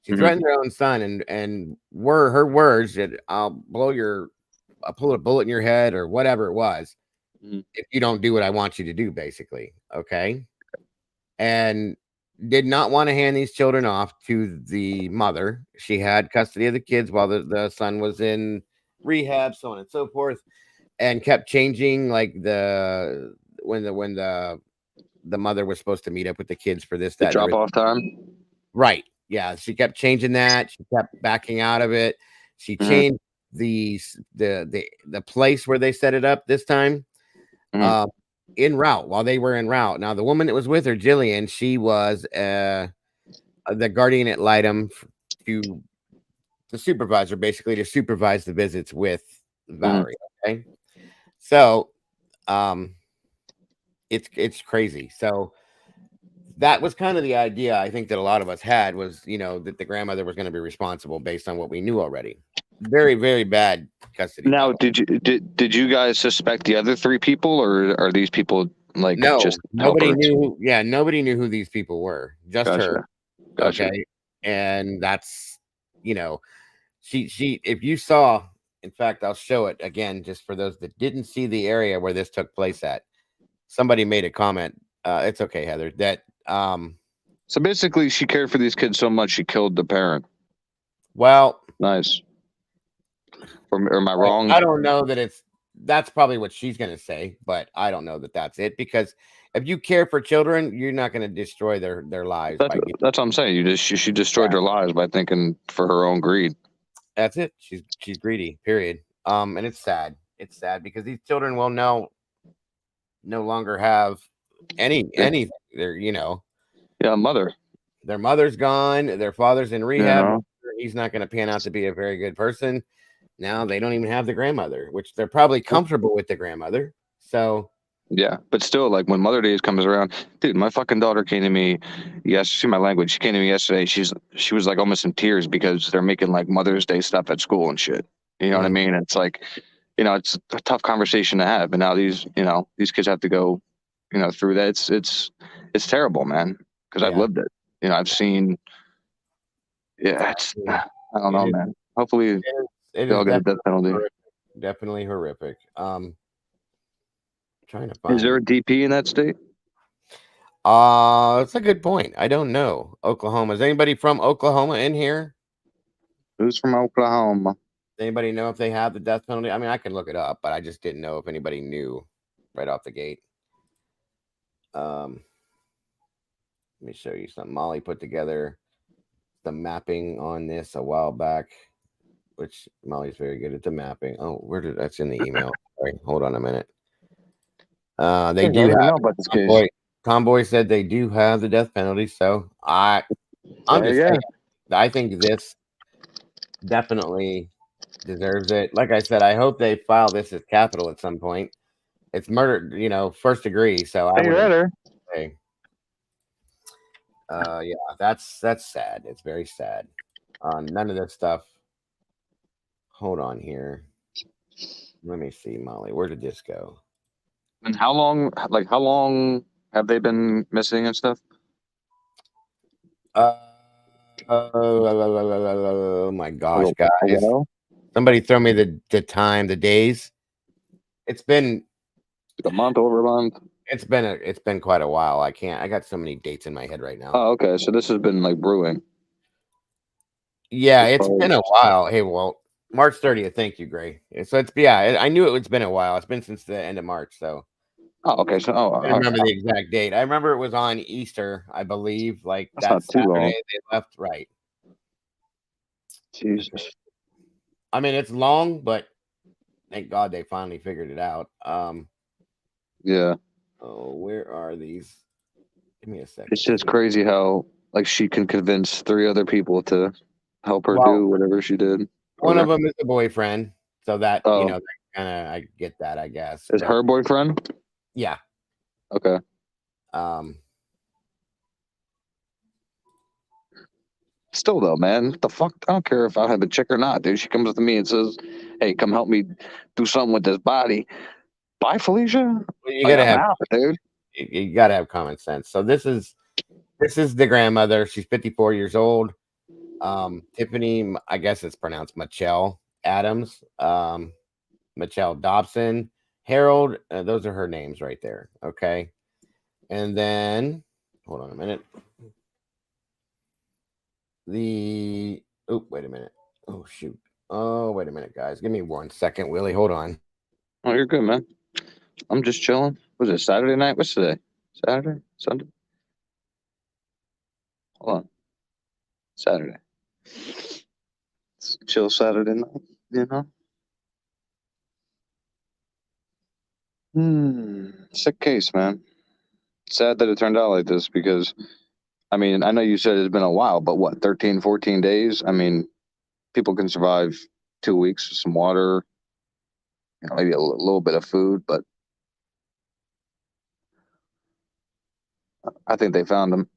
She threatened her own son, and were her words that I'll pull a bullet in your head or whatever it was if you don't do what I want you to do, basically. Okay. And did not want to hand these children off to the mother. She had custody of the kids while the son was in rehab, so on and so forth, and kept changing like when the mother was supposed to meet up with the kids for this, that drop off time. Right. Yeah. She kept changing that. She kept backing out of it. She changed the place where they set it up this time. En route, while they were en route. Now, the woman that was with her, Jillian, she was the guardian ad litem to the supervisor, basically to supervise the visits with Valerie. Okay. So, it's crazy. So that was kind of the idea I think that a lot of us had was, that the grandmother was going to be responsible based on what we knew already. Very, very bad custody. Now, did you guys suspect the other 3 people, or are these people like just nobody helpers? knew? Yeah, nobody knew who these people were. Just her. Gotcha. Okay, and that's she. If you saw, in fact, I'll show it again just for those that didn't see the area where this took place at. Somebody made a comment. It's okay, Heather. That So basically, she cared for these kids so much she killed the parent. Well, nice. Or am I wrong? I don't know that that's probably what she's going to say, but I don't know that that's it, because if you care for children, you're not going to destroy their lives. That's what I'm saying. She destroyed their lives by thinking for her own greed. That's it. She's greedy, period. And it's sad. It's sad because these children will no longer have anything. They're mother. Their mother's gone. Their father's in rehab. He's not going to pan out to be a very good person. Now they don't even have the grandmother, which they're probably comfortable with the grandmother. So yeah, but still, like when Mother Days comes around, dude, my fucking daughter came to me. Yes, see my language. She came to me yesterday. She was like almost in tears because they're making like Mother's Day stuff at school and shit. You know what I mean? It's like, it's a tough conversation to have. And now these kids have to go, through that. It's terrible, man. Because I've lived it. I've seen. Yeah, I don't know, man. Hopefully. They'll get a death penalty. Definitely horrific. Trying to find. Is there a DP in that state? That's a good point. I don't know. Oklahoma. Is anybody from Oklahoma in here? Who's from Oklahoma? Anybody know if they have the death penalty? I mean, I can look it up, but I just didn't know if anybody knew right off the gate. Let me show you something. Molly put together the mapping on this a while back, which Molly's very good at the mapping. Oh, that's in the email. Sorry, hold on a minute. They do have about this case. Convoy said they do have the death penalty, so I'm just saying, I think this definitely deserves it. Like I said, I hope they file this as capital at some point. It's murder, first degree. So I would say, yeah, that's sad. It's very sad. None of this stuff. Hold on here. Let me see, Molly. Where did this go? And how long have they been missing and stuff? Oh my gosh, A guys! while? Somebody throw me the time, the days. It's been a month, over a month. It's been quite a while. I got so many dates in my head right now. Oh, okay. So this has been like brewing. Yeah, it's been a while. Hey, well, March 30th. Thank you, Gray. So I knew it's been a while. It's been since the end of March. So Oh, okay. So I remember the exact date. I remember it was on Easter, I believe. Like That's that not too long. Saturday they left. Right. Jesus. I mean, it's long, but thank God they finally figured it out. Yeah. Oh, where are these? Give me a second. It's just crazy how like she can convince 3 other people to help her Well, do whatever she did. One of them is the boyfriend, so that Oh. that kind of I get that, I guess. Is but- her boyfriend? Yeah. Okay. Still though, man, what the fuck? I don't care if I have a chick or not, dude. She comes up to me and says, "Hey, come help me do something with this body." Bye, Felicia. You Like, gotta I'm have, out, dude. you gotta have common sense. So this is the grandmother. She's 54 years old. Tiffany, I guess it's pronounced Michelle Adams. Michelle Dobson, Harold. Those are her names right there. Okay, and then hold on a minute. Wait a minute. Oh shoot. Oh, wait a minute, guys. Give me 1 second, Willie. Hold on. Oh, you're good, man. I'm just chilling. Was it Saturday night? What's today? Saturday? Sunday? Hold on. Saturday. It's a chill Saturday night, you know? Sick case, man. Sad that it turned out like this because, I mean, I know you said it's been a while, but what, 13, 14 days? I mean, people can survive 2 weeks with some water, maybe a little bit of food, but I think they found them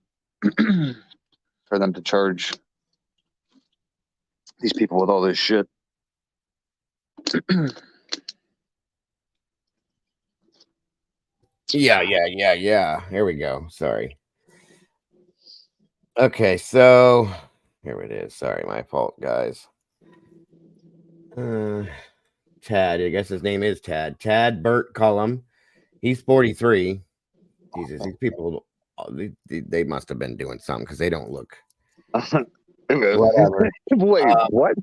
for them to charge these people with all this shit. Yeah. Here we go. Sorry. Okay, so here it is. Sorry, my fault, guys. Tad, I guess his name is Tad. Tad Burt Cullum. He's 43. Jesus, these people, they must have been doing something because they don't look. Whatever. Wait, what?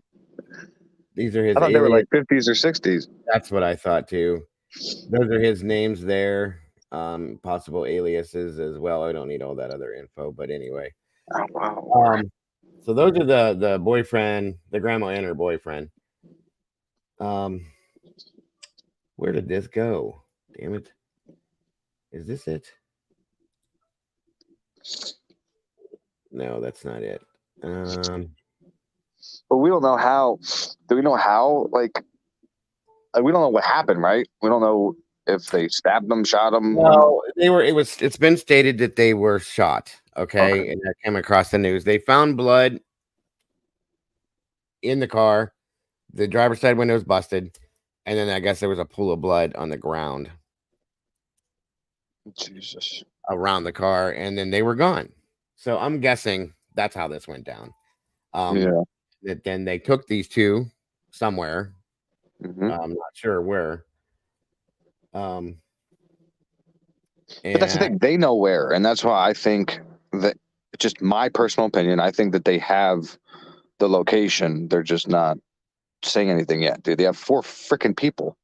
These are his. I thought they were like 50s or 60s. That's what I thought too. Those are his names there. Possible aliases as well. I don't need all that other info, but anyway. Oh, wow. So those are the boyfriend, the grandma and her boyfriend. Where did this go? Damn it. Is this it? No, that's not it. But we don't know how. Do we know how? Like we don't know what happened, right? We don't know if they stabbed them, shot them. No, it's been stated that they were shot. Okay. And that came across the news. They found blood in the car. The driver's side window was busted. And then I guess there was a pool of blood on the ground. Jesus. Around the car. And then they were gone. So I'm guessing that's how this went down. Yeah. That then they took these two somewhere. Mm-hmm. I'm not sure where. But that's the thing. They know where. And that's why I think that, just my personal opinion, I think that they have the location. They're just not saying anything yet, dude. They have 4 freaking people.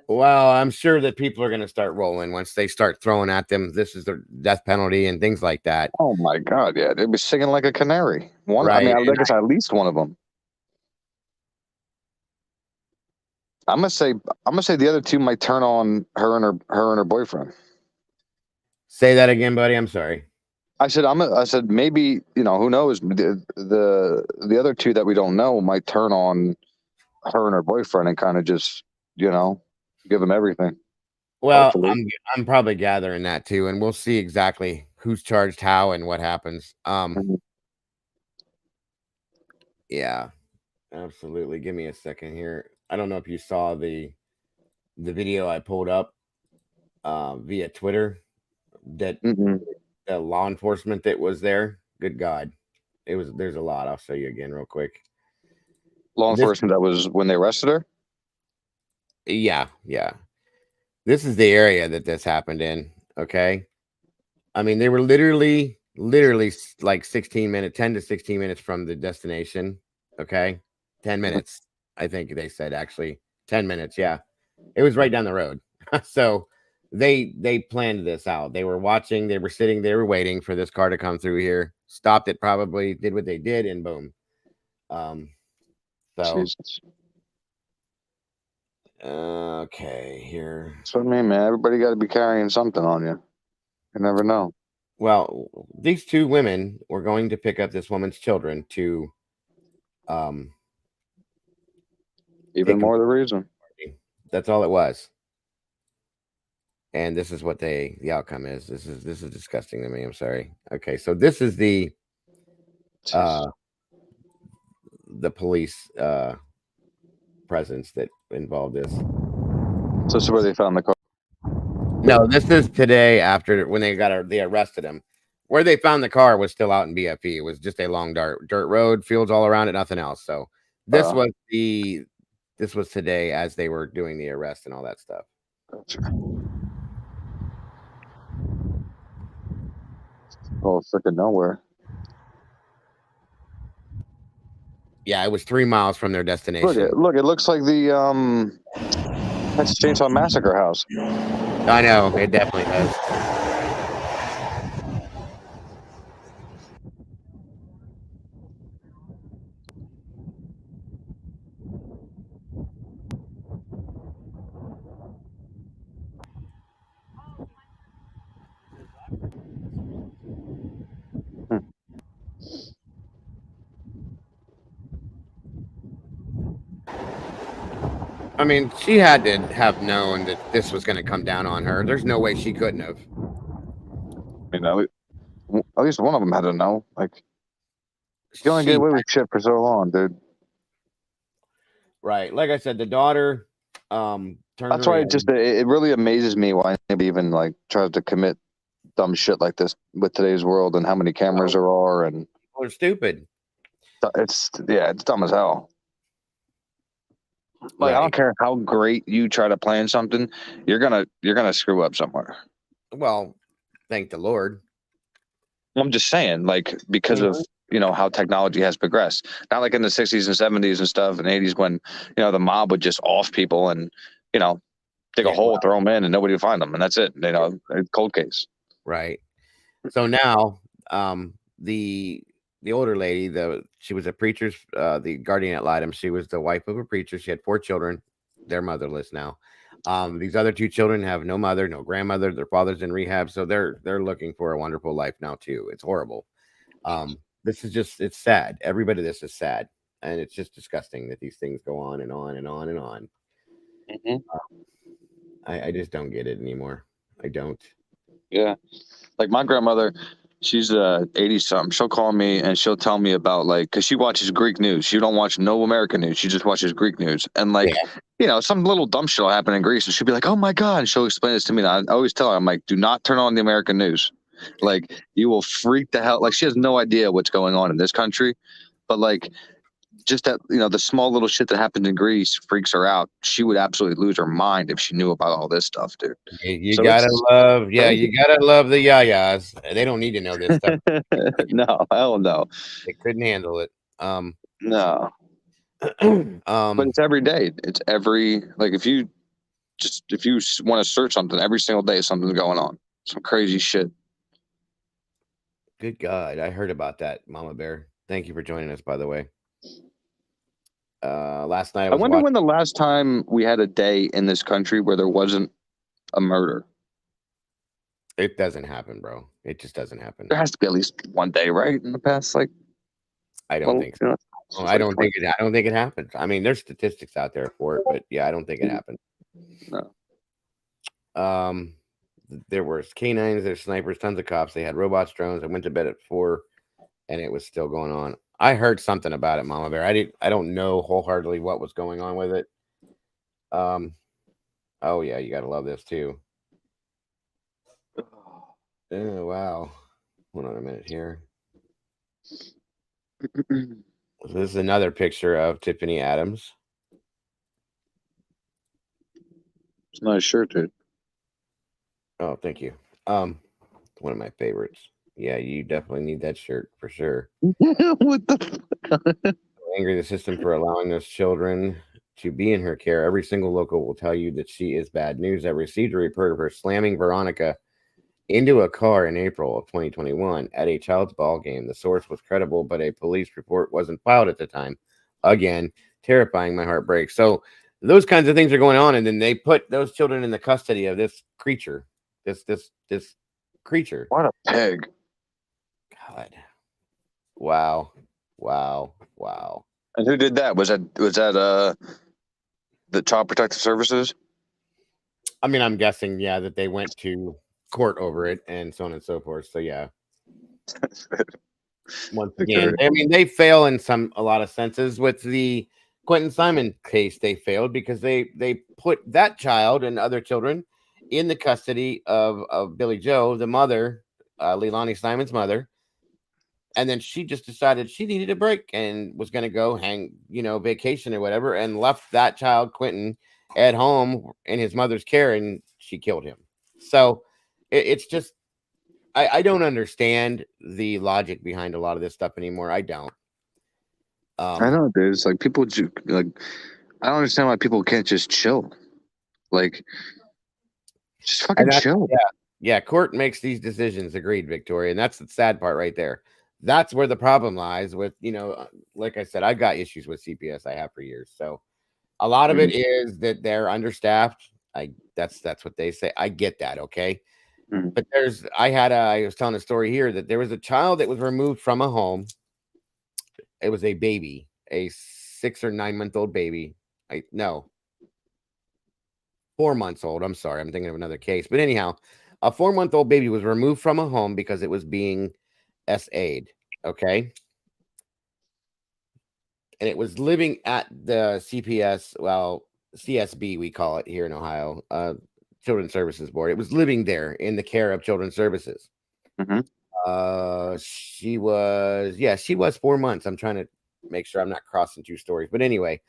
Well, I'm sure that people are going to start rolling once they start throwing at them. This is the death penalty and things like that. Oh my God. Yeah. They'd be singing like a canary. Right, I mean, I guess at least one of them. I'm gonna say the other 2 might turn on her and her boyfriend. Say that again, buddy. I'm sorry. I said maybe, who knows, the other 2 that we don't know might turn on her and her boyfriend and kind of just, give them everything. Well, Hopefully. I'm probably gathering that too, and we'll see exactly who's charged how and what happens. Yeah, absolutely. Give me a second here. I don't know if you saw the the video I pulled up via Twitter that the law enforcement that was there. Good God, there's a lot. I'll show you again real quick. Law enforcement that was when they arrested her? Yeah. This is the area that this happened in. Okay. I mean, they were literally like 16 minutes, 10 to 16 minutes from the destination. Okay. 10 minutes. I think they said actually 10 minutes. Yeah. It was right down the road. So they planned this out. They were watching, they were sitting, they were waiting for this car to come through here, stopped it, probably did what they did, and boom. Jesus. Okay, here. That's what I mean, man. Everybody got to be carrying something on you. You never know. Well, these two women were going to pick up this woman's children to even more the reason. That's all it was. And this is what the outcome is. This is disgusting to me. I'm sorry. Okay, so this is the police presence that involved this. So this is where they found the car. No, this is today after when they arrested him. Where they found the car was still out in BFE. It was just a long dirt road, fields all around it, nothing else. So this was today as they were doing the arrest and all that stuff. Gotcha. Oh, freaking nowhere. Yeah, it was 3 miles from their destination. Look, it looks like the Texas Chainsaw Massacre house. I know, it definitely does. I mean, she had to have known that this was going to come down on her. There's no way she couldn't have. You know, at least one of them had to know. Like, you only get away with shit for so long, dude. Right. Like I said, the daughter turned. That's why it really amazes me why anybody even like tries to commit dumb shit like this with today's world and how many cameras there are, and people are stupid. It's dumb as hell. Like, I don't care how great you try to plan something, you're gonna screw up somewhere. Well, thank the Lord. I'm just saying, like, because of how technology has progressed. Not like in the 60s and 70s and stuff and 80s when the mob would just off people and dig a hole, throw them in, and nobody would find them, and that's it. Cold case. Right. So now, the older lady, she was a preacher's, the guardian ad litem. She was the wife of a preacher. She had 4 children. They're motherless now. These other 2 children have no mother, no grandmother. Their father's in rehab, so they're looking for a wonderful life now too. It's horrible. This is it's sad. Everybody, this is sad, and it's just disgusting that these things go on and on and on and on. I just don't get it anymore. I don't. Yeah, like my grandmother, she's 80 something. She'll call me and she'll tell me about, like, because she watches Greek news. She don't watch no American news. She just watches Greek news. And like, some little dumb shit will happen in Greece, and she'll be like, "Oh my god!" And she'll explain this to me. And I always tell her, I'm like, "Do not turn on the American news. Like, you will freak the hell." Like, she has no idea what's going on in this country, but like, just that the small little shit that happened in Greece freaks her out. She would absolutely lose her mind if she knew about all this stuff, dude. You gotta love the yayas. They don't need to know this stuff. No, hell no. They couldn't handle it. No. But it's every day. It's every, like, if you want to search something, every single day something's going on. Some crazy shit. Good God, I heard about that, Mama Bear. Thank you for joining us, by the way. Last night I wonder when the last time we had a day in this country where there wasn't a murder. It doesn't happen, bro. It just doesn't happen. There has to be at least one day, right? In the past, like, I don't think so. I don't think it happens. I mean, there's statistics out there for it, but yeah, I don't think it happens. No. There were canines, there's snipers, tons of cops. They had robots, drones. I went to bed at 4, and it was still going on. I heard something about it, Mama Bear. I don't know wholeheartedly what was going on with it. Oh yeah, you gotta love this too. Oh wow. Hold on a minute here. So this is another picture of Tiffany Adams. It's a nice shirt, dude. Oh, thank you. One of my favorites. Yeah, you definitely need that shirt for sure. What the fuck? Angry the system for allowing those children to be in her care. Every single local will tell you that she is bad news. I received a report of her slamming Veronica into a car in April of 2021 at a child's ball game. The source was credible, but a police report wasn't filed at the time. Again, terrifying. My heart breaks. So those kinds of things are going on, and then they put those children in the custody of this creature. This creature. What a pig. God. Wow. Wow. Wow. And who did that? Was that the Child Protective Services? I mean, I'm guessing, yeah, that they went to court over it and so on and so forth. So yeah. Once again, I mean, they fail in a lot of senses. With the Quentin Simon case, they failed because they put that child and other children in the custody of Billy Joe, the mother, Leilani Simon's mother. And then she just decided she needed a break and was going to go hang, vacation or whatever, and left that child, Quentin, at home in his mother's care, and she killed him. So it's just, I don't understand the logic behind a lot of this stuff anymore. I don't. I know, dude. It's like people I don't understand why people can't just chill. Like, just fucking chill. Yeah. Court makes these decisions. Agreed, Victoria, and that's the sad part right there. That's where the problem lies with, like I said, I've got issues with CPS. I have for years. So a lot of it is that they're understaffed. That's what they say. I get that. Okay. But I was telling a story here that there was a child that was removed from a home. It was a baby, a 6 or 9 month old baby. 4 months old. I'm sorry. I'm thinking of another case. But anyhow, a 4-month-old baby was removed from a home because it was being SA'd. Okay. And it was living at the CSB, we call it here in Ohio, Children's Services Board. It was living there in the care of Children's Services. She was 4 months. I'm trying to make sure I'm not crossing two stories. But anyway,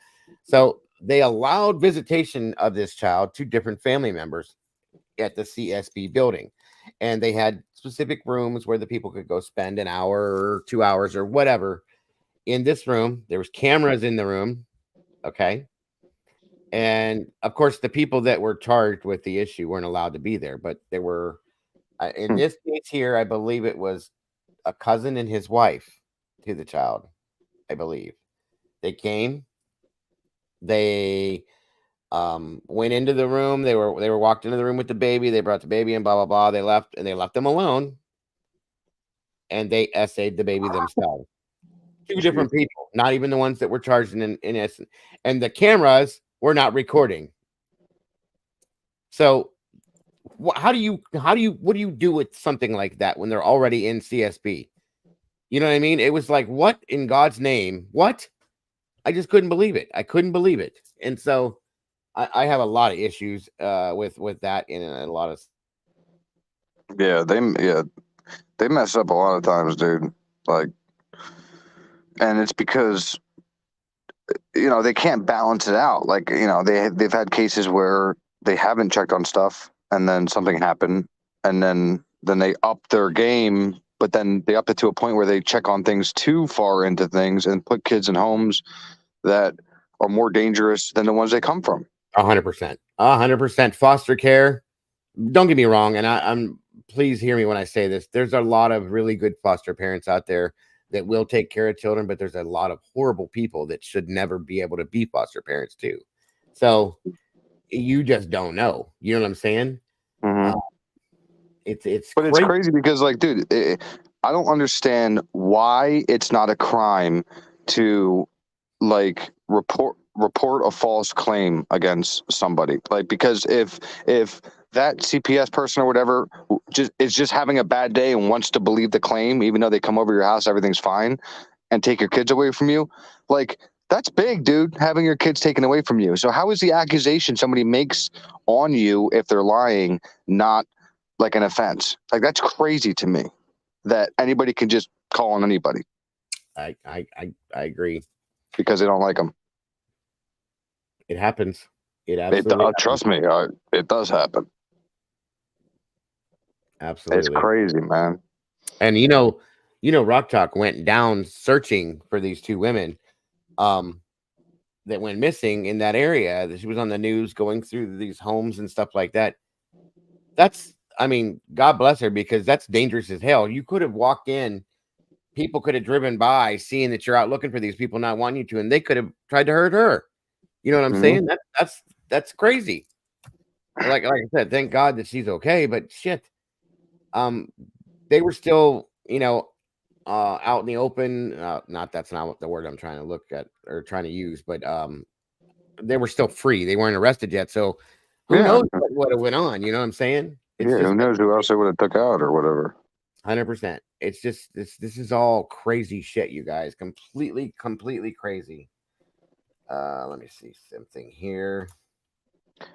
so they allowed visitation of this child to different family members at the CSB building. And they had specific rooms where the people could go spend an hour or 2 hours or whatever in this room. There was cameras in the room. Okay. And of course, the people that were charged with the issue weren't allowed to be there, but there were, in this case here, I believe it was a cousin and his wife to the child. I believe they came, they went into the room. They were walked into the room with the baby. They brought the baby in, blah, blah, blah. They left and they left them alone. And they essayed the baby themselves. Two different people, not even the ones that were charged in essence. And the cameras were not recording. So what do you do with something like that when they're already in CSB? You know what I mean? It was like, what in God's name? What? I just couldn't believe it. I couldn't believe it. And so I have a lot of issues with that in a lot of. They mess up a lot of times, dude. Like, and it's because they can't balance it out. Like, they've had cases where they haven't checked on stuff, and then something happened, and then they up their game, but then they up it to a point where they check on things too far into things and put kids in homes that are more dangerous than the ones they come from. 100%. 100% foster care. Don't get me wrong, and I'm please hear me when I say this. There's a lot of really good foster parents out there that will take care of children, but there's a lot of horrible people that should never be able to be foster parents too. So you just don't know. You know what I'm saying? It's crazy because, like, dude, I don't understand why it's not a crime to like report a false claim against somebody. Like, because if that CPS person or whatever is just having a bad day and wants to believe the claim, even though they come over your house, everything's fine, and take your kids away from you, like, That's big, dude, having your kids taken away from you. So how is the accusation somebody makes on you, if they're lying, not like an offense? Like, that's crazy to me that anybody can just call on anybody I agree. because they don't like them. It happens. It absolutely happens. Trust me, it does happen. Absolutely. It's crazy, man. And Rock Talk went down searching for these two women that went missing in that area. That she was on the news going through these homes and stuff like that. I mean, God bless her, because that's dangerous as hell. You could have walked in, people could have driven by seeing that you're out looking for these people, not wanting you to, and they could have tried to hurt her. You know what I'm saying? That's crazy. Like I said, thank God that she's okay, but shit. They were still, out in the open. That's not what the word I'm trying to look at or trying to use, but they were still free. They weren't arrested yet. So who knows what went on? You know what I'm saying? Who knows who else they would have took out or whatever. 100%. It's just this is all crazy shit, you guys. Completely crazy. Let me see something here.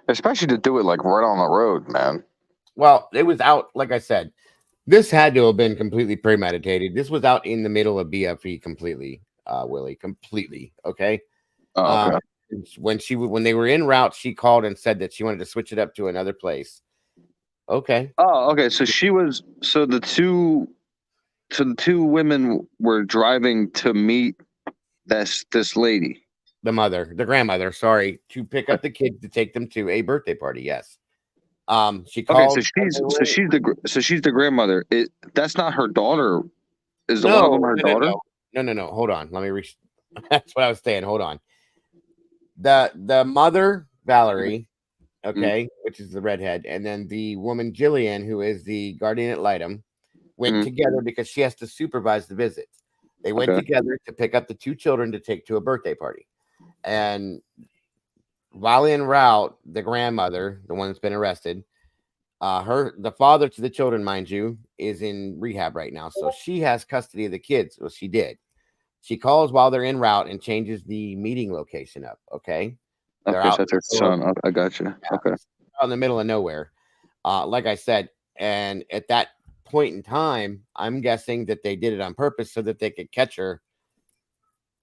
Especially to do it like right on the road, man. Well, it was out, like I said. This had to have been completely premeditated. This was out in the middle of BFE completely, Willie, completely. Okay. Okay. When they were en route, she called and said that she wanted to switch it up to another place. Okay. Oh, okay. So the two women were driving to meet this lady. The grandmother, sorry, to pick up the kids to take them to a birthday party. Yes. She called. Okay, so she's the grandmother. That's not her daughter. Is the one of them her daughter? No. Hold on. Let me reach. That's what I was saying. Hold on. The mother, Valerie, okay, which is the redhead, and then the woman Jillian, who is the guardian ad litem, went together because she has to supervise the visit. They went together to pick up the two children to take to a birthday party. And while en route, the grandmother, the one that's been arrested, the father to the children, mind you, is in rehab right now. So she has custody of the kids. Well, she did. She calls while they're en route and changes the meeting location up. Okay. Okay, so that's her son. I got you. Okay. Out in the middle of nowhere. Like I said, and at that point in time, I'm guessing that they did it on purpose so that they could catch her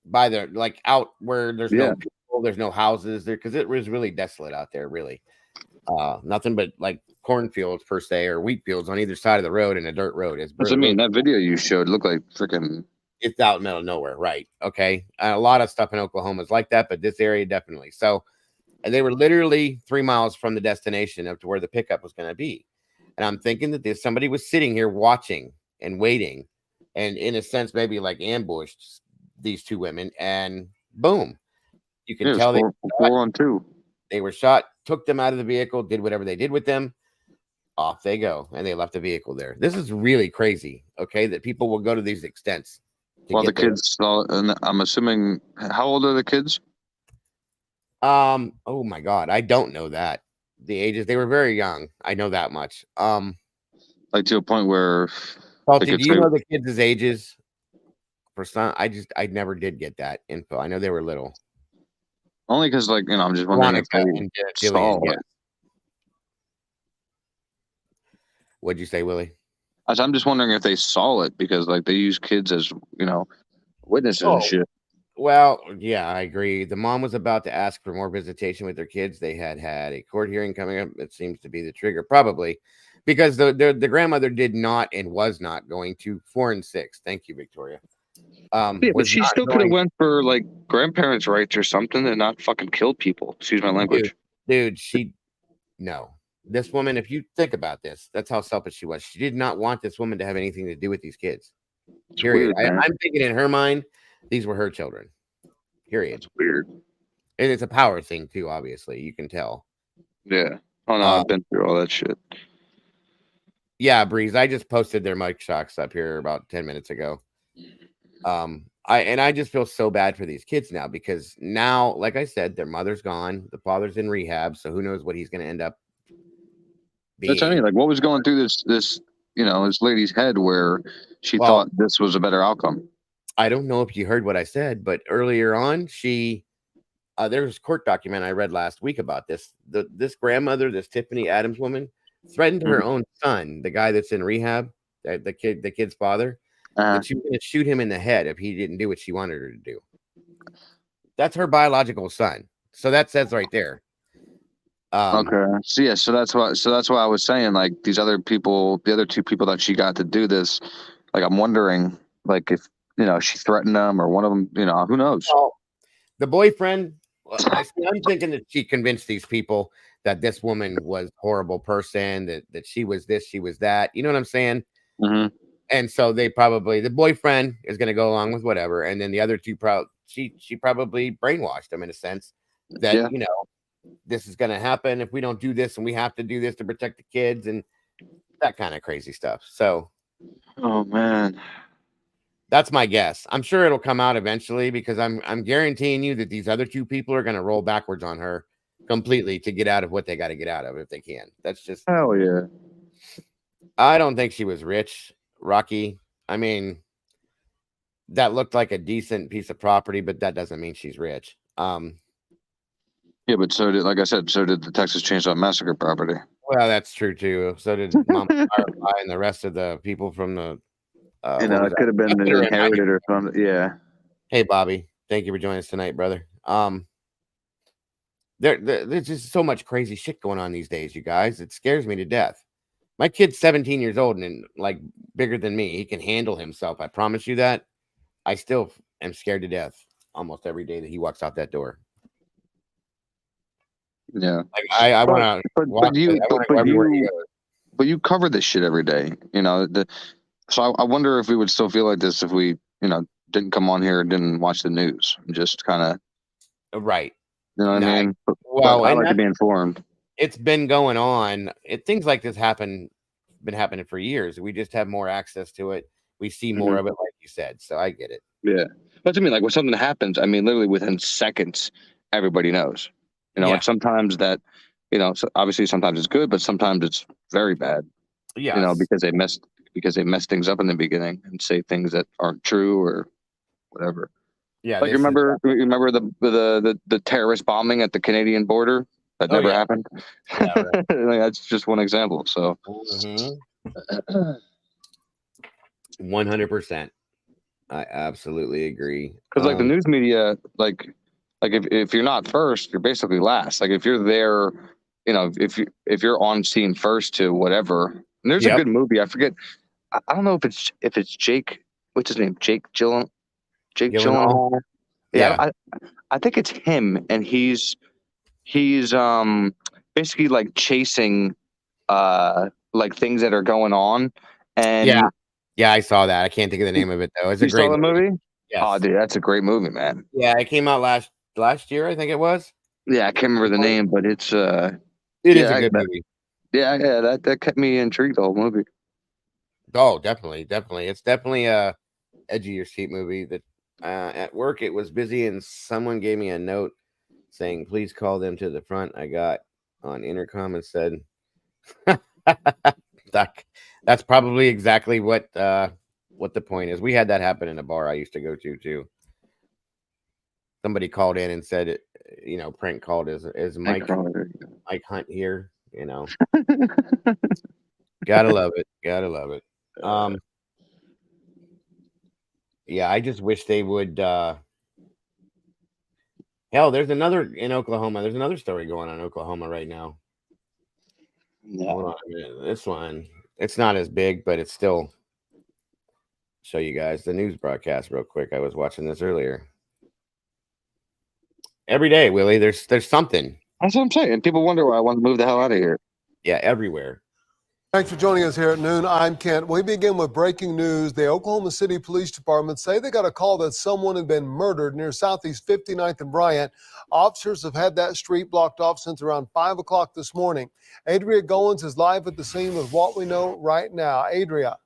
by the out where there's no people, there's no houses there, because it was really desolate out there, really. Nothing but like cornfields per se, or wheat fields on either side of the road, and a dirt road. That's what I mean. That video you showed looked like freaking. It's out in the middle of nowhere, right? Okay. A lot of stuff in Oklahoma is like that, but this area definitely. So, and they were literally 3 miles from the destination up to where the pickup was going to be. And I'm thinking that somebody was sitting here watching and waiting, and in a sense, maybe like ambushed these two women, and boom, you can tell four on two. They were shot, took them out of the vehicle, did whatever they did with them. Off they go, and they left the vehicle there. This is really crazy. Okay, that people will go to these extents. Well, the kids, and I'm assuming, how old are the kids? Oh my God, I don't know that. The ages, they were very young. I know that much. Like to a point where. Do you know the kids' ages? For some, I never did get that info. I know they were little. Only because, I'm just wondering if they saw it. What'd you say, Willie? I'm just wondering if they saw it, because they use kids as witnesses and shit. Well, yeah, I agree. The mom was about to ask for more visitation with their kids. They had a court hearing coming up. It seems to be the trigger, probably, because the grandmother did not and was not going to 4 and 6. Thank you, Victoria. But she still could have went for grandparents' rights or something and not fucking killed people. Excuse my language. Dude, no. This woman, if you think about this, that's how selfish she was. She did not want this woman to have anything to do with these kids. Period. Weird, I'm thinking in her mind, these were her children. Period. It's weird. And it's a power thing too, obviously. You can tell. Yeah. Oh no, I've been through all that shit. Yeah, Breeze. I just posted their mic shocks up here about 10 minutes ago. I just feel so bad for these kids now, because now, like I said, their mother's gone, the father's in rehab, so who knows what he's going to end up being. That's what I mean. What was going through this lady's head where she thought this was a better outcome? I don't know if you heard what I said, but earlier on, there was a court document I read last week about this. This grandmother, this Tiffany Adams woman, threatened her own son, the guy that's in rehab, the kid's father, that she was going to shoot him in the head if he didn't do what she wanted her to do. That's her biological son. So that says right there. Okay. So yeah, so that's why I was saying, like, these other people, the other two people that she got to do this, like, I'm wondering, like, if she threatened them or one of them, who knows? Well, the boyfriend, I'm thinking that she convinced these people that this woman was a horrible person, that she was this, she was that. You know what I'm saying? Mm-hmm. And so the boyfriend is going to go along with whatever, and then the other two she probably brainwashed them in a sense that this is going to happen if we don't do this, and we have to do this to protect the kids and that kind of crazy stuff. So, oh man, that's my guess. I'm sure it'll come out eventually because I'm guaranteeing you that these other two people are going to roll backwards on her completely to get out of what they got to get out of if they can. That's just hell yeah. I don't think she was rich, Rocky. I mean, that looked like a decent piece of property, but that doesn't mean she's rich. Yeah, but like I said, so did the Texas Chainsaw Massacre property. Well, that's true too. So did Mama Firefly and the rest of the people from the. It could have been inherited or something. Yeah. Hey, Bobby, thank you for joining us tonight, brother. There's just so much crazy shit going on these days, you guys. It scares me to death. My kid's 17 years old and like bigger than me. He can handle himself. I promise you that. I still am scared to death almost every day that he walks out that door. Yeah. Like I want to. But you cover this shit every day. So I wonder if we would still feel like this if we, didn't come on here and didn't watch the news and just kind of right. You know what I mean? Well, I like to be informed. It's been going on. Things like this been happening for years. We just have more access to it. We see more of it, like you said. So I get it. Yeah. But to me, like when something happens, I mean, literally within seconds, everybody knows. Like sometimes that, so obviously sometimes it's good, but sometimes it's very bad. Yeah. Because they mess things up in the beginning and say things that aren't true or whatever. Yeah. Like remember the terrorist bombing at the Canadian border that never happened. Yeah, right. Like, that's just one example. So. 100%. I absolutely agree. Because like the news media, like if you're not first, you're basically last. Like if you're there, if you're on scene first to whatever. And there's a good movie. I forget. I don't know if it's Jake. What's his name? Jake Gyllenhaal. Yeah. I think it's him, and he's basically like chasing like things that are going on. And yeah, I saw that. I can't think of the name of it though. It's a great movie. Yes. Oh, dude, that's a great movie, man. Yeah, it came out last year, I think it was. Yeah, I can't remember the name, but it's it is a good movie. Yeah, that kept me intrigued the whole movie. Oh, definitely. It's definitely a edge of your seat movie. That at work it was busy, and someone gave me a note saying, "Please call them to the front." I got on intercom and said, "That's probably exactly what the point is." We had that happen in a bar I used to go to too. Somebody called in and said, Prank called is Mike Hunt here. Gotta love it. Yeah, I just wish they would. Hell, there's another in Oklahoma. There's another story going on in Oklahoma right now. Hold on a minute. This one, it's not as big, but it's still. Show you guys the news broadcast real quick. I was watching this earlier. Every day, Willie, there's something. That's what I'm saying. People wonder why I want to move the hell out of here. Yeah, everywhere. Thanks for joining us here at noon. I'm Kent. We begin with breaking news. The Oklahoma City Police Department say they got a call that someone had been murdered near Southeast 59th and Bryant. Officers have had that street blocked off since around 5 o'clock this morning. Adria Goins is live at the scene with what we know right now. Adria.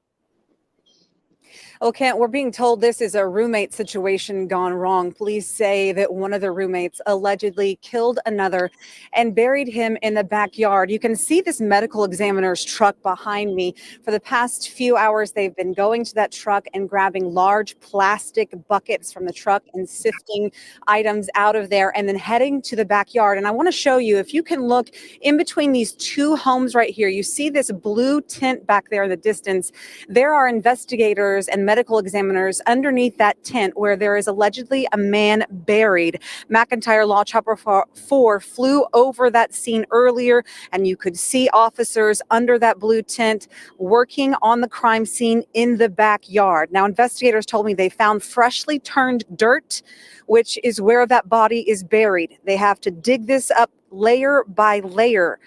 Well, Kent, we're being told this is a roommate situation gone wrong. Police say that one of the roommates allegedly killed another and buried him in the backyard. You can see this medical examiner's truck behind me. For the past few hours, they've been going to that truck and grabbing large plastic buckets from the truck and sifting items out of there and then heading to the backyard. And I want to show you, if you can look in between these two homes right here, you see this blue tent back there in the distance. There are investigators and medical examiners underneath that tent where there is allegedly a man buried. McIntyre Law Chopper 4 flew over that scene earlier, and you could see officers under that blue tent working on the crime scene in the backyard. Now, investigators told me they found freshly turned dirt, which is where that body is buried. They have to dig this up layer by layer,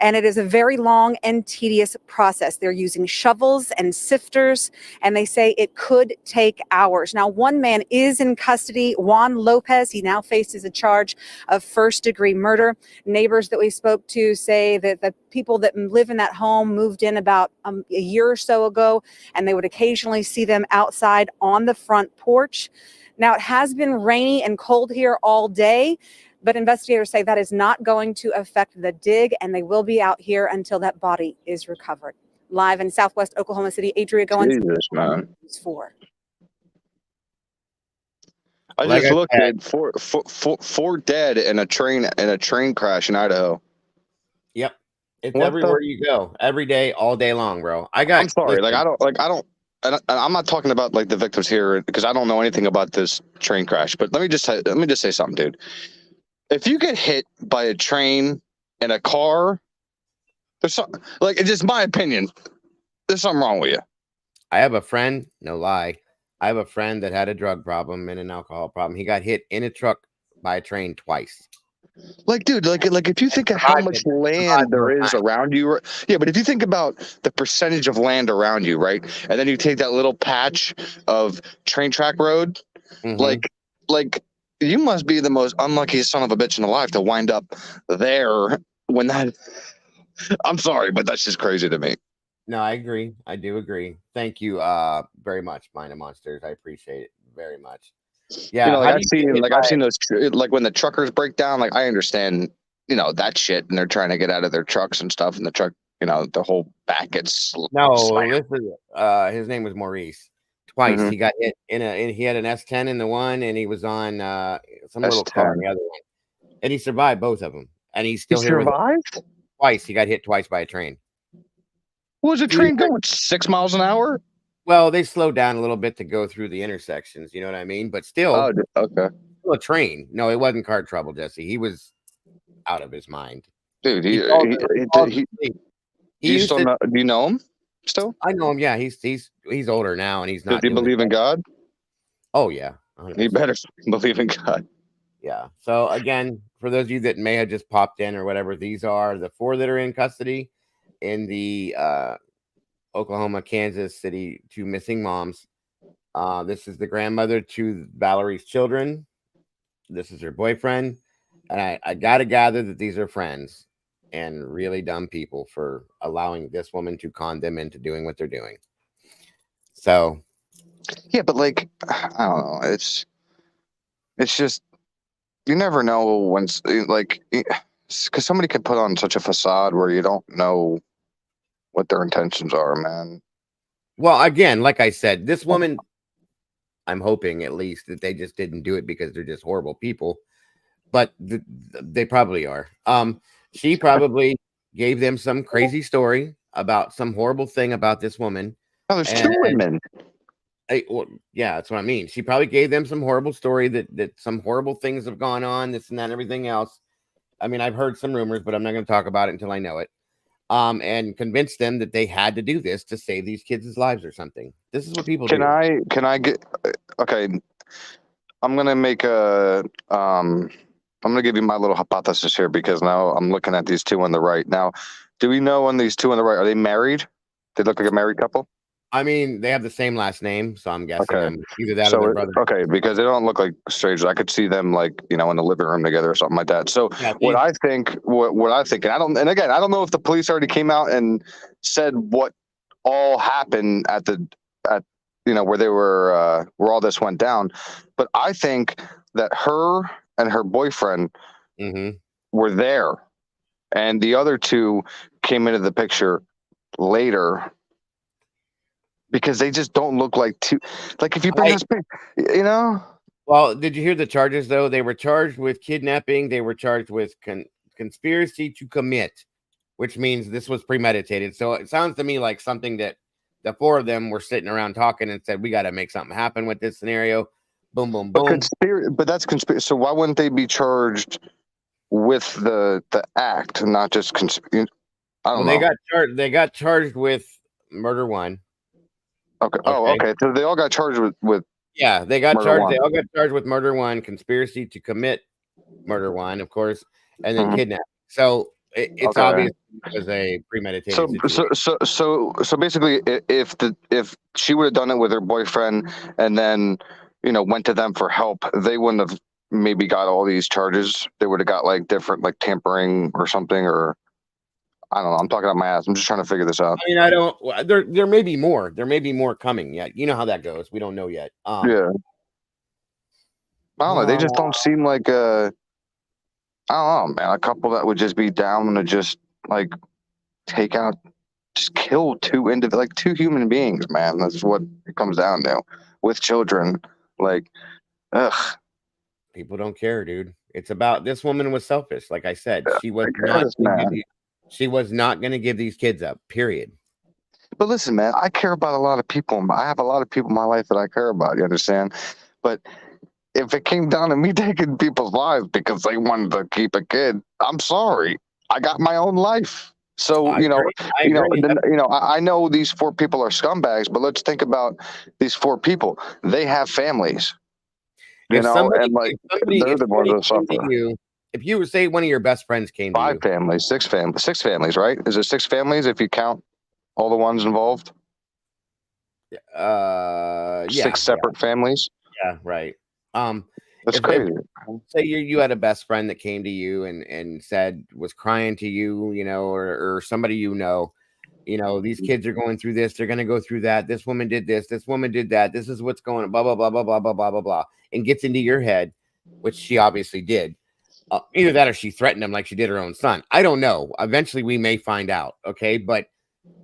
and it is a very long and tedious process. They're using shovels and sifters, and they say it could take hours. Now, one man is in custody, Juan Lopez. He now faces a charge of first-degree murder. Neighbors that we spoke to say that the people that live in that home moved in about a year or so ago, and they would occasionally see them outside on the front porch. Now, it has been rainy and cold here all day, but investigators say that is not going to affect the dig, and they will be out here until that body is recovered. Live in Southwest Oklahoma City, Adria Goins, Jesus, man. 4. I Like just I looked said- at four dead in a train crash in Idaho. Yep. It's What the- everywhere you go, every day, all day long, bro. I'm sorry, and I'm not talking about like the victims here because I don't know anything about this train crash. But let me just say something, dude. If you get hit by a train in a car, there's something, like, it's just my opinion. There's something wrong with you. I have a friend, no lie. I have a friend that had a drug problem and an alcohol problem. He got hit in a truck by a train twice. Like, dude, like if you think of how much land there is around you, yeah, but if you think about the percentage of land around you, right, and then you take that little patch of train track road, like you must be the most unluckiest son of a bitch in life to wind up there when that. I'm sorry, but that's just crazy to me. No, I agree. I do agree. Thank you very much, Mind of Monsters. I appreciate it very much. Yeah, You know, like how do you get hit I've by seen those, like when the truckers break down. Like I understand, you know, that shit, and they're trying to get out of their trucks and stuff, and the truck, you know, the whole back gets No, slammed. this is his name was Maurice. Twice Mhm. he got hit he had an S10 in the one, and he was on some little car in S10. the other one, and he survived both of them, and he's He still here with us. survived? Twice. He got hit twice by a train. Was the train going 6 miles an hour? Well, they slowed down a little bit to go through the intersections. You know what I mean? But still, Oh, okay. still a train. No, it wasn't car trouble, Jesse. He was out of his mind. Dude, He do you used still to- know? Do you know him still? I know him. Yeah, he's older now, and he's Does not. he doing believe in God? Oh yeah, He 100%. better believe in God. Yeah. So again, for those of you that may have just popped in or whatever, these are the 4 that are in custody in the Oklahoma, Kansas City, 2 missing moms. This is the grandmother to Valerie's children. This is her boyfriend. And I got to gather that these are friends and really dumb people for allowing this woman to con them into doing what they're doing. So, yeah, but like, I don't know. It's just, you never know when, like, because somebody could put on such a facade where you don't know what their intentions are, man. well, again, like I said, this woman, I'm hoping at least that they just didn't do it because they're just horrible people, but they probably are. She probably gave them some crazy story about some horrible thing about this woman. Oh, there's 2 women. Well, yeah, that's what I mean. She probably gave them some horrible story that some horrible things have gone on, this and that, and everything else. I mean, I've heard some rumors, but I'm not going to talk about it until I know it. And convinced them that they had to do this to save these kids' lives or something. This is what people do. Can I get, okay, I'm going to make I'm going to give you my little hypothesis here because now I'm looking at these 2 on the right. Now, do we know on these 2 on the right, are they married? They look like a married couple? I mean, they have the same last name, so I'm guessing Okay. either that or their brother. Okay, because they don't look like strangers. I could see them like, you know, in the living room together or something like that. So Yeah, what I think, and again, I don't know if the police already came out and said what all happened at where they were, where all this went down. But I think that her and her boyfriend were there, and the other two came into the picture later because they just don't look like two. Like if you bring this, Well, did you hear the charges though? They were charged with kidnapping. They were charged with conspiracy to commit, which means this was premeditated. So it sounds to me like something that the four of them were sitting around talking and said, "We got to make something happen with this scenario." Boom, boom, boom. But that's conspiracy. So why wouldn't they be charged with the act and not just conspiracy? I don't know. They got charged with murder one. Okay. Oh, okay. So they all got charged with. Yeah, they got murder charged. one. They all got charged with murder one, conspiracy to commit murder one, of course, and then kidnapping. So it's obvious it was a premeditated situation. So basically, if she would have done it with her boyfriend and then went to them for help, they wouldn't have maybe got all these charges. They would have got like different, like tampering or something, or I don't know. I'm talking out my ass. I'm just trying to figure this out. I mean, I don't. There may be more. There may be more coming yet. You know how that goes. We don't know yet. Yeah. I don't know. They just don't seem like I don't know, man. A couple that would just be down to just like take out, just kill two human beings, man. That's what it comes down to with children. Like, ugh. People don't care, dude. It's about this woman was selfish. Like I said, she was not going to give these kids up. Period. But listen, man, I care about a lot of people. I have a lot of people in my life that I care about. You understand? But if it came down to me taking people's lives because they wanted to keep a kid, I'm sorry. I got my own life. So I know these four people are scumbags, but let's think about these four people. They have families. They're the ones that suffer. If you were say one of your best friends came to you, six families, right? Is it six families if you count all the ones involved? Six separate families. Yeah, right. That's crazy. Say you had a best friend that came to you and said was crying to you, or somebody these kids are going through this, they're going to go through that. This woman did this, this woman did that. This is what's going on, blah blah blah blah blah blah blah blah blah, and gets into your head, which she obviously did. Either that or she threatened him like she did her own son. I don't know. Eventually, we may find out. Okay, but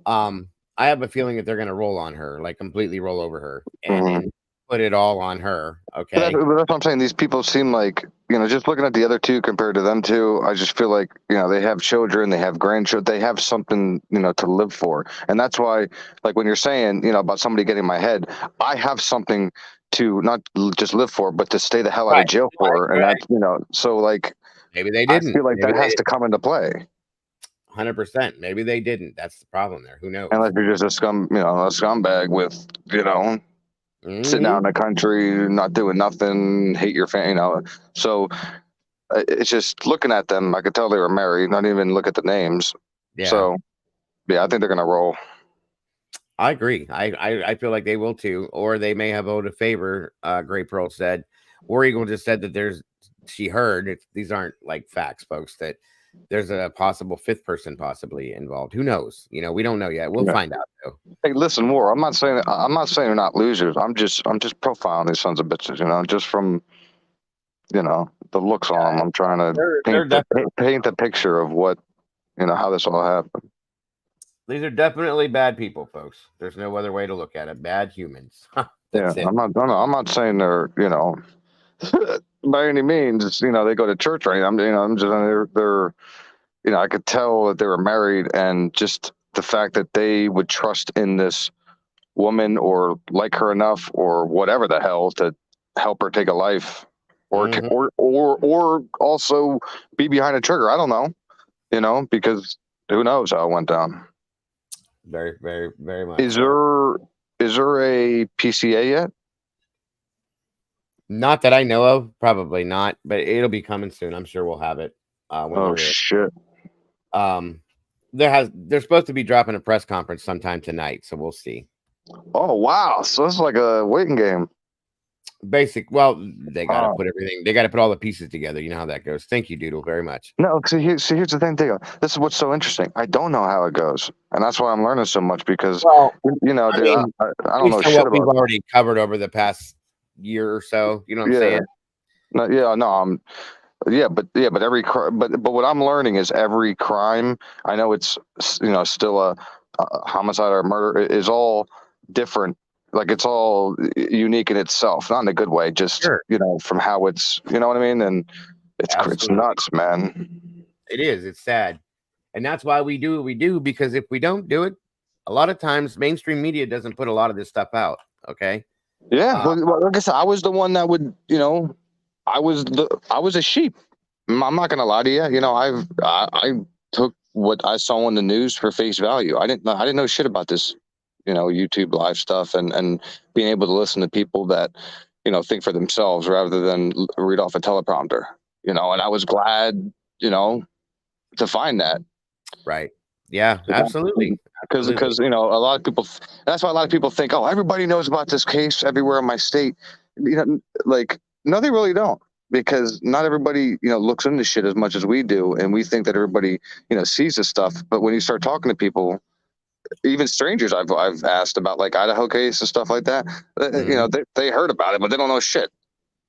I have a feeling that they're going to roll on her, like completely roll over her, and put it all on her. Okay, but that's what I'm saying. These people seem like just looking at the other two compared to them two, I just feel like they have children, they have grandchildren, they have something to live for, and that's why, like when you're saying about somebody getting in my head, I have something to not just live for, but to stay the hell out of jail for, and that's so like maybe they didn't. I feel like that has to come into play. 100%. Maybe they didn't. That's the problem there. Who knows? Unless you're just a scumbag with sitting out in the country, not doing nothing, hate your family, So it's just looking at them. I could tell they were married. Not even look at the names. Yeah. So yeah, I think they're gonna roll. I agree. I feel like they will too, or they may have owed a favor. Gray Pearl said. War Eagle just said that she heard. These aren't like facts, folks. That there's a possible fifth person possibly involved. Who knows? We don't know yet. We'll find out though. Hey, listen, War. I'm not saying they're not losers. I'm just profiling these sons of bitches. Just from the looks on them. I'm trying to paint the picture of what how this all happened. These are definitely bad people, folks. There's no other way to look at it. Bad humans. Yeah, I'm not saying they're by any means. They go to church or anything. I'm just they're I could tell that they were married, and just the fact that they would trust in this woman or like her enough or whatever the hell to help her take a life, or or also be behind a trigger. I don't know, because who knows how it went down. Very, very, very much. Is there a PCA yet? Not that I know of. Probably not, but it'll be coming soon. I'm sure we'll have it. Shit. They're supposed to be dropping a press conference sometime tonight, so we'll see. Oh wow! So it's like a waiting game. Basic. Well, they got to Oh. put everything. They got to put all the pieces together. You know how that goes. Thank you, Doodle, very much. No, here's the thing, Diego. This is what's so interesting. I don't know how it goes, and that's why I'm learning so much because Well, you know, I dude, mean, I don't know based on shit what we've about. already covered over the past year or so, you know what I'm Yeah, saying? no, yeah, no, but every but what I'm learning is every crime. I know it's still a homicide or murder is all different. Like it's all unique in itself, not in a good way. Just Sure, from how it's what I mean, and it's absolutely. nuts, man. It is. It's sad, and that's why we do what we do. Because if we don't do it, a lot of times mainstream media doesn't put a lot of this stuff out. Okay. Yeah, well, like I said, I was the one that would, I was a sheep. I'm not gonna lie to you. I took what I saw on the news for face value. I didn't know shit about this, YouTube live stuff and being able to listen to people that, think for themselves rather than read off a teleprompter. And I was glad, to find that. Right. Yeah. Absolutely. Because a lot of people, that's why a lot of people think, oh, everybody knows about this case everywhere in my state. Like no, they really don't, because not everybody looks into shit as much as we do, and we think that everybody sees this stuff. But when you start talking to people, even strangers, I've asked about like Idaho case and stuff like that. They heard about it, but they don't know shit.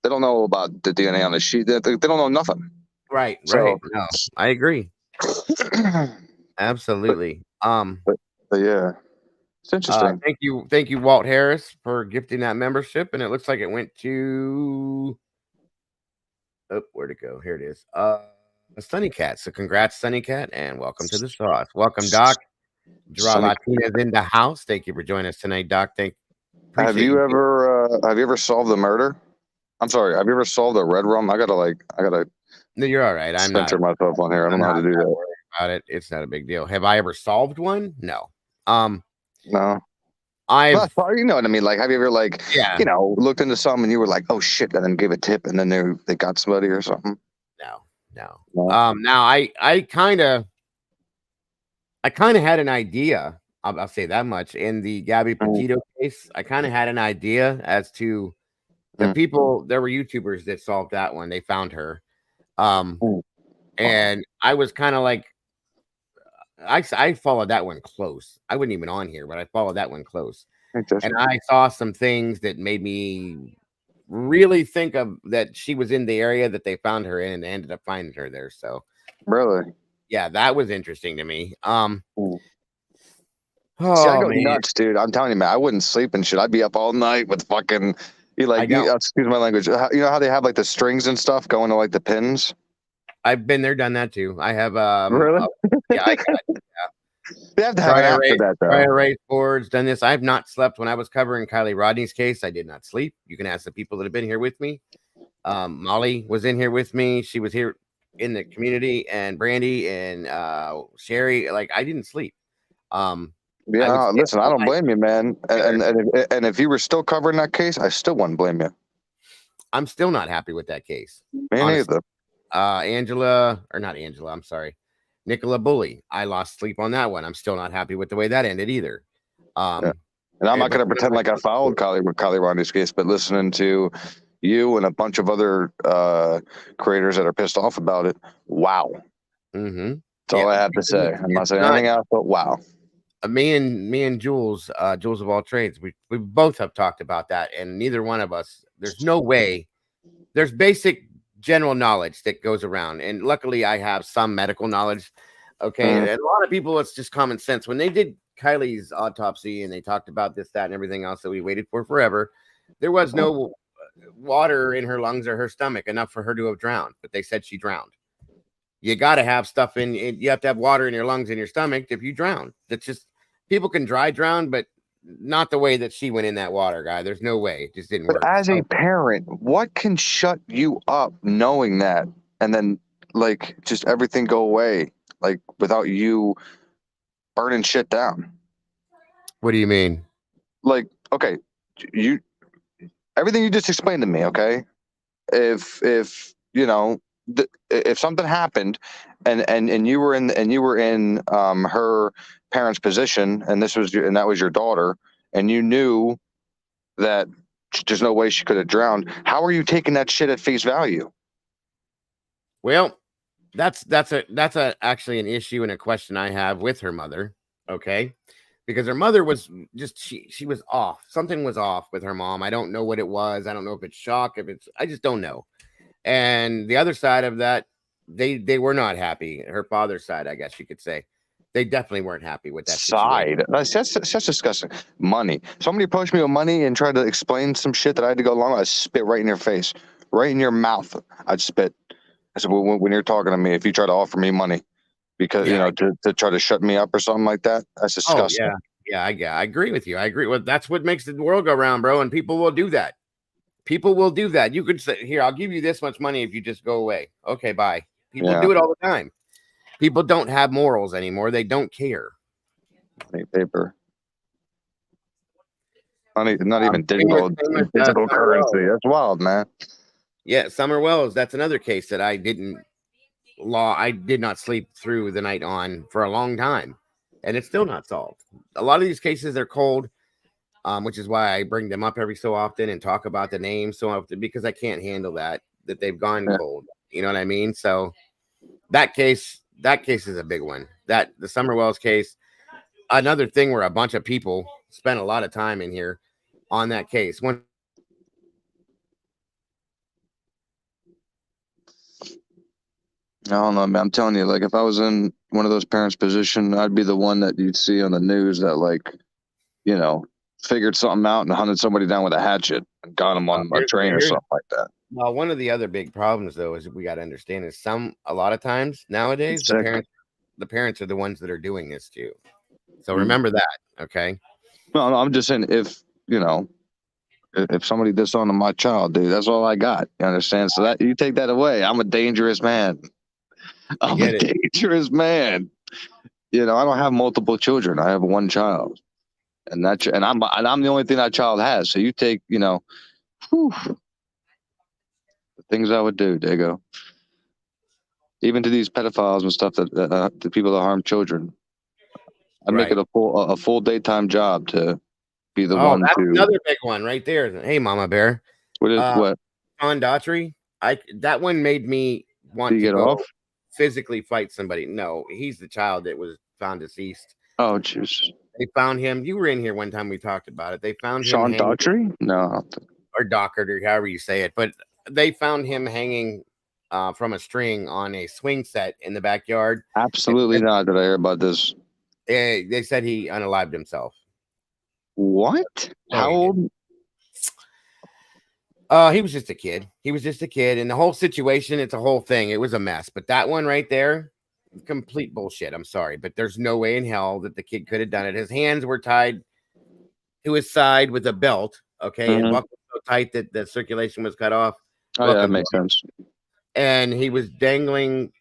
They don't know about the DNA on the sheet. They don't know nothing. Right. So, No, I agree. Absolutely. but yeah, it's interesting. Thank you, Walt Harris, for gifting that membership, and it looks like it went to where'd it go? Here it is. Sunny Cat. So congrats, Sunny Cat, and welcome to the sauce. Welcome, Doc. Draw Sunny Latinas in the house. Thank you for joining us tonight, Doc. Have you ever solved the murder? I'm sorry. Have you ever solved a red rum? I gotta. No, you're all right. I'm not center myself on here. I don't know how to do that. worried about it. It's not a big deal. Have I ever solved one? No. No. I've Well, you know what I mean. Like, have you ever Yeah. looked into something and you were like, oh shit, and then gave a tip and then they got somebody or something? No. No? Now I kind of had an idea. I'll say that much. In the Gabby Petito case, I kind of had an idea as to the people. There were YouTubers that solved that one. They found her. And I was kind of like, I followed that one close. I wasn't even on here, but I followed that one close. And I saw some things that made me really think of that she was in the area that they found her in and ended up finding her there. So Really? yeah, that was interesting to me. See, I go man. nuts, dude. I'm telling you, man. I wouldn't sleep and shit. I'd be up all night with fucking. Excuse my language. You know how they have like the strings and stuff going to like the pins? I've been there, done that too. I have Really? Yeah, I got They have to have an app for that, though. erase boards, done this. I've not slept when I was covering Kylie Rodney's case. I did not sleep. You can ask the people that have been here with me. Molly was in here with me. She was here in the community, and Brandy and Sherry. Like, I didn't sleep. Yeah, listen, I don't blame you, man. And if you were still covering that case, I still wouldn't blame you. I'm still not happy with that case. Me honestly. neither. I'm sorry. Nicola Bully. I lost sleep on that one. I'm still not happy with the way that ended either. And I'm not going to pretend like I followed Kylie Rodney's case, but listening to you and a bunch of other creators that are pissed off about it, wow. Mm-hmm. That's all I have to say. I'm not saying anything else, but wow. Me and Jules, Jules of all trades, we both have talked about that, and neither one of us. There's no way. There's basic general knowledge that goes around, and luckily I have some medical knowledge. Okay, and a lot of people, it's just common sense. When they did Kylie's autopsy and they talked about this, that, and everything else that we waited for forever, there was no water in her lungs or her stomach enough for her to have drowned, but they said she drowned. You got to have stuff in. You have to have water in your lungs and your stomach if you drown. That's just, people can dry drown, but not the way that she went in that water, guy. There's no way. It just didn't work. As a parent, what can shut you up knowing that, and then like just everything go away, like without you burning shit down? What do you mean? Like, okay, everything you just explained to me, okay? If if something happened and you were in her parents' position, and that was your daughter, and you knew that there's no way she could have drowned. How are you taking that shit at face value? Well, that's actually an issue and a question I have with her mother. Okay, because her mother was just she was off. Something was off with her mom. I don't know what it was. I don't know if it's shock. I just don't know. And the other side of that, they were not happy. Her father's side, I guess you could say, they definitely weren't happy with that situation. That's disgusting. Money. Somebody approached me with money and tried to explain some shit that I had to go along. I spit right in your face, right in your mouth. I'd spit. I said, when you're talking to me, if you try to offer me money because to try to shut me up or something like that, that's disgusting. Oh yeah, I agree with you. I agree. Well, that's what makes the world go round, bro. And people will do that. People will do that. You could say, here, I'll give you this much money if you just go away. Okay, bye. People do it all the time. People don't have morals anymore. They don't care. Money, paper. Money, not even digital currency. That's wild, man. Yeah, Summer Wells. That's another case that I did not sleep through the night on for a long time, and it's still not solved. A lot of these cases are cold, which is why I bring them up every so often and talk about the names so often, because I can't handle that they've gone cold. You know what I mean? So that case is a big one. That the Summer Wells case, another thing where a bunch of people spent a lot of time in here on that case. I don't know, man. I'm telling you, like, if I was in one of those parents' position, I'd be the one that you'd see on the news that, like, figured something out and hunted somebody down with a hatchet and got them on a train or something like that. Well, one of the other big problems, though, is we got to understand is a lot of times nowadays the parents are the ones that are doing this too. So remember that, okay? No, I'm just saying if somebody did something to my child, dude, that's all I got. You understand? So that you take that away, I'm a dangerous man. I'm a dangerous man. I don't have multiple children. I have one child, and I'm the only thing that child has. So you take, the things I would do, Dago. Even to these pedophiles and stuff that the people that harm children, I'd make it a full daytime job to be the one that's to. Another big one right there. Hey, Mama Bear. What? Sean Daughtry. That one made me want to go physically fight somebody. No, he's the child that was found deceased. Oh, jeez. They found him. You were in here one time. We talked about it. They found Sean him. Daughtry? No. Or Dockard, or however you say it. But they found him hanging from a string on a swing set in the backyard. Absolutely not. Did I hear about this? They said he unalived himself. What? How old? He was just a kid. And the whole situation, it's a whole thing. It was a mess. But that one right there, complete bullshit. I'm sorry, but there's no way in hell that the kid could have done it. His hands were tied to his side with a belt, okay, and buckled so tight that the circulation was cut off. Oh, yeah, that makes sense. And he was dangling,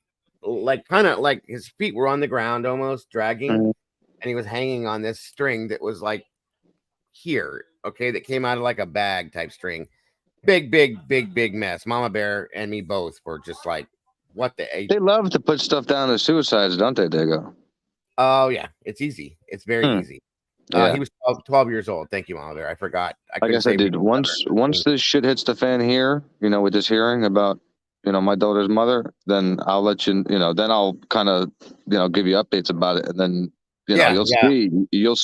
kind of like his feet were on the ground, almost dragging, and he was hanging on this string that was like here, okay, that came out of like a bag type string. Big mess. Mama Bear and me both were just like, what the? They love to put stuff down as suicides, don't they, Dago? Oh, yeah. It's easy. It's very easy. Yeah. He was 12 years old. Thank you, Mama Bear. I forgot. Like I said, dude, once this shit hits the fan here, with this hearing about, my daughter's mother, then I'll let you, then I'll kind of, give you updates about it. And then, you'll see.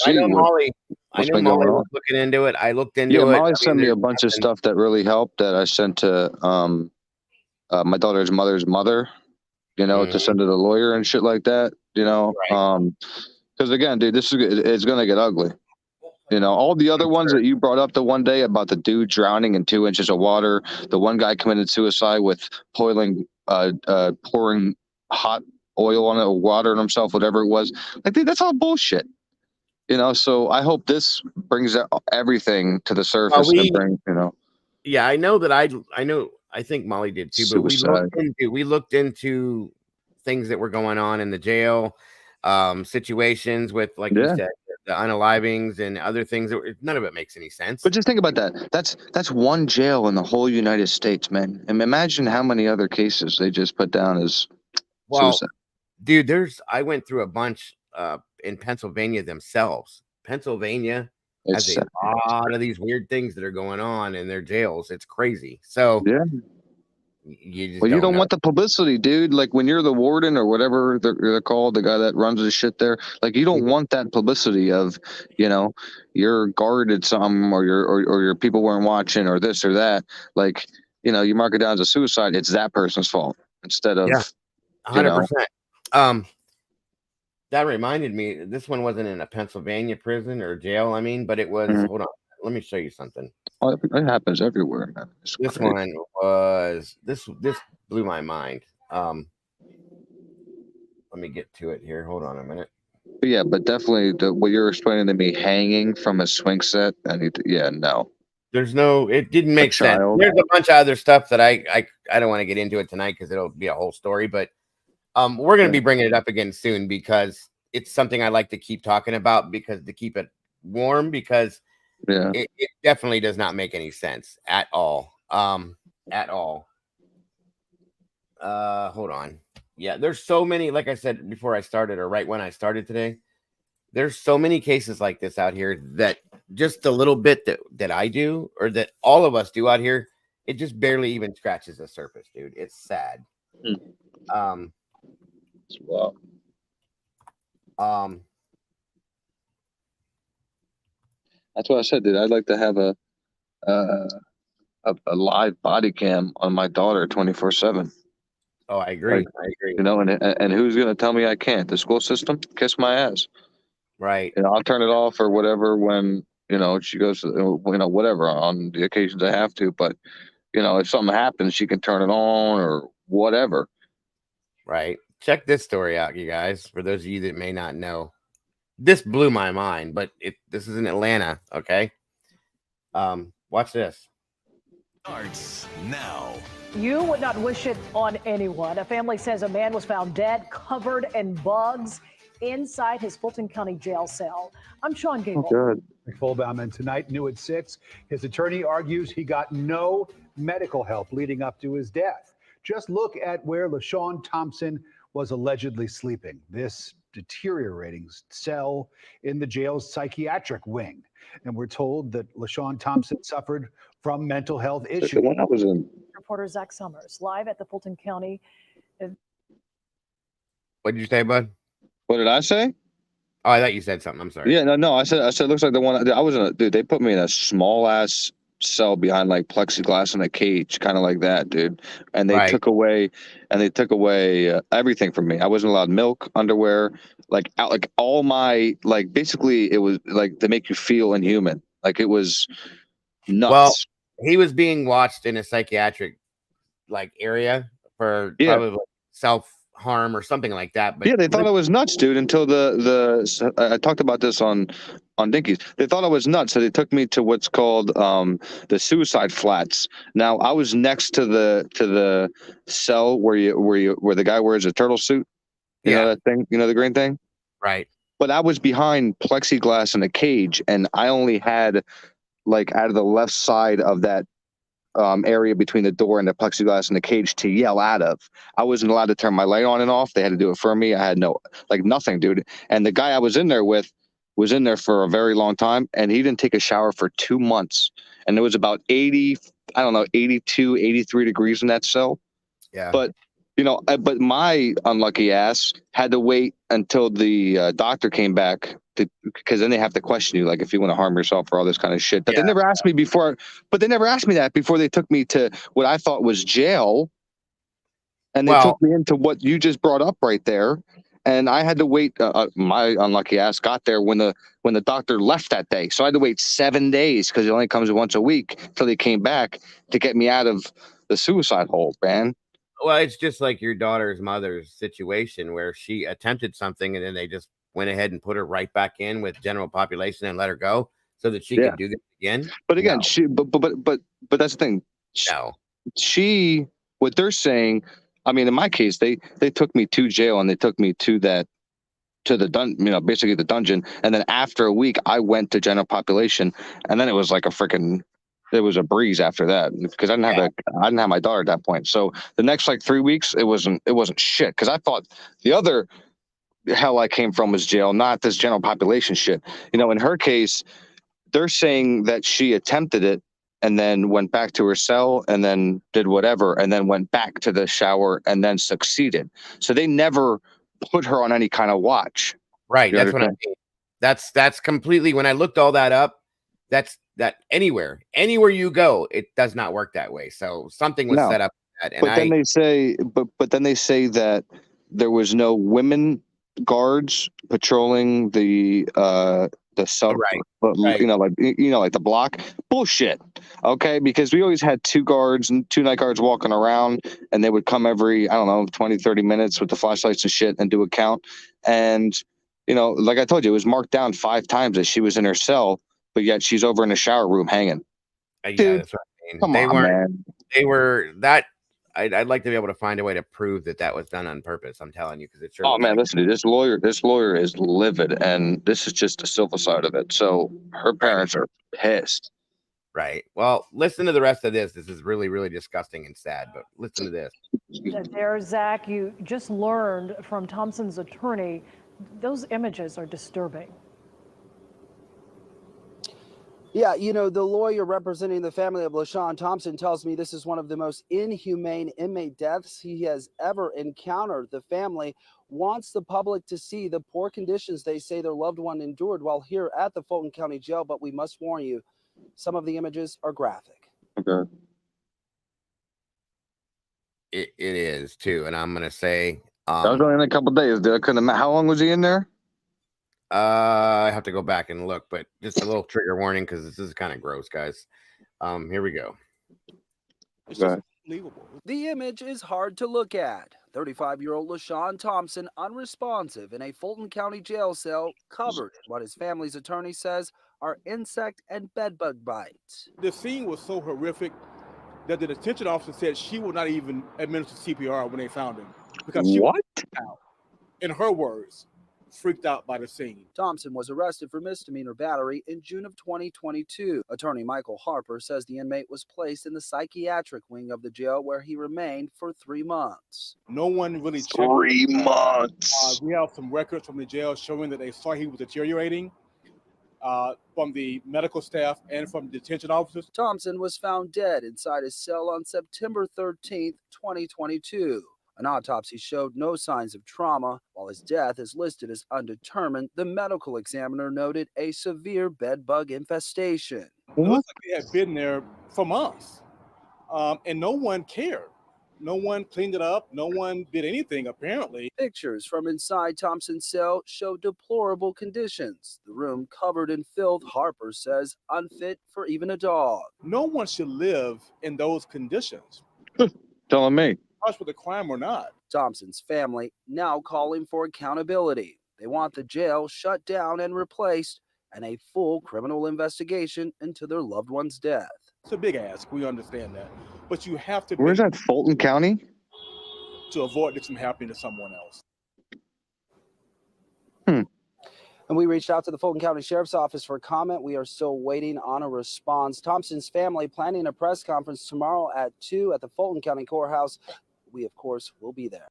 I know Molly was looking into it. I looked into it. Molly sent me a bunch of stuff that really helped that I sent to my daughter's mother's mother, to send to the lawyer and shit like that, because again, dude, it's going to get ugly. All the other ones that you brought up the one day about the dude drowning in 2 inches of water, the one guy committed suicide with pouring hot oil on it, or water on himself, whatever it was. Like, dude, that's all bullshit. So I hope this brings everything to the surface. Yeah, I know that I think Molly did too, but we looked into things that were going on in the jail, situations with, like you said, the unalivings and other things none of it makes any sense. But just think about that. That's one jail in the whole United States, man. And imagine how many other cases they just put down as suicide. Dude, I went through a bunch in Pennsylvania themselves. Pennsylvania has a lot of these weird things that are going on in their jails. It's crazy. So yeah. You just Well, you don't know. want the publicity, dude. Like when you're the warden or whatever they're called, the guy that runs the shit there. Like you don't want that publicity of, your guard did something or your people weren't watching or this or that. Like, you mark it down as a suicide. It's that person's fault instead of, 100%. That reminded me. This one wasn't in a Pennsylvania prison or jail. I mean, but it was. Hold on. Let me show you something. Oh, it happens everywhere, man. This one was this blew my mind. Let me get to it here. Hold on a minute. But yeah, but definitely what you're explaining to me, hanging from a swing set. No. There's no. It didn't make sense. There's a bunch of other stuff that I don't want to get into it tonight because it'll be a whole story. But we're going to be bringing it up again soon because it's something I like to keep talking about because to keep it warm because it definitely does not make any sense at all. At all. Hold on. Yeah, there's so many, like I said before I started or right when I started today, there's so many cases like this out here that just a little bit that I do or that all of us do out here, it just barely even scratches the surface, dude. It's sad. Wow. That's what I said, dude. I'd like to have a live body cam on my daughter 24/7. Oh, I agree. I agree. And who's gonna tell me I can't? The school system? Kiss my ass. Right. I'll turn it off or whatever when she goes whatever on the occasions I have to. But if something happens, she can turn it on or whatever. Right. Check this story out, you guys. For those of you that may not know, this blew my mind. But this is in Atlanta. Okay. Watch this. Starts now. You would not wish it on anyone. A family says a man was found dead, covered in bugs inside his Fulton County jail cell. I'm Sean Gable. Good. Fullbaum, and tonight, new at 6, his attorney argues he got no medical help leading up to his death. Just look at where LaShawn Thompson was allegedly sleeping. This deteriorating cell in the jail's psychiatric wing. And we're told that LaShawn Thompson suffered from mental health issues. The one I was in. Reporter Zach Summers, live at the Fulton County. What did you say, bud? What did I say? Oh, I thought you said something. I'm sorry. Yeah, no. I said it looks like the one I was in. Dude, they put me in a small ass cell behind like plexiglass in a cage, kind of like that, dude. And they took away everything from me. I wasn't allowed milk, underwear, like all my basically it was like to make you feel inhuman. Like it was nuts. Well, he was being watched in a psychiatric area for probably self-harm or something like that. But yeah, they thought I was nuts, dude, until I talked about this on Dinkies. They thought I was nuts, so they took me to what's called the suicide flats. Now I was next to the cell where the guy wears a turtle suit. You know that thing? You know the green thing? Right. But I was behind plexiglass in a cage, and I only had out of the left side of that area between the door and the plexiglass and the cage to yell out of. I wasn't allowed to turn my light on and off. They had to do it for me. I had nothing, dude. And the guy I was in there with was in there for a very long time, and he didn't take a shower for 2 months. And it was about 82, 83 degrees in that cell. Yeah. But but my unlucky ass had to wait until the doctor came back because then they have to question you, like if you want to harm yourself or all this kind of shit. But they never asked me before. But they never asked me that before they took me to what I thought was jail, and they took me into what you just brought up right there. And I had to wait. My unlucky ass got there when the doctor left that day, so I had to wait 7 days because it only comes once a week till they came back to get me out of the suicide hole, man. Well, it's just like your daughter's mother's situation where she attempted something and then they just went ahead and put her right back in with general population and let her go so that she could do this again. But again, but that's the thing. What they're saying, I mean, in my case, they took me to jail and they took me to the basically the dungeon. And then after a week, I went to general population, and then it was like it was a breeze after that because I didn't have my daughter at that point. So the next 3 weeks, it wasn't shit because I thought the other hell I came from was jail, not this general population shit. In her case, they're saying that she attempted it and then went back to her cell and then did whatever and then went back to the shower and then succeeded. So they never put her on any kind of watch. Right. You That's what I understand? mean. That's completely, when I looked all that up, that anywhere you go, it does not work that way. So something was No. set up for that. And But then they say, but then they say that there was no women guards patrolling the sub, right. like the block. Bullshit. Okay, because we always had 2 guards and 2 night guards walking around, and they would come every, I don't know, 20, 30 minutes with the flashlights and shit and do a count. And like I told you, it was marked down 5 times that she was in her cell, but yet she's over in the shower room hanging. Yeah, Dude, that's what I mean. come They on, weren't. man. They were that. I'd like to be able to find a way to prove that was done on purpose. I'm telling you, because it sure. Oh looks man, like listen, dude, this lawyer is livid, and this is just the civil side of it. So her parents are pissed. Right. Well, listen to the rest of this. This is really, really disgusting and sad. But listen to this. There, Zach, you just learned from Thompson's attorney, those images are disturbing. Yeah, the lawyer representing the family of LaShawn Thompson tells me this is one of the most inhumane inmate deaths he has ever encountered. The family wants the public to see the poor conditions they say their loved one endured while here at the Fulton County Jail, but we must warn you, some of the images are graphic. Okay. It is too, and I'm gonna say that was only in a couple days. Dude. I couldn't. How long was he in there? I have to go back and look, but just a little trigger warning because this is kind of gross, guys. Here we go. It's just unbelievable. The image is hard to look at. 35-year-old LaShawn Thompson unresponsive in a Fulton County jail cell, covered in what his family's attorney says are insect and bedbug bites. The scene was so horrific that the detention officer said she would not even administer CPR when they found him because she was out, in her words, freaked out by the scene. Thompson was arrested for misdemeanor battery in June of 2022. Attorney Michael Harper says the inmate was placed in the psychiatric wing of the jail where he remained for 3 months. No one really checked. 3 months. We have some records from the jail showing that they saw he was deteriorating from the medical staff and from detention officers. Thompson was found dead inside his cell on September 13th, 2022. An autopsy showed no signs of trauma. While his death is listed as undetermined, the medical examiner noted a severe bed bug infestation. It looks like they had been there for months, and no one cared. No one cleaned it up. No one did anything, apparently. Pictures from inside Thompson's cell show deplorable conditions. The room covered in filth, Harper says, unfit for even a dog. No one should live in those conditions. Telling me. Charged with a crime or not. Thompson's family now calling for accountability. They want the jail shut down and replaced, and a full criminal investigation into their loved one's death. It's a big ask. We understand that. But you have to. Where's that, Fulton County? To avoid this from happening to someone else. And we reached out to the Fulton County Sheriff's Office for comment. We are still waiting on a response. Thompson's family planning a press conference tomorrow at 2 at the Fulton County Courthouse. We, of course, will be there.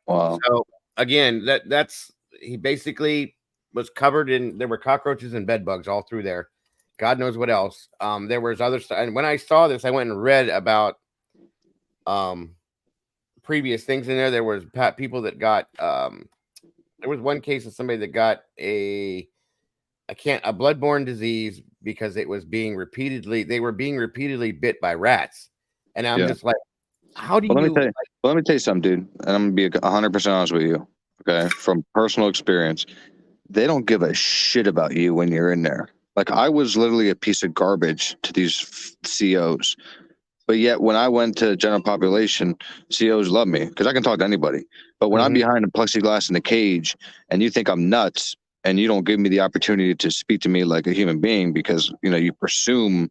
Wow. So again, that's he basically was covered in, there were cockroaches and bed bugs all through there. God knows what else. There was other stuff. And when I saw this, I went and read about previous things in there. There was people that got there was one case of somebody that got a bloodborne disease because it was being repeatedly bit by rats. And I'm just like, how do you let me tell you something, dude. And I'm gonna be 100% honest with you. Okay. From personal experience, they don't give a shit about you when you're in there. Like, I was literally a piece of garbage to these COs. But yet when I went to general population, COs love me because I can talk to anybody. But when I'm behind the plexiglass in the cage and you think I'm nuts and you don't give me the opportunity to speak to me like a human being because, you presume,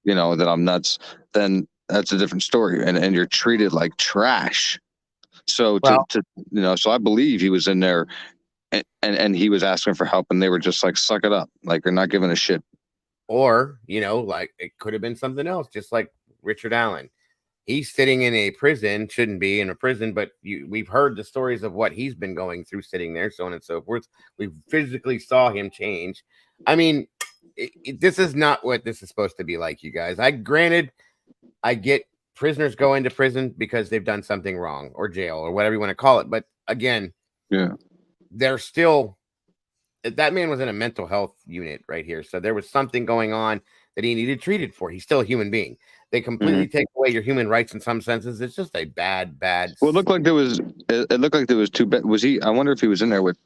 that I'm nuts, then that's a different story. And you're treated like trash. So so I believe he was in there and he was asking for help and they were just like, suck it up. Like, you're not giving a shit. Or, like it could have been something else, just like Richard Allen. he's sitting in a prison, shouldn't be in a prison, but we've heard the stories of what he's been going through sitting there, so on and so forth. We physically saw him change. I mean, this is not what this is supposed to be like, you guys. I get prisoners go into prison because they've done something wrong, or jail, or whatever you want to call it. But again, they're still, that man was in a mental health unit right here. So there was something going on that he needed treated for. He's still a human being. They completely take away your human rights in some senses. It's just a bad. Well, it looked like there was. It looked like there was two. Was he? I wonder if he was in there with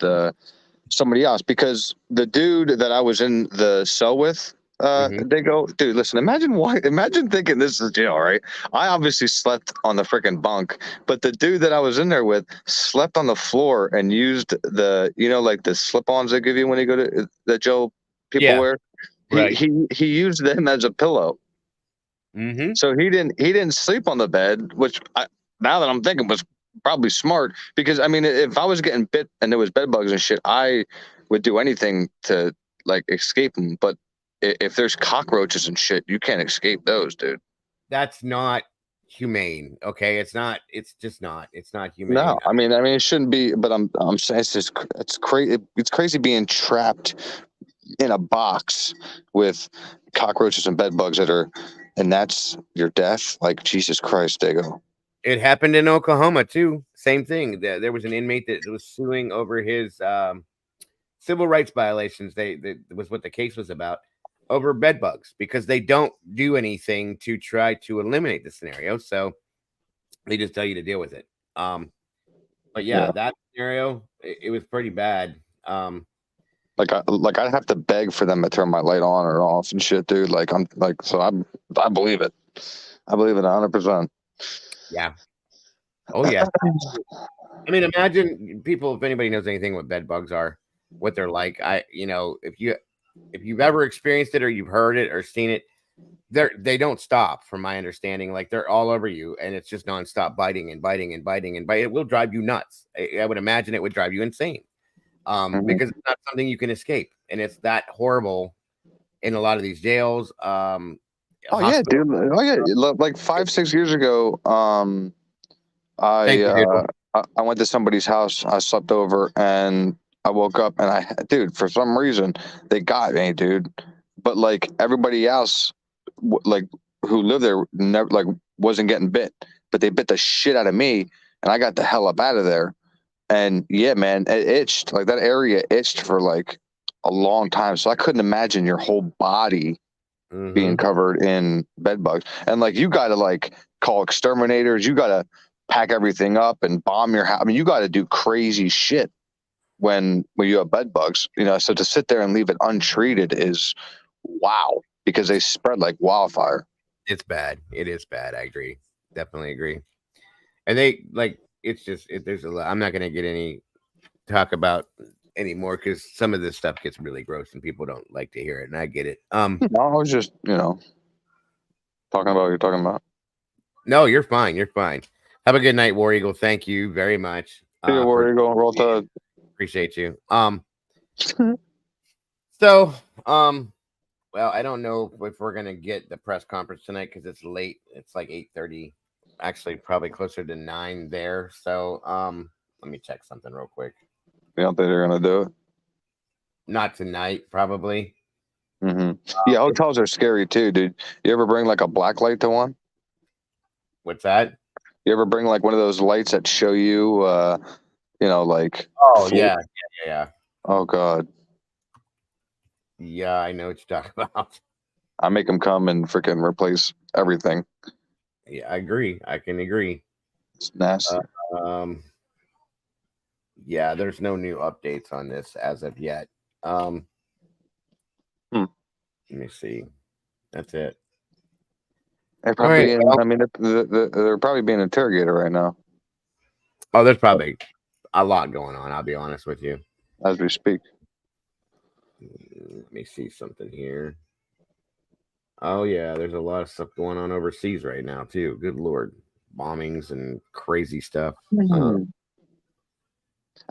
somebody else, because the dude that I was in the cell with, they go, dude, listen, imagine thinking this is jail, right? I obviously slept on the freaking bunk, but the dude that I was in there with slept on the floor and used the, like the slip-ons they give you when you go to the jail people wear. He used them as a pillow. So he didn't sleep on the bed, which now that I'm thinking was probably smart, because I mean, if I was getting bit and there was bed bugs and shit, I would do anything to like escape them. But if there's cockroaches and shit, you can't escape those, dude. That's not humane. Okay, it's not. It's just not. It's not humane. No, I mean, it shouldn't be. But I'm saying it's crazy. It's crazy being trapped in a box with cockroaches and bed bugs and that's your death. Like, Jesus Christ, Dago. It happened in Oklahoma too. Same thing. There was an inmate that was suing over his civil rights violations. That was what the case was about, over bed bugs, because they don't do anything to try to eliminate the scenario. So they just tell you to deal with it. But yeah, that scenario, it was pretty bad. Like I'd have to beg for them to turn my light on or off and shit, dude. Like I believe it. I believe it 100%. Yeah. Oh yeah. I mean, imagine people, if anybody knows anything what bed bugs are, what they're like. If you've ever experienced it, or you've heard it or seen it, they don't stop, from my understanding. Like, they're all over you, and it's just nonstop biting and biting and biting and biting. It will drive you nuts. I would imagine it would drive you insane. Because it's not something you can escape, and it's that horrible in a lot of these jails. Yeah, dude. Oh yeah, like 5-6 years ago, I went to somebody's house. I slept over, and I woke up, and dude, for some reason they got me, dude. But like everybody else, like who lived there, never wasn't getting bit, but they bit the shit out of me, and I got the hell up out of there. And yeah, man, it itched. Like, that area itched for like a long time. So I couldn't imagine your whole body being covered in bed bugs. And like, you got to like call exterminators. You got to pack everything up and bomb your house. I mean, you got to do crazy shit when you have bed bugs. So to sit there and leave it untreated is wow, because they spread like wildfire. It's bad. It is bad. I agree. Definitely agree. And they like. It's just there's a lot. I'm not going to get talk about anymore, because some of this stuff gets really gross and people don't like to hear it, and I get it. No, I was just talking about what you're talking about. No, you're fine. You're fine. Have a good night, War Eagle. Thank you very much. See you, War Eagle. Roll Tide. Appreciate you. So well, I don't know if we're gonna get the press conference tonight, because it's late. It's like 8:30. Actually, probably closer to 9 there. So let me check something real quick. You don't think they're gonna do it? Not tonight, probably. Yeah, hotels are scary too, dude. You ever bring like a black light to one? What's that? You ever bring like one of those lights that show you like Oh yeah. Oh god. Yeah, I know what you're talking about. I make them come and freaking replace everything. Yeah, I agree. I can agree. It's nasty. Yeah, there's no new updates on this as of yet. Let me see. That's it. They're probably they're probably being interrogated right now. Oh, there's probably a lot going on, I'll be honest with you. As we speak. Let me see something here. Oh yeah, there's a lot of stuff going on overseas right now too. Good Lord. Bombings and crazy stuff.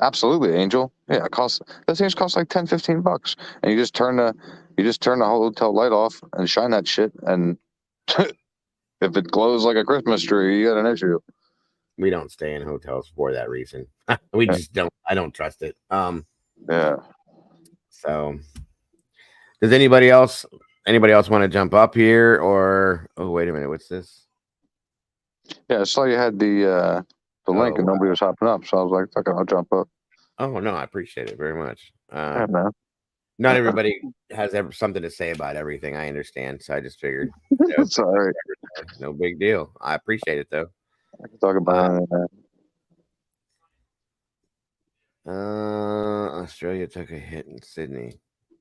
Absolutely, Angel. Yeah, those things cost like $10-15, and you just turn the whole hotel light off and shine that shit, and If it glows like a Christmas tree, you got an issue. We don't stay in hotels for that reason. We just don't. I don't trust it. Yeah. So, does anybody else want to jump up here? Or wait a minute, what's this? Yeah, I saw you had the link and nobody was hopping up, so I was like, "Fuck it, I'll jump up." Oh no, I appreciate it very much. Yeah, man. Not everybody has something to say about everything. I understand, so I just figured It's all right. no big deal. I appreciate it though. I can talk about anything. Australia took a hit in Sydney.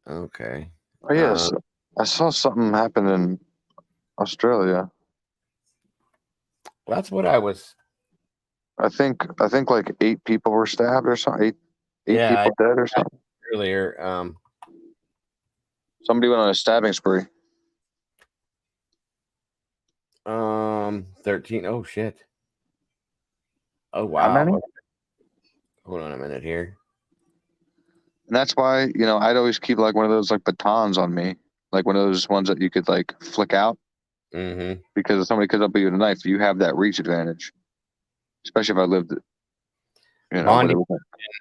Okay. Oh yes, I saw something happen in Australia. That's what I was. I think like 8 people were stabbed or something. Eight people dead or something. Earlier, somebody went on a stabbing spree. 13. Oh shit. Oh wow. How many? Hold on a minute here. And that's why, I'd always keep like one of those like batons on me, like one of those ones that you could like flick out. Mm-hmm. Because if somebody comes up with you with a knife, you have that reach advantage. Especially if I lived, Bondi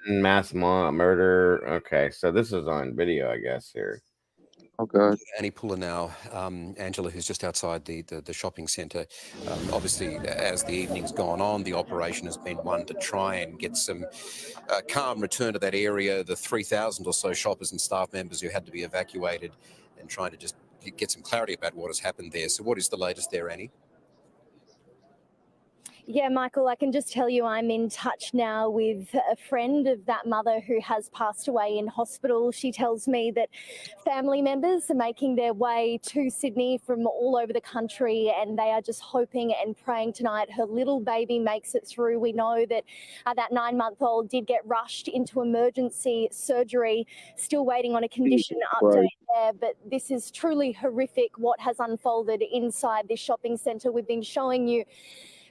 mass murder. Okay, so this is on video, I guess here. Okay. Annie Puller now, Angela, who's just outside the shopping centre. Obviously, as the evening's gone on, the operation has been one to try and get some calm return to that area. The 3,000 or so shoppers and staff members who had to be evacuated, and trying to just get some clarity about what has happened there. So what is the latest there, Annie? Yeah, Michael, I can just tell you I'm in touch now with a friend of that mother who has passed away in hospital. She tells me that family members are making their way to Sydney from all over the country, and they are just hoping and praying tonight her little baby makes it through. We know that that 9-month-old did get rushed into emergency surgery, still waiting on a condition update there, but this is truly horrific what has unfolded inside this shopping centre. We've been showing you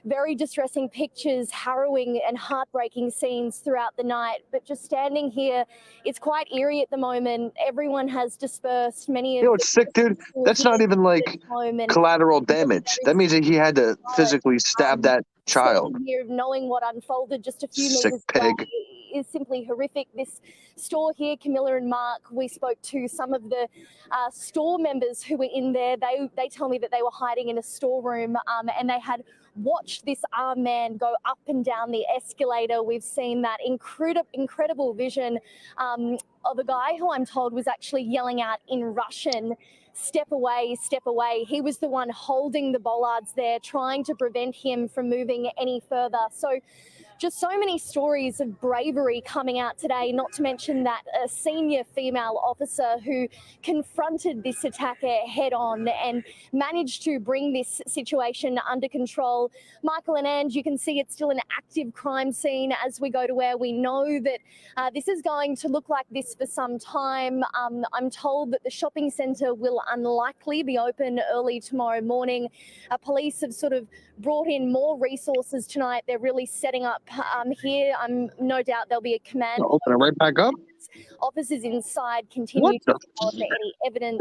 very distressing pictures, harrowing and heartbreaking scenes throughout the night. But just standing here, it's quite eerie at the moment. Everyone has dispersed. Many of It's sick, dude. That's not even like collateral damage. That means that he had to physically stab that child. Here, knowing what unfolded just a few Sick meters pig. away is simply horrific. This store here, Camilla and Mark, we spoke to some of the store members who were in there. They tell me that they were hiding in a storeroom and they had watched this armed man go up and down the escalator. We've seen that incredible vision of a guy who I'm told was actually yelling out in Russian, "Step away, step away." He was the one holding the bollards there, trying to prevent him from moving any further. So just so many stories of bravery coming out today, not to mention that a senior female officer who confronted this attacker head on and managed to bring this situation under control. Michael and Ange, you can see it's still an active crime scene as we go to where we know that this is going to look like this for some time. I'm told that the shopping centre will unlikely be open early tomorrow morning. Police have sort of brought in more resources tonight. They're really setting up here. No doubt there'll be a command. Open it right back up. Officers inside continue to develop any evidence.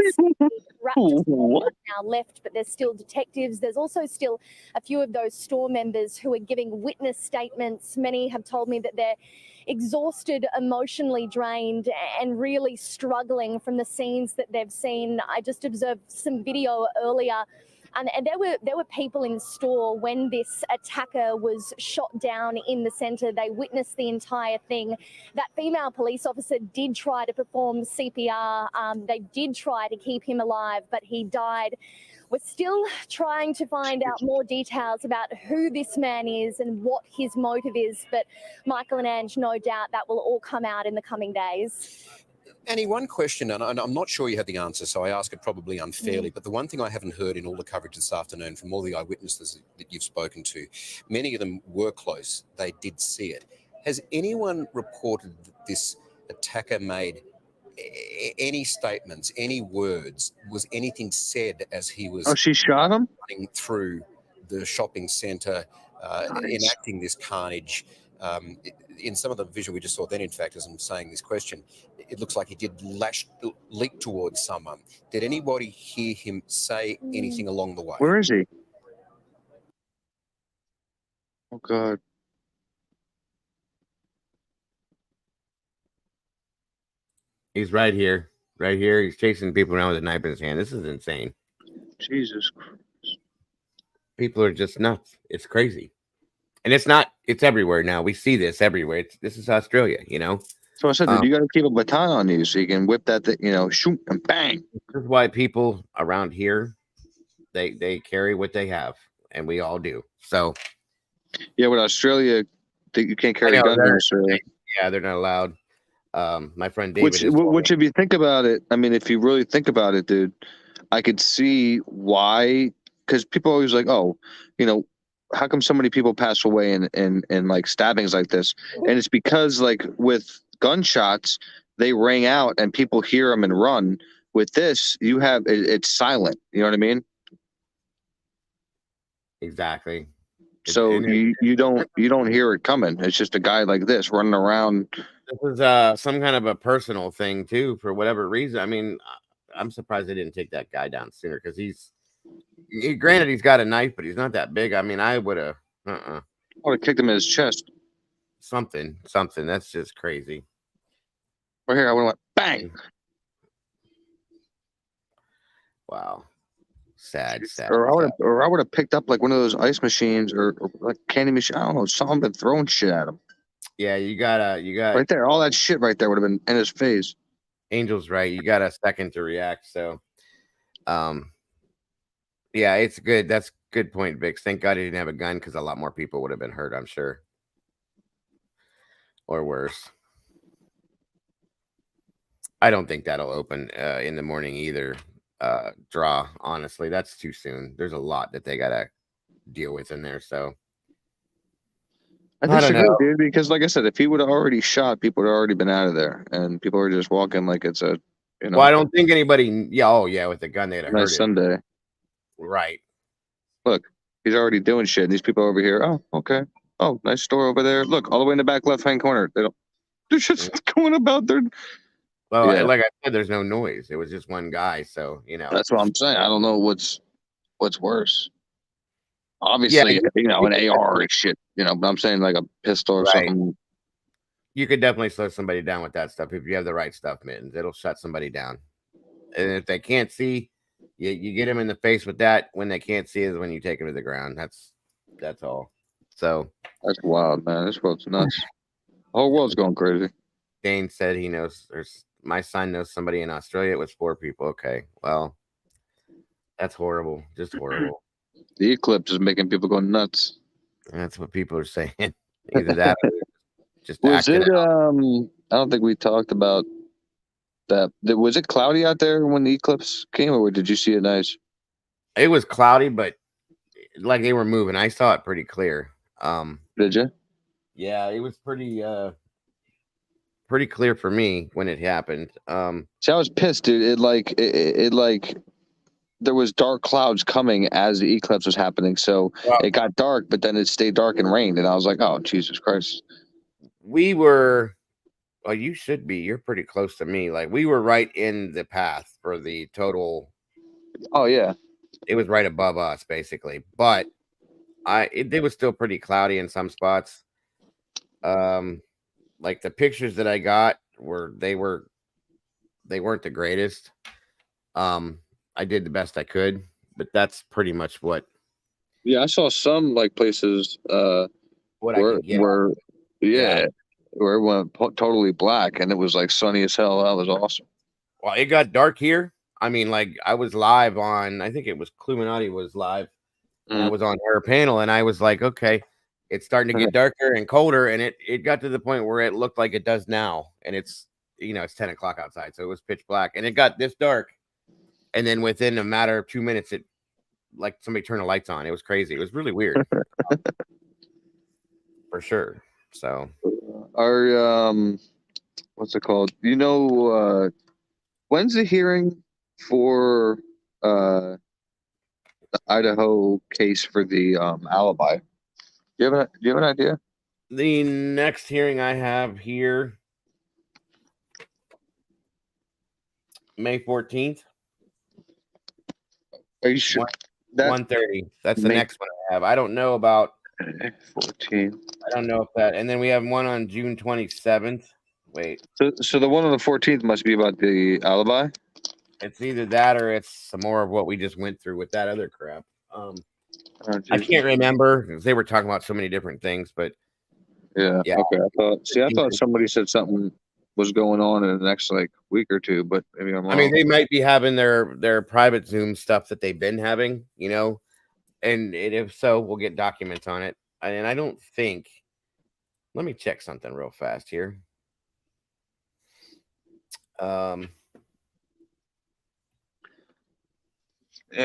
What? Now left, but there's still detectives. There's also still a few of those store members who are giving witness statements. Many have told me that they're exhausted, emotionally drained, and really struggling from the scenes that they've seen. I just observed some video earlier. And there were people in store when this attacker was shot down in the centre. They witnessed the entire thing. That female police officer did try to perform CPR. They did try to keep him alive, but he died. We're still trying to find out more details about who this man is and what his motive is. But Michael and Ange, no doubt that will all come out in the coming days. Annie, one question, and I'm not sure you have the answer, so I ask it probably unfairly, but the one thing I haven't heard in all the coverage this afternoon from all the eyewitnesses that you've spoken to, many of them were close. They did see it. Has anyone reported that this attacker made any statements, any words? Was anything said as he was she shot him? running through the shopping centre, enacting this carnage? In some of the visual we just saw then, in fact, as I'm saying this question, it looks like he did leap towards someone. Did anybody hear him say anything along the way? Where is he? Oh God. He's right here. Right here. He's chasing people around with a knife in his hand. This is insane. Jesus Christ. People are just nuts. It's crazy. And it's not, it's everywhere now. We see this everywhere. This is Australia, you know? So I said, dude, you got to keep a baton on you so you can whip that thing, shoot and bang. This is why people around here, they carry what they have, and we all do. So Yeah, with Australia, you can't carry I know, guns in Australia. yeah, they're not allowed. My friend David Which, if you think about it, I mean, if you really think about it, dude, I could see why. Because people always like, oh, how come so many people pass away in like stabbings like this? And it's because like with gunshots, they ring out and people hear them and run. With this, it's silent. You know what I mean? Exactly. So you don't hear it coming. It's just a guy like this running around. This is some kind of a personal thing too, for whatever reason. I mean, I'm surprised they didn't take that guy down sooner, because granted he's got a knife, but he's not that big. I mean, I would have I would have kicked him in his chest. Something. That's just crazy. Right here, I would have went bang. Wow. Sad. Or I would have picked up like one of those ice machines or like candy machine. I don't know, something, been throwing shit at him. Yeah, you got right there. All that shit right there would have been in his face. Angel's right. You got a second to react. So, yeah, it's good. That's good point, Vix. Thank God he didn't have a gun, because a lot more people would have been hurt, I'm sure, or worse. I don't think that'll open in the morning either. Draw, honestly, that's too soon. There's a lot that they gotta deal with in there. So I disagree, dude, because like I said, if he would have already shot, people would have already been out of there, and people are just walking like it's a, Well, I don't think anybody. Yeah, with a gun they'd have heard nice it. Sunday. Right. Look, he's already doing shit. And these people over here. Oh, okay. Oh, nice store over there. Look, all the way in the back left-hand corner. They're just going about their. Well, Yeah. like I said, there's no noise. It was just one guy. So That's what I'm saying. I don't know what's worse. Obviously, an AR and shit. But I'm saying like a pistol or something. You could definitely slow somebody down with that stuff if you have the right stuff, Mittens. It'll shut somebody down. And if they can't see, you get them in the face with that. When they can't see is when you take them to the ground. That's all. So that's wild, man. This world's nuts. The whole world's going crazy. Dane said he knows. My son knows somebody in Australia. It was 4 people. Okay, well, that's horrible. Just horrible. The eclipse is making people go nuts. That's what people are saying. Either that or just was it out. I don't think we talked about that. Was it cloudy out there when the eclipse came, or did you see it nice? It was cloudy, but like they were moving. I saw it pretty clear. Did you? Yeah, it was pretty clear for me when it happened. See, I was pissed, dude. It like there was dark clouds coming as the eclipse was happening, so it got dark, but then it stayed dark and rained, and I was like, oh, Jesus Christ. We were, well, you should be. You're pretty close to me. Like, we were right in the path for the total. Oh yeah, it was right above us, basically. But it was still pretty cloudy in some spots. Like the pictures that I got they weren't the greatest. I did the best I could, but that's pretty much what. Yeah, I saw some like places where it went totally black and it was like sunny as hell. That was awesome. Well, it got dark here. I mean, like I was live on, I think it was Cluminati was live. And I was on her panel, and I was like, okay, it's starting to get darker and colder, and it got to the point where it looked like it does now, and it's it's 10 o'clock outside, so it was pitch black, and it got this dark, and then within a matter of 2 minutes, it like somebody turned the lights on. It was crazy. It was really weird, for sure. So, our what's it called? When's the hearing for the Idaho case for the alibi? Do you have an idea? The next hearing I have here, May 14th. Are you sure? 1:30. That's the next one I have. I don't know about 14. I don't know if that. And then we have one on June 27th. Wait, So the one on the 14th must be about the alibi. it's either that or it's some more of what we just went through with that other crap. I can't remember because they were talking about so many different things, but Yeah. yeah. Okay. I thought somebody said something was going on in the next like week or two, but maybe I'm wrong. I mean, they might be having their private Zoom stuff that they've been having, you know, and if so, we'll get documents on it. And I don't think. Let me check something real fast here. Yeah,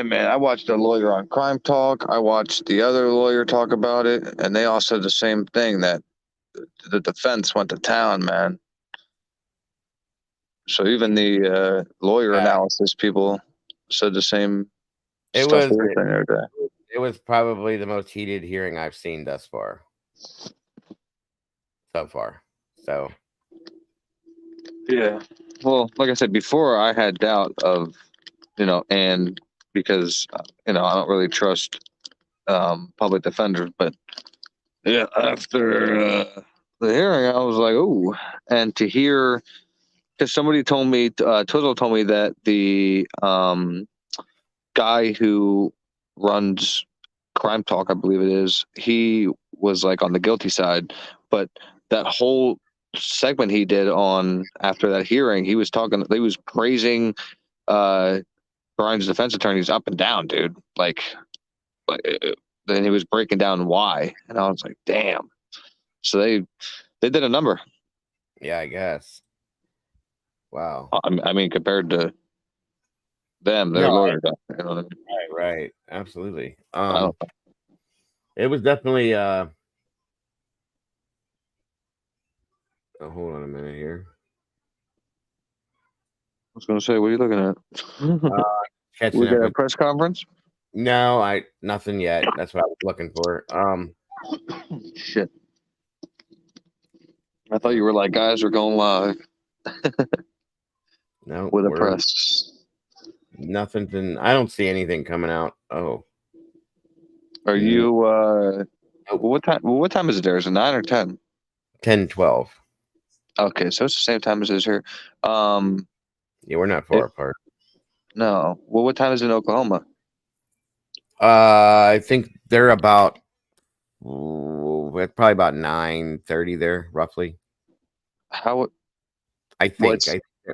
man, I watched a lawyer on Crime Talk. I watched the other lawyer talk about it, and they all said the same thing, that the defense went to town, man. So even the lawyer analysis people said the same It stuff was they were saying the other day. it was probably the most heated hearing I've seen thus far. So far. So Yeah. Well, like I said before, I had doubt of, and because, I don't really trust public defenders, but yeah, after the hearing, I was like, ooh. And to hear, because somebody told me, Twizzle told me that the guy who runs Crime Talk, I believe it is, he was like on the guilty side, but that whole segment he did on after that hearing, he was praising Brian's defense attorneys up and down, dude. Like then he was breaking down why, and I was like, damn. So they did a number. yeah, I guess. Wow. I mean, compared to them, their No, lawyers. You know what I mean? Right. Absolutely. Wow. It was definitely oh, hold on a minute here. I was gonna say, what are you looking at? Catching We up got a with press conference. No, nothing yet. That's what I was looking for. Shit. I thought you were like, guys, we're going live. No, With a press. Nothing. I don't see anything coming out. Oh, Are you? What time? What time is it there? Is it 9 or 10? 10:12. Okay, so it's the same time as it is here. Yeah, we're not far apart. No. Well, what time is it in Oklahoma? I think they're about probably about 9:30 there, roughly. How? I think.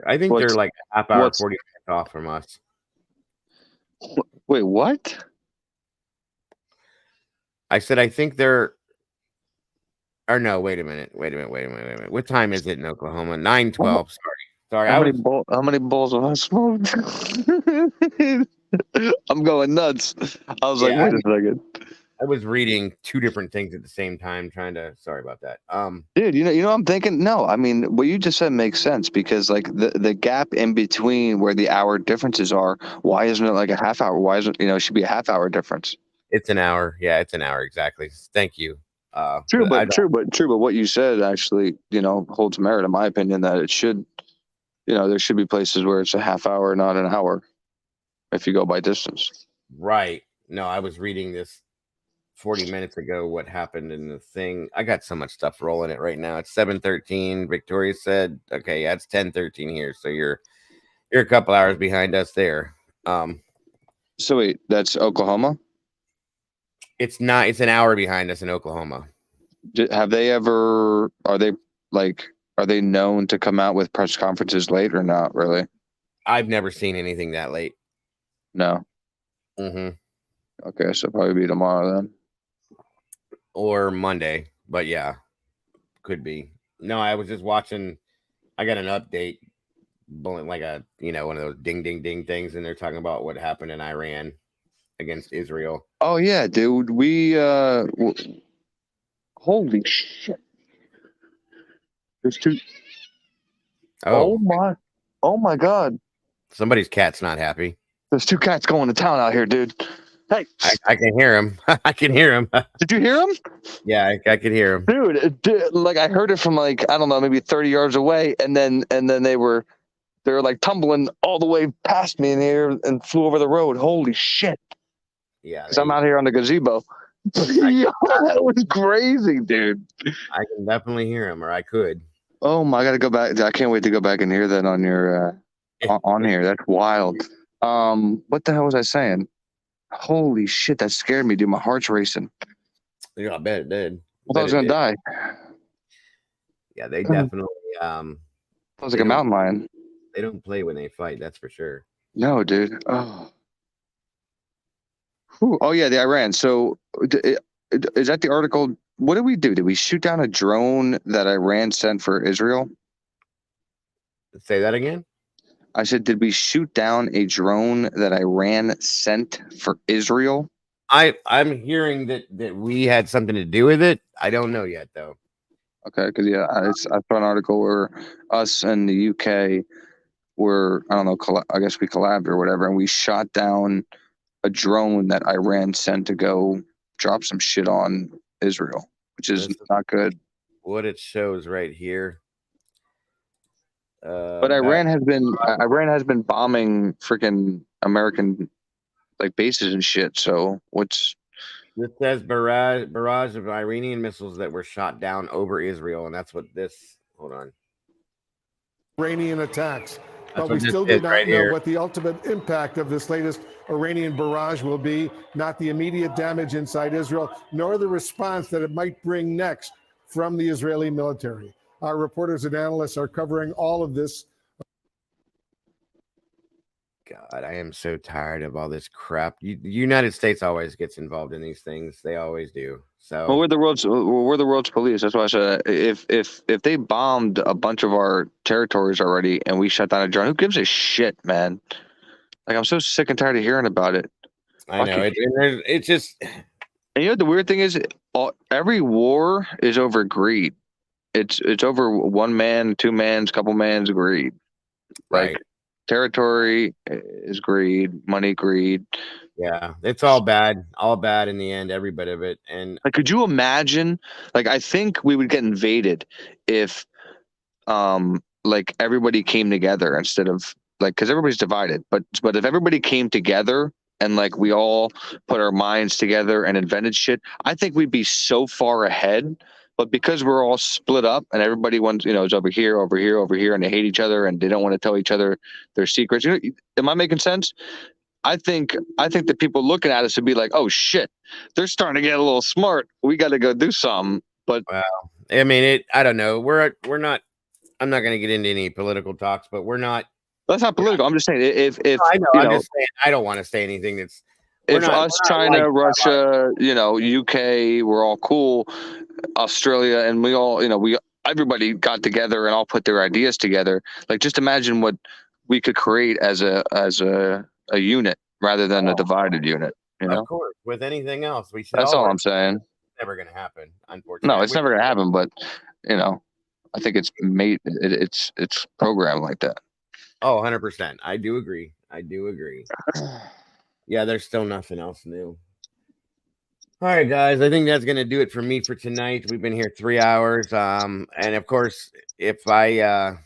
I think they're like a half hour, 40 minutes off from us. Wait, what? I said I think they're. Or no, wait a minute. What time is it in Oklahoma? 9:12. Sorry. How many bowls have I smoked? I'm going nuts. I was like, wait a second. I was reading two different things at the same time, sorry about that. Dude, you know, I'm thinking, no, I mean, what you just said makes sense because like the gap in between where the hour differences are, why isn't it like a half hour? Why isn't, it should be a half hour difference. It's an hour. Yeah, it's an hour. Exactly. Thank you. True, but what you said actually, holds merit in my opinion that it should, there should be places where it's a half hour, not an hour if you go by distance. Right. No, I was reading this 40 minutes ago what happened in the thing. I got so much stuff rolling it right now. It's 7:13. Victoria said, okay, yeah, it's 10:13 here. So you're a couple hours behind us there. So wait, that's Oklahoma? It's not, it's an hour behind us in Oklahoma. Are they known to come out with press conferences late or not really? I've never seen anything that late. No. Okay, so probably be tomorrow then. Or Monday, but yeah, could be. No, I was just watching. I got an update, like one of those ding ding ding things, and they're talking about what happened in Iran against Israel. Oh yeah, dude. We holy shit. There's two. Oh my god. Somebody's cat's not happy. There's two cats going to town out here, dude. Hey, I can hear him. I can hear him. Did you hear him? Yeah, I could hear him. Dude, like I heard it from like, I don't know, maybe 30 yards away, and then they were like tumbling all the way past me in the air and flew over the road. Holy shit. Yeah. Because I'm out here on the gazebo. Yeah, that was crazy, dude. I can definitely hear him, or I could. Oh my, I gotta go back. I can't wait to go back and hear that on your on here. That's wild. What the hell was I saying? Holy shit, that scared me, dude. My heart's racing. Yeah, I bet it did. I thought I was gonna die. Yeah, they definitely. I was They like a don't- mountain lion. They don't play when they fight. That's for sure. No, dude. Oh. Whew. Oh yeah, the Iran. So is that the article? What did we do? Did we shoot down a drone that Iran sent for Israel? Say that again. I said, did we shoot down a drone that Iran sent for Israel? I'm hearing that we had something to do with it. I don't know yet though. Okay, because yeah, I saw an article where us and the UK were, I don't know, I guess we collabed or whatever, and we shot down a drone that Iran sent to go drop some shit on Israel, which is not good. What it shows right here. But Iran has been bombing freaking American like bases and shit. So what's This says barrage of Iranian missiles that were shot down over Israel, and that's what this. Hold on. Iranian attacks. But That's we what this still is do not right know here. what the ultimate impact of this latest Iranian barrage will be, not the immediate damage inside Israel, nor the response that it might bring next from the Israeli military. Our reporters and analysts are covering all of this. God, I am so tired of all this crap. The United States always gets involved in these things. They always do. So well, we're the world's police. That's why I said if they bombed a bunch of our territories already and we shut down a drone, who gives a shit, man? Like I'm so sick and tired of hearing about it. I know it's just. And you know what the weird thing is? Every war is over greed. It's over one man, two man's, couple man's greed. Like territory is greed, money greed. Yeah, it's all bad in the end, every bit of it. And like, could you imagine? Like, I think we would get invaded if, like everybody came together instead of like, because everybody's divided. But if everybody came together and like we all put our minds together and invented shit, I think we'd be so far ahead. But because we're all split up and everybody wants, is over here, over here, over here, and they hate each other and they don't want to tell each other their secrets. Am I making sense? I think the people looking at us would be like, "Oh shit, they're starting to get a little smart. We got to go do something." But well, I mean, I don't know. We're not. I'm not going to get into any political talks, but we're not. That's not political. I'm just saying if no, I know. I'm just saying I don't want to say anything that's. If us, China, Russia, UK, we're all cool. Australia, and we all, everybody got together and all put their ideas together. Like, just imagine what we could create as a unit rather than a divided unit. Of course, with anything else, we should. That's all I'm saying. It's never going to happen, unfortunately. No, it's never going to happen. But I think it's made. It's programmed like that. Oh, 100%. I do agree. Yeah, there's still nothing else new. All right, guys. I think that's going to do it for me for tonight. We've been here 3 hours. And of course, if I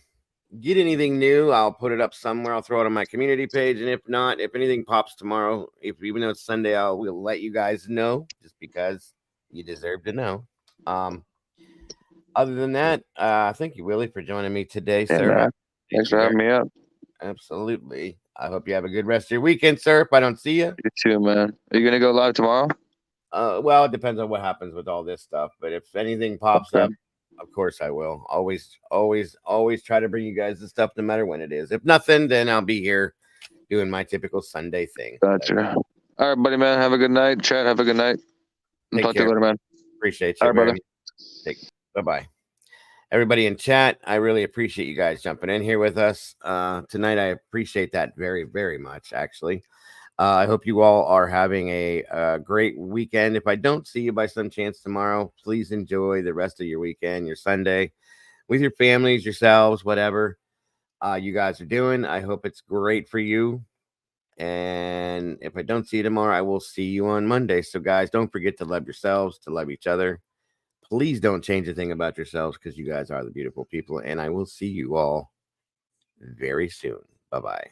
get anything new, I'll put it up somewhere. I'll throw it on my community page. And if not, if anything pops tomorrow, even though it's Sunday, we'll let you guys know just because you deserve to know. Other than that, thank you, Willie, for joining me today, sir. Man. Thanks for having me up. Absolutely. I hope you have a good rest of your weekend, sir. If I don't see you. You too, man. Are you going to go live tomorrow? Well, it depends on what happens with all this stuff. But if anything pops up, of course I will. Always try to bring you guys the stuff no matter when it is. If nothing, then I'll be here doing my typical Sunday thing. Gotcha. All right, buddy, man. Have a good night. Chad, have a good night. Take Talk to you later, man. Appreciate you. All right, brother. Bye-bye. Everybody in chat, I really appreciate you guys jumping in here with us tonight. I appreciate that very, very much, actually. I hope you all are having a great weekend. If I don't see you by some chance tomorrow, please enjoy the rest of your weekend, your Sunday, with your families, yourselves, whatever you guys are doing. I hope it's great for you. And if I don't see you tomorrow, I will see you on Monday. So, guys, don't forget to love yourselves, to love each other. Please don't change a thing about yourselves because you guys are the beautiful people. And I will see you all very soon. Bye-bye.